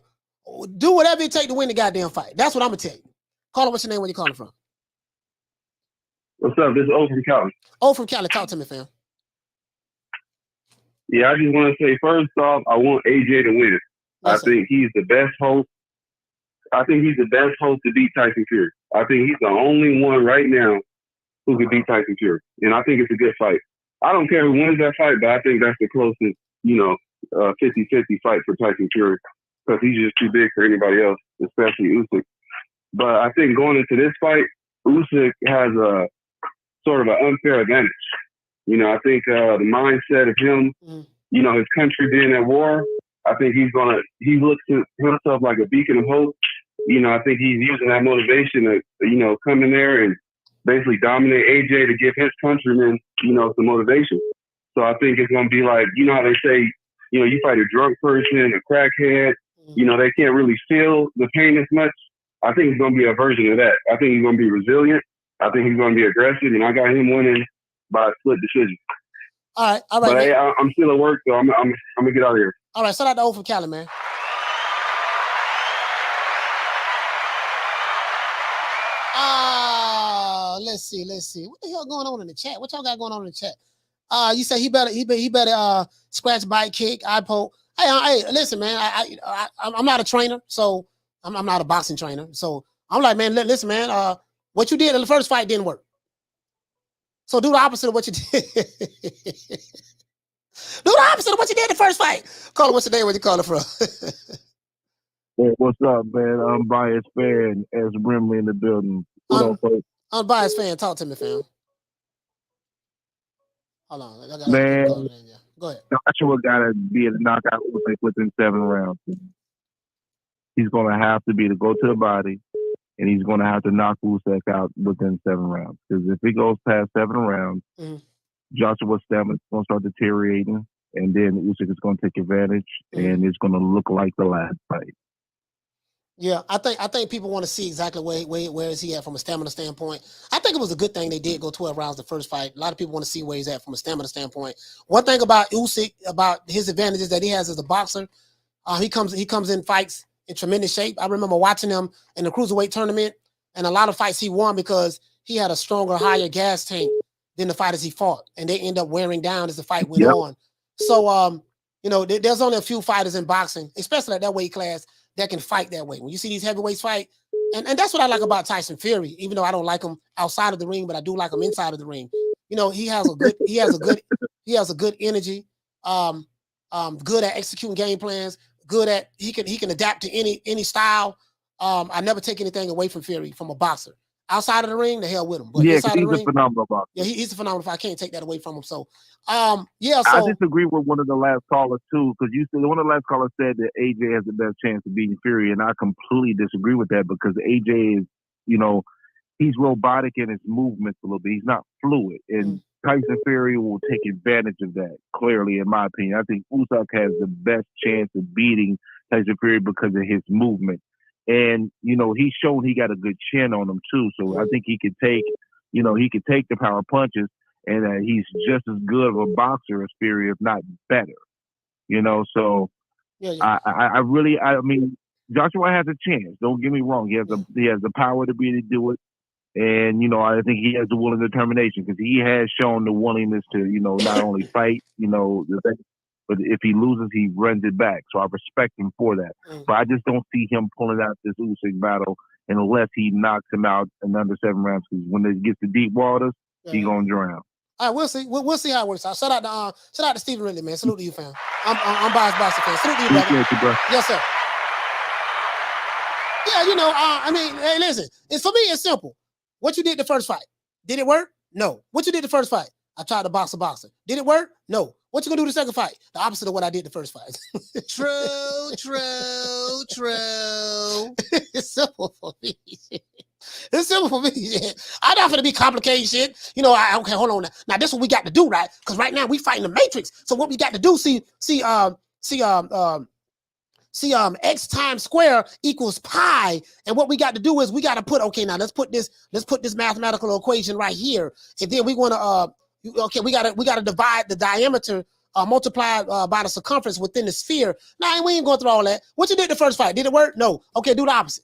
Do whatever it takes to win the goddamn fight. That's what I'm going to tell you. Call him, what's your name, where you calling from? What's up? This is O from Cali. O from Cali. Talk to me, fam. Yeah, I just want to say, first off, I want AJ to win. Yes, I think he's the best host. I think he's the best host to beat Tyson Fury. I think he's the only one right now who could beat Tyson Fury. And I think it's a good fight. I don't care who wins that fight, but I think that's the closest, 50-50 fight for Tyson Fury. Because he's just too big for anybody else, especially Usyk. But I think going into this fight, Usyk has a sort of an unfair advantage. I think the mindset of him, his country being at war, I think he looks at himself like a beacon of hope. I think he's using that motivation to, come in there and basically dominate AJ to give his countrymen, some motivation. So I think it's going to be like, how they say, you fight a drunk person, a crackhead, they can't really feel the pain as much. I think it's going to be a version of that. I think he's going to be resilient. I think he's going to be aggressive, and I got him winning by a split decision. All right. But hey, I'm still at work, so I'm gonna get out of here. All right, shout out to O from Cali, man. Let's see. What the hell going on in the chat? What y'all got going on in the chat? You say he better scratch, bite, kick, eye poke. Hey, listen, man. I'm not a trainer, so I'm not a boxing trainer. So I'm like, man, listen, man. What you did in the first fight didn't work. So do the opposite of what you did. Do the opposite of what you did in the first fight. Call it what's your name, where you calling from? Hey, what's up, man? I'm Biased Fan as Brimley in the building. Unbiased fan, talk to me, fam. Hold on. Man, go ahead. Joshua gotta be a knockout within 7 rounds. He's gonna have to be to go to the body, and he's gonna have to knock Usyk out within 7 rounds. Because if he goes past 7 rounds, Joshua's stamina's gonna start deteriorating, and then Usyk is gonna take advantage, and it's gonna look like the last fight. Yeah, I think people want to see exactly where is he at from a stamina standpoint. I think it was a good thing they did go 12 rounds the first fight. A lot of people want to see where he's at from a stamina standpoint. One thing about Usyk, about his advantages that he has as a boxer, he comes in fights in tremendous shape. I remember watching him in the cruiserweight tournament, and a lot of fights he won because he had a stronger, higher gas tank than the fighters he fought, and they end up wearing down as the fight went on. So, there's only a few fighters in boxing, especially at that weight class, that can fight that way. When you see these heavyweights fight, and that's what I like about Tyson Fury, even though I don't like him outside of the ring, but I do like him inside of the ring. He has a good energy, good at executing game plans, good at he can adapt to any style. I never take anything away from Fury from a boxer. Outside of the ring, the hell with him. But Yeah, inside he's of the a ring, phenomenal boxer. yeah, he's a phenomenal. I can't take that away from him. So, I disagree with one of the last callers too, because one of the last callers said that AJ has the best chance of beating Fury, and I completely disagree with that because AJ is, he's robotic in his movements a little bit. He's not fluid, and Tyson Fury will take advantage of that. Clearly, in my opinion, I think Usyk has the best chance of beating Tyson Fury because of his movement, and he's shown he got a good chin on him too. So I think he could take, the power punches. And he's just as good of a boxer as Fury, if not better. So I mean, Joshua has a chance. Don't get me wrong. He has the power to be able to do it. And, I think he has the will and determination because he has shown the willingness to, not only fight, but if he loses, he runs it back. So I respect him for that. But I just don't see him pulling out this Usyk battle unless he knocks him out in under 7 rounds. Because when it gets to deep waters, he's going to drown. All right, we'll see. We'll see how it works out. Shout out to Stephen Ridley, man. Salute to you, fam. I'm biased boxer fan. Salute to you, brother. Appreciate you, bro. Yes, sir. Yeah, hey, listen. For me, it's simple. What you did the first fight, did it work? No. What you did the first fight? I tried to box a boxer. Did it work? No. What you gonna do the second fight? The opposite of what I did the first fight. True. It's simple for me. It's simple for me. Yeah. I'm not gonna be complicated shit. You know, okay, hold on. Now this is what we got to do, right? Because right now we fighting the Matrix. So what we got to do, X times square equals pi. And what we got to do is we got to put, okay, now let's put this mathematical equation right here. And then we want to we gotta divide the diameter, multiply by the circumference within the sphere. Now we ain't going through all that. What you did the first fight? Did it work? No. Okay, do the opposite.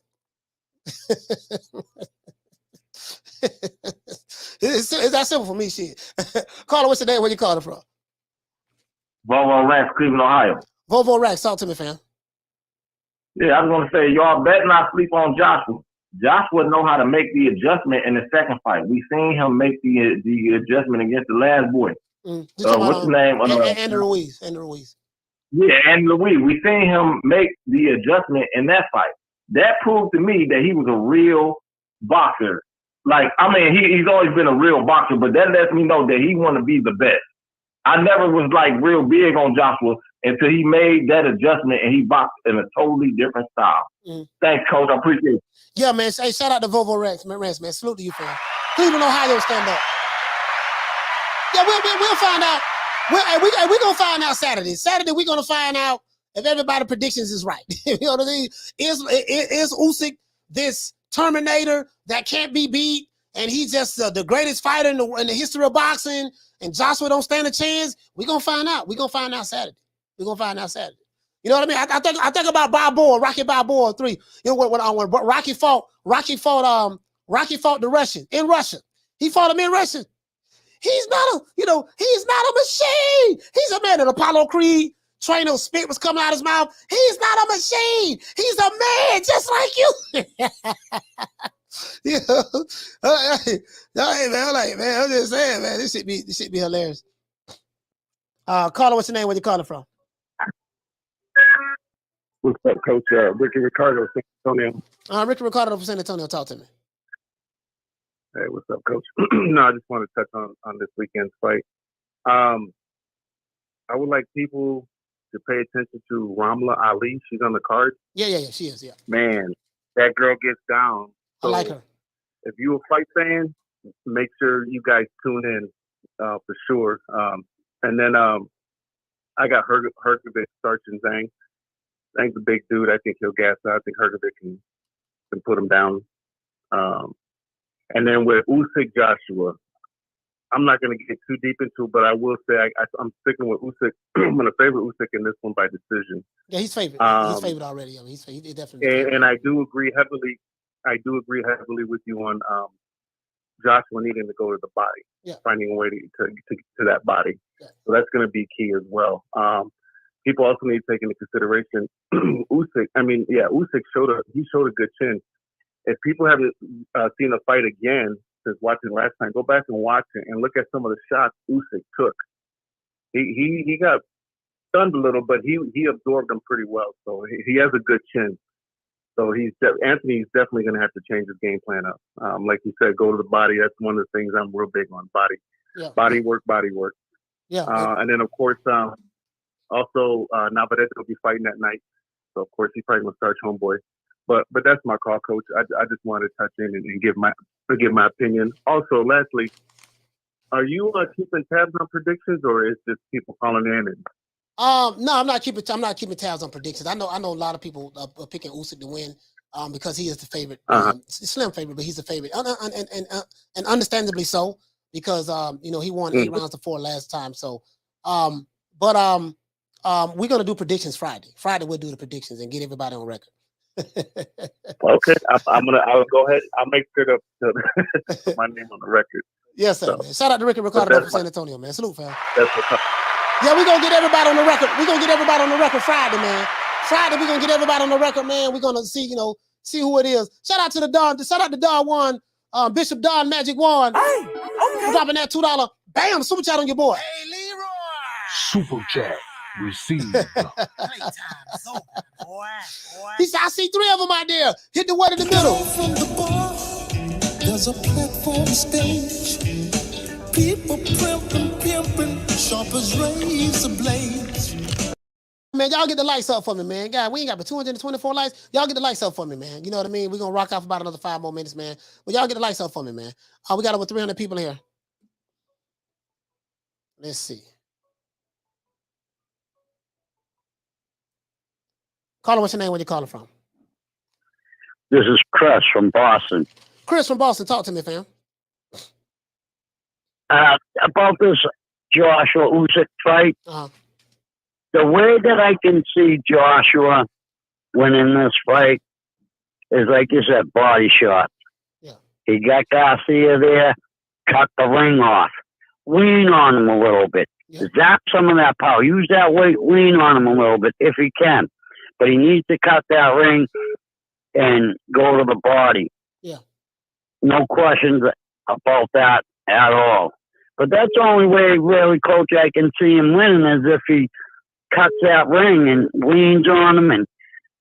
It's that simple for me, shit. Caller, what's your name? Where you calling from? Volvo Rex, Cleveland, Ohio. Volvo Rex, talk to me, fam. Yeah, I was gonna say y'all better not sleep on Joshua. Joshua know how to make the adjustment in the second fight. We seen him make the adjustment against the last boy. What's his name? Andrew Ruiz. Yeah, Andrew Ruiz. We seen him make the adjustment in that fight. That proved to me that he was a real boxer. Like, I mean, he's always been a real boxer, but that lets me know that he want to be the best. I never was like real big on Joshua until he made that adjustment and he boxed in a totally different style. Thanks, Coach. I appreciate it. Yeah, man. Hey, shout out to Volvo Rex, man. Salute to you, fam. Cleveland, Ohio, stand up. Yeah, we'll find out. We're gonna find out Saturday. Saturday, we're gonna find out if everybody's predictions is right. You know what I mean? Is Usyk this Terminator that can't be beat, and he's just the greatest fighter in the history of boxing, and Joshua don't stand a chance? We're gonna find out. We're gonna find out Saturday. You know what I mean? I think about Balboa, Rocky Balboa 3. You know when Rocky fought the Russian in Russia. He fought him in Russia. He's not a machine. He's a man. And Apollo Creed trainer spit was coming out of his mouth. He's not a machine. He's a man just like you. You know? Hey, man, I'm just saying, man, this should be hilarious. Caller, what's your name? Where you calling from? What's up, Coach? Ricky Ricardo, San Antonio. Ricky Ricardo from San Antonio. Talk to me. Hey, what's up, Coach? No, I just want to touch on this weekend's fight. I would like people to pay attention to Ramla Ali. She's on the card. Yeah, she is, yeah. Man, that girl gets down. So I like her. If you're a fight fan, make sure you guys tune in for sure. And then I got Hergovic, Sarchin Zhang. Zhang's a big dude. I think he'll gas out. I think Hergovic can put him down. And then with Usyk Joshua, I'm not going to get too deep into it, but I will say I'm sticking with Usyk. I'm going to favor Usyk in this one by decision. Yeah, he's favored. He's favored already. I mean, he definitely. And I do agree heavily. With you on Joshua needing to go to the body, finding a way to that body. Yeah. So that's going to be key as well. People also need to take into consideration Usyk. Usyk showed a good chin. If people haven't seen the fight again since watching last time, go back and watch it and look at some of the shots Usyk took. He got stunned a little, but he absorbed them pretty well. So he has a good chin. So Anthony's definitely going to have to change his game plan up. Like you said, go to the body. That's one of the things I'm real big on. Body work. Yeah. And then of course, also Navarrete will be fighting that night. So of course he's probably going to start homeboy. But that's my call, Coach. I just wanted to touch in and give my opinion. Also, lastly, are you keeping tabs on predictions, or is just people calling in? And no, I'm not keeping tabs on predictions. I know a lot of people are picking Usyk to win because he is the favorite, slim favorite, but he's the favorite, and understandably so because he won 8 rounds to 4 last time. So, we're gonna do predictions Friday. Friday we'll do the predictions and get everybody on record. Okay, I'll go ahead. I'll make sure to put my name on the record. Yes, sir. Man. Shout out to Ricky Ricardo from San Antonio, man. Salute, fam. That's what's up. Yeah, we're gonna get everybody on the record. We're gonna get everybody on the record Friday, man. Friday, we're gonna get everybody on the record, man. We're gonna see who it is. Shout out to the Don. Shout out to Don Juan, Bishop Don Magic Juan. Hey, okay. Dropping that $2. Bam, super chat on your boy. Hey, Leroy. Super chat received. Playtime's over, boy. He said, I see 3 of them out there. Hit the one in the middle. From the bar, there's a platform stage. People pimping, sharp as razor blades. Man, y'all get the lights up for me, man. God, we ain't got but 224 lights. Y'all get the lights up for me, man. You know what I mean? We're gonna rock out for about another 5 more minutes, man. But y'all get the lights up for me, man. We got over 300 people here. Let's see. Caller, what's your name? Where you calling from? This is Chris from Boston. Chris from Boston, talk to me, fam. About this Joshua Usyk fight. The way that I can see Joshua winning this fight is, like you said, body shot. Yeah. He got Garcia there, cut the ring off. Lean on him a little bit. Yeah. Zap some of that power. Use that weight, lean on him a little bit if he can. But he needs to cut that ring and go to the body. Yeah. No questions about that at all. But that's the only way, really, Coach, I can see him winning is if he cuts that ring and leans on him and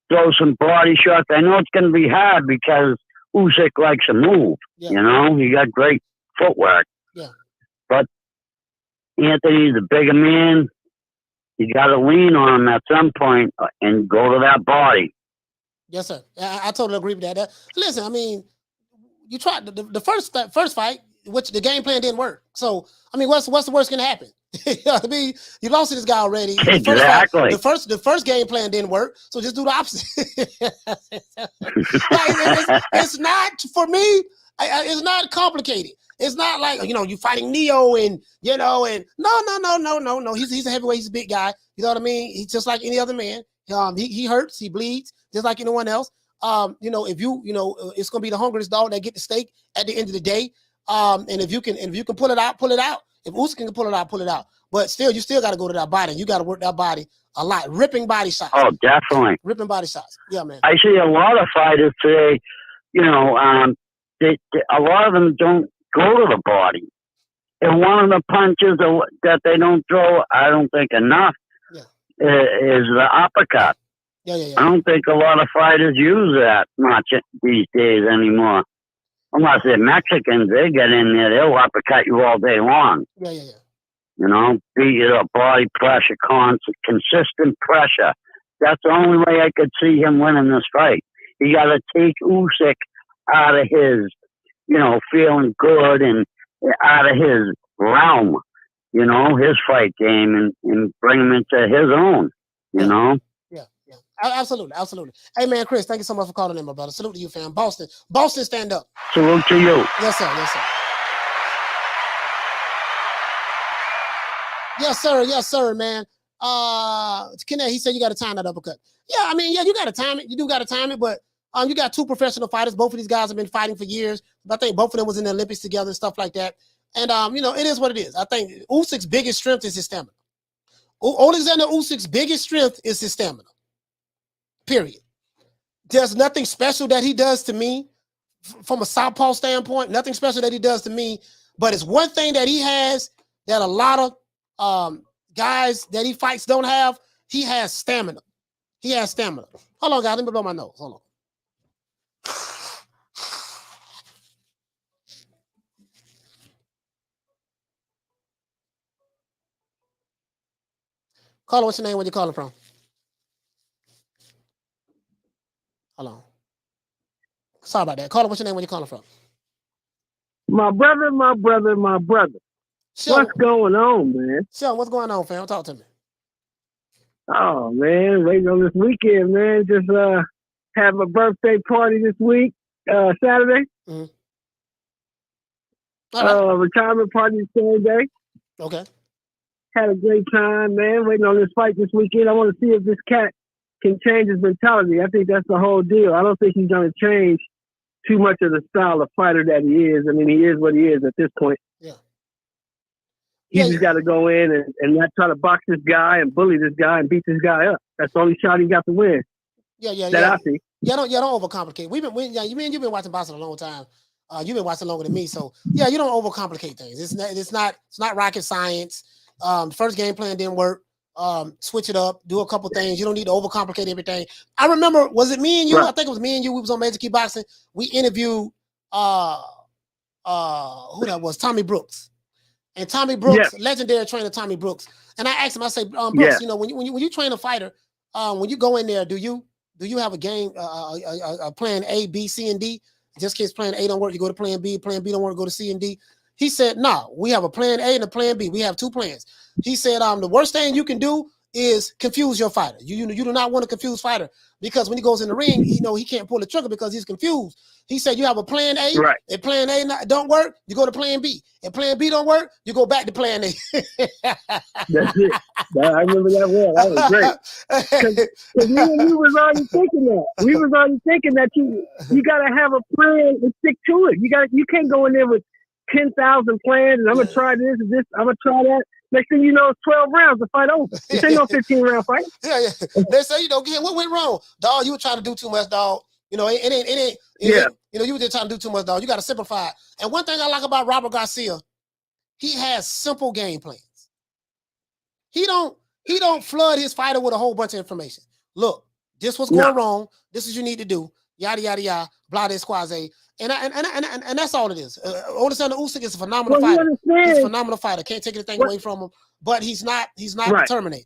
throws some body shots. I know it's going to be hard because Usyk likes to move. Yeah. You know, he got great footwork. Yeah. But Anthony's a bigger man. You got to lean on him at some point and go to that body. Yes, sir. I totally agree with that. Listen, I mean, you tried the first fight, which the game plan didn't work. So, I mean, what's the worst gonna happen? You know what I mean? You lost to this guy already. Exactly. The first game plan didn't work, so just do the opposite. It's not for me. It's not complicated. It's not like, you know, you fighting Neo and, you know, and no. He's a heavyweight. He's a big guy. You know what I mean? He's just like any other man. He hurts. He bleeds just like anyone else. You know, if you know, it's gonna be the hungriest dog that get the steak at the end of the day. And if you can pull it out, pull it out. If Usyk can pull it out, pull it out. But still, you still got to go to that body. You got to work that body a lot. Ripping body shots. Oh, definitely. Ripping body shots. Yeah, man. I see a lot of fighters today, you know, a lot of them don't go to the body. And one of the punches that they don't throw, I don't think enough, is the uppercut. Yeah. I don't think a lot of fighters use that much these days anymore. Unless they're Mexicans, they get in there, they'll uppercut you all day long. Yeah. You know, beat you up, body pressure, consistent pressure. That's the only way I could see him winning this fight. You got to take Usyk out of his, you know, feeling good and out of his realm, you know, his fight game and bring him into his own, you know. Absolutely. Hey, man, Chris, thank you so much for calling in, my brother. Salute to you, fam. Boston, stand up. Salute to you. Yes, sir. Yes, sir, man. Kenneth, he said you got to time that uppercut. Yeah, I mean, you got to time it. You do got to time it, but you got two professional fighters. Both of these guys have been fighting for years. I think both of them was in the Olympics together and stuff like that. And, you know, it is what it is. I think Usyk's biggest strength is his stamina. Oleksandr Usyk's biggest strength is his stamina. Period. There's nothing special that he does to me from a southpaw standpoint, nothing special that he does to me, but it's one thing that he has that a lot of guys that he fights don't have. He has stamina. Hold on, guys. Let me blow my nose. Hold on. Caller, what's your name? Where you calling from? Hold on. Sorry about that. Caller, what's your name? Where you calling from? My brother. Sean, what's going on, man? Sean, what's going on, fam? Talk to me. Oh, man, waiting on this weekend, man. Just have a birthday party this week, Saturday. Mm-hmm. Retirement party Sunday. Okay. Had a great time, man. Waiting on this fight this weekend. I want to see if this cat can change his mentality. I think that's the whole deal. I don't think he's going to change too much of the style of fighter that he is. I mean, he is what he is at this point. Yeah. He just got to go in and not try to box this guy and bully this guy and beat this guy up. That's the only shot he got to win. Yeah. That I see. Don't overcomplicate. You've been watching boxing a long time. You've been watching longer than me, so yeah, you don't overcomplicate things. It's not rocket science. First game plan didn't work. Switch it up, do a couple things. You don't need to overcomplicate everything. I remember, was it me and you? Right. I think it was me and you. We was on Major Key Boxing. We interviewed who that was, Tommy Brooks. And Tommy Brooks, legendary trainer Tommy Brooks. And I asked him, I say, Brooks, you know, when you train a fighter, when you go in there, do you have a game, a plan A, B, C, and D? Just in case plan A don't work, you go to plan B don't work, go to C and D. He said, no, we have a plan A and a plan B. We have 2 plans. He said, the worst thing you can do is confuse your fighter. You do not want to confuse fighter, because when he goes in the ring, you know, he can't pull the trigger because he's confused. He said, you have a plan A. Right. If plan A don't work, you go to plan B. If plan B don't work, you go back to plan A. That's it. I remember that well. That was great. Because we was already thinking that. We was already thinking that you got to have a plan and stick to it. You can't go in there with 10,000 plans and I'm going to try this and this. I'm going to try that. Next thing you know, it's 12 rounds to fight over. This ain't no 15-round fight. Yeah. They say, you know, what went wrong? Dog, you were trying to do too much, dog. You know, it ain't. You know, you were just trying to do too much, dog. You got to simplify it. And one thing I like about Robert Garcia, he has simple game plans. He don't flood his fighter with a whole bunch of information. Look, this was going wrong. This is what you need to do. Yada yada yada. Blah de squaze. And that's all it is. Oleksandr Usyk is a phenomenal fighter. He's a phenomenal fighter. Can't take anything away from him. But he's not the Terminator.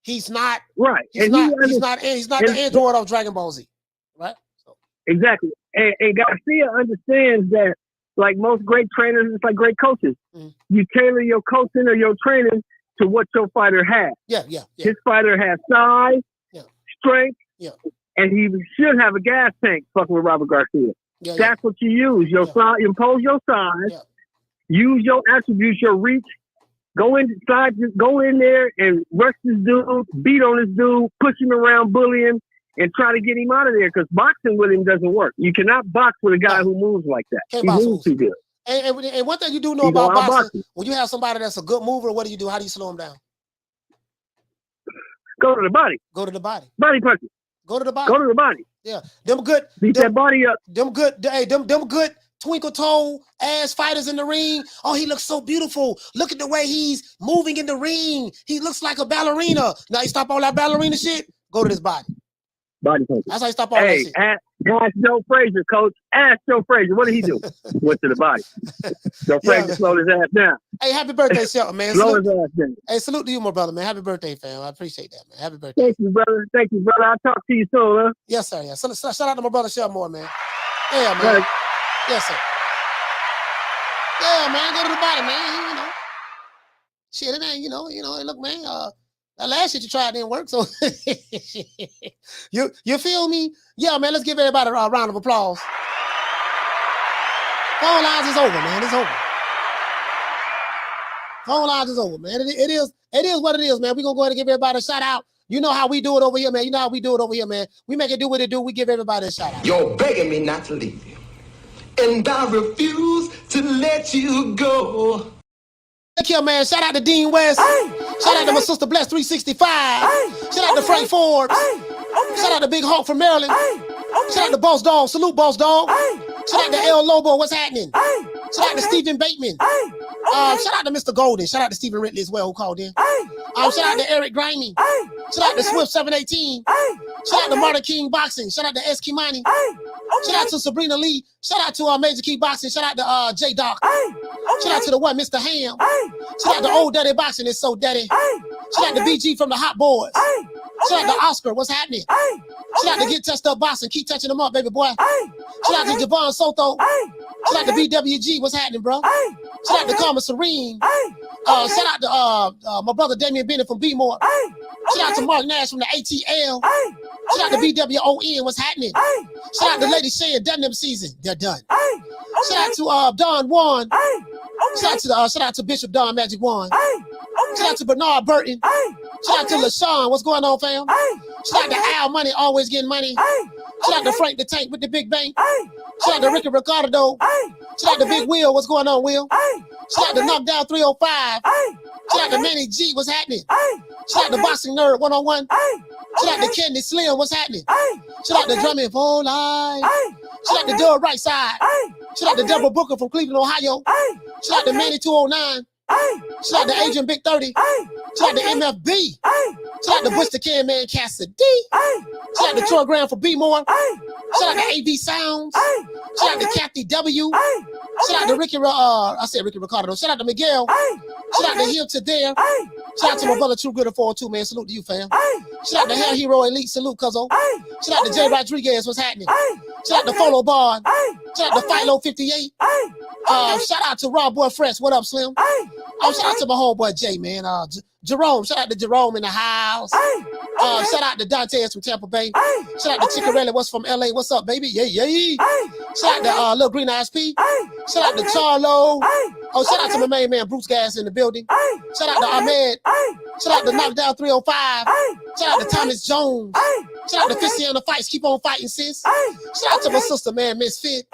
He's not right. He's not the android of Dragon Ball Z. Right? So. Exactly. And Garcia understands that, like most great trainers, it's like great coaches. You tailor your coaching or your training to what your fighter has. Yeah. His fighter has size, strength, and he should have a gas tank fucking with Robert Garcia. That's what you use. Your size, impose your size, use your attributes, your reach, go in there and rush this dude, beat on this dude, push him around, bully him, and try to get him out of there, because boxing with him doesn't work. You cannot box with a guy who moves like that. He moves too good. And one thing you do know about boxing, when you have somebody that's a good mover, what do you do? How do you slow him down? Go to the body. Go to the body. Body punches. Go to the body. Go to the body. Yeah. Them good. Beat that body up. Them good. Hey, them good twinkle toe ass fighters in the ring. Oh, he looks so beautiful. Look at the way he's moving in the ring. He looks like a ballerina. Now you stop all that ballerina shit. Go to this body. Body punches. That's how you stop all that shit. Ask Joe Frazier, coach. Ask Joe Frazier. What did he do? Went to the body. Joe Frazier slowed his ass down. Hey, happy birthday, Shelton, man. Slow his ass down. Hey, salute to you, my brother, man. Happy birthday, fam. I appreciate that, man. Happy birthday. Thank you, brother. Thank you, brother. I'll talk to you soon, huh? Yes, sir. Yeah. So, shout out to my brother, Shelton Moore, man. Yeah, man. Right. Yes, sir. Yeah, man. Go to the body, man. You know. Shit, it ain't, you know, look, man, that last shit you tried didn't work, so you feel me? Yeah, man, let's give everybody a round of applause. Phone lines is over, man. It's over. Phone lines is over, man. It is what it is, man. We're gonna go ahead and give everybody a shout out. You know how we do it over here, man. You know how we do it over here, man. We make it do what it do. We give everybody a shout out. You're begging me not to leave you, and I refuse to let you go. Thank you, man. Shout out to Dean West. Shout out to my sister Bless 365. Shout out to Frank Forbes. Shout out to Big Hawk from Maryland. Shout out to Boss Dog. Salute, Boss Dog. Shout out to El Lobo. What's happening? Shout out to Stephen Bateman. Shout out to Mr. Golden. Shout out to Stephen Ridley as well, who called in. Shout out to Eric Grimey. Shout out to Swift 718. Shout out to Martin King Boxing. Shout out to S. Kimani. Shout out to Sabrina Lee. Shout out to Major Key Boxing. Shout out to J Doc. Shout out to the one, Mr. Ham. Shout out to Old Daddy Boxing. It's so daddy. Shout out to BG from the Hot Boys. Shout out to Oscar. What's happening? Shout out to Get Touched Up Boxing. Keep touching them up, baby boy. Shout out to Javon Soto. Shout out to BWG. What's happening, bro? Shout out to Karma Serene. Shout out to my brother Damian Bennett from B-More. Shout out to Mark Nash from the ATL. Shout out to BWON. What's happening? Shout out to Lady Shay. Done them season. They're done. Shout out to Don Juan. Shout out to Bishop Don Magic Juan. Shout out to Bernard Burton. Shout out to LaShawn. What's going on, fam? Shout out to Al Money, always getting money. Shout out to Frank the Tank with the big bank. Shout out to Ricky Ricardo. Shout out to Big Will. What's going on, Will? Shout out to Knockdown 305. Shout out to Manny G. What's happening? Shout out to Boxing Nerd 101. Shout out to Candy Slim. What's happening? Shout out to Drummond for Life. Shout out to Doug Right Side. Shout out to Deborah Booker from Cleveland, Ohio. Shout out to Manny 209. Shout out to Agent Big 30. Shout out to MFB. Shout out to Bush the Can Man, Cassidy. Shout out to Troy Graham for B More. Shout out to AV Sounds. Shout out to Kathy W. Shout out to Ricky Ricardo. Shout out to Miguel. Shout out to Him to There. Shout out to my brother True Good 402, man. Salute to you, fam. Shout out to Hell Hero Elite. Salute, cuzzo. Shout out to Jay Rodriguez. What's happening? Shout out to Folo Bard. Shout out to Philo 58. Shout out to Rob Boy Fresh. What up, Slim? Shout out to my homeboy Jay, man. Jerome. Shout out to Jerome in the house. Shout out to Dantes from Tampa Bay. Shout out to Chicarelli. What's from LA? What's up, baby? Yeah. Shout out to Lil Green Eyes P. Shout out to Charlo. Shout out to my main man Bruce Gas in the building. Shout out to Ahmed. Shout out to Knockdown 305. Shout out to Thomas Jones. Shout out to Fisty on the Fights. Keep on fighting, sis. Shout out to my sister, man, Miss Fit.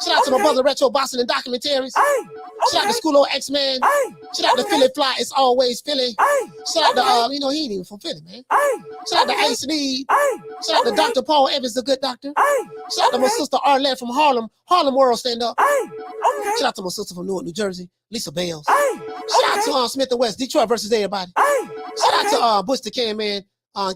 Shout out to my brother Retro Boston and Documentaries. Shout out to School of X-Man. Shout out to Philly Fly. It's always Philly. Shout out to, he ain't even from Philly, man. Shout out to Ace Need. Shout out to Dr. Paul Evans, the good doctor. Shout out to my sister Arlette from Harlem World Stand Up. Shout out to my sister from Newark, New Jersey, Lisa Bales. Shout out to Smith & West, Detroit versus everybody. Shout out to Bush the Can Man,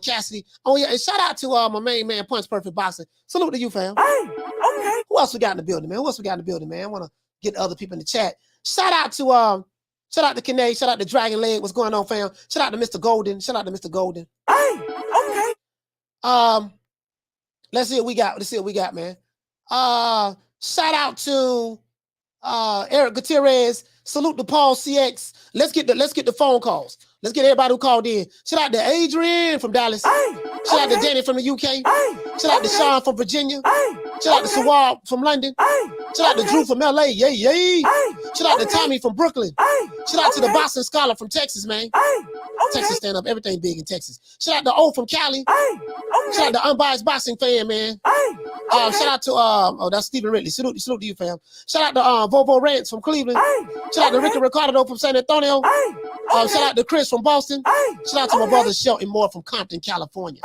Cassidy. Oh yeah, and shout out to my main man, Punch Perfect Boxing. Salute to you, fam. Who else we got in the building, man? I want to get other people in the chat. Shout out to Kane. Shout out to Dragon Leg. What's going on, fam? Shout out to Mr. Golden. Let's see what we got. Man. Shout out to Eric Gutierrez. Salute to Paul CX. Let's get the phone calls. Let's get everybody who called in. Shout out to Adrian from Dallas. Shout out to Danny from the UK. Shout out to Sean from Virginia. Shout out to Sawab from London. Shout out to Drew from LA. Yay. Shout out to Tommy from Brooklyn. Shout out to the Boston Scholar from Texas, man. Texas stand up. Everything big in Texas. Shout out to O from Cali. Shout out to Unbiased Boxing fan, man. Shout out to that's Stephen Ridley. Salute to you, fam. Shout out to Vovo Rants from Cleveland. Shout out to Ricky Ricardo from San Antonio. Shout out to Chris from Boston. Shout out to my brother Shelton Moore from Compton, California.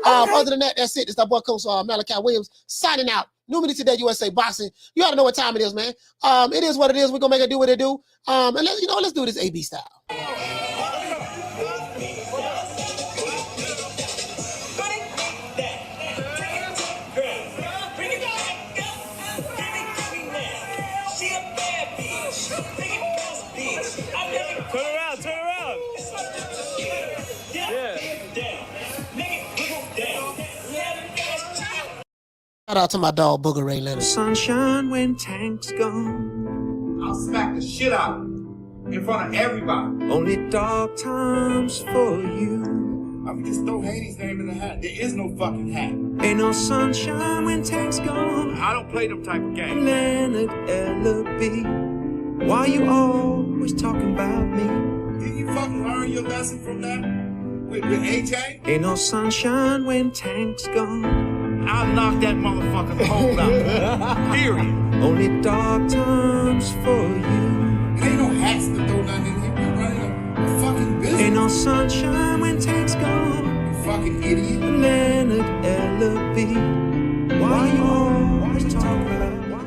Other than that, that's it. It's that boy Coach Malachi Williams signing out. New Minute Today USA Boxing. You ought to know what time it is, man. It is what it is. We're gonna make it do what it do. And let's do this AB style. Turn around. Shout out to my dog Booger Ray Leonard. Sunshine when Tank's gone. I'll smack the shit out in front of everybody. Only dark times for you. I mean, just throw Haney's name in the hat. There is no fucking hat. Ain't no sunshine when Tank's gone. I don't play them type of games. Leonard L.B. Why you always talking about me? Did you fucking learn your lesson from that? With AJ? Ain't no sunshine when Tank's gone. I'll knock that motherfucker's hole out. Period. Only dark times for you. There ain't no hats to throw nothing in here. We're running a fucking business. Ain't no sunshine when Tank's gone. You fucking idiot. Leonard L.B. Why you always talking about me?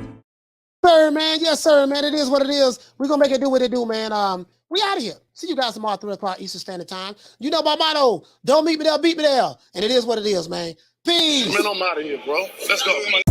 Sir, man. Yes, sir, man. It is what it is. We're gonna make it do what it do, man. We out of here. See you guys tomorrow, 3 o'clock Eastern Standard Time. You know my motto. Don't meet me there, beat me there. And it is what it is, man. Peace. Man, I'm out of here, bro. Let's go. Come on.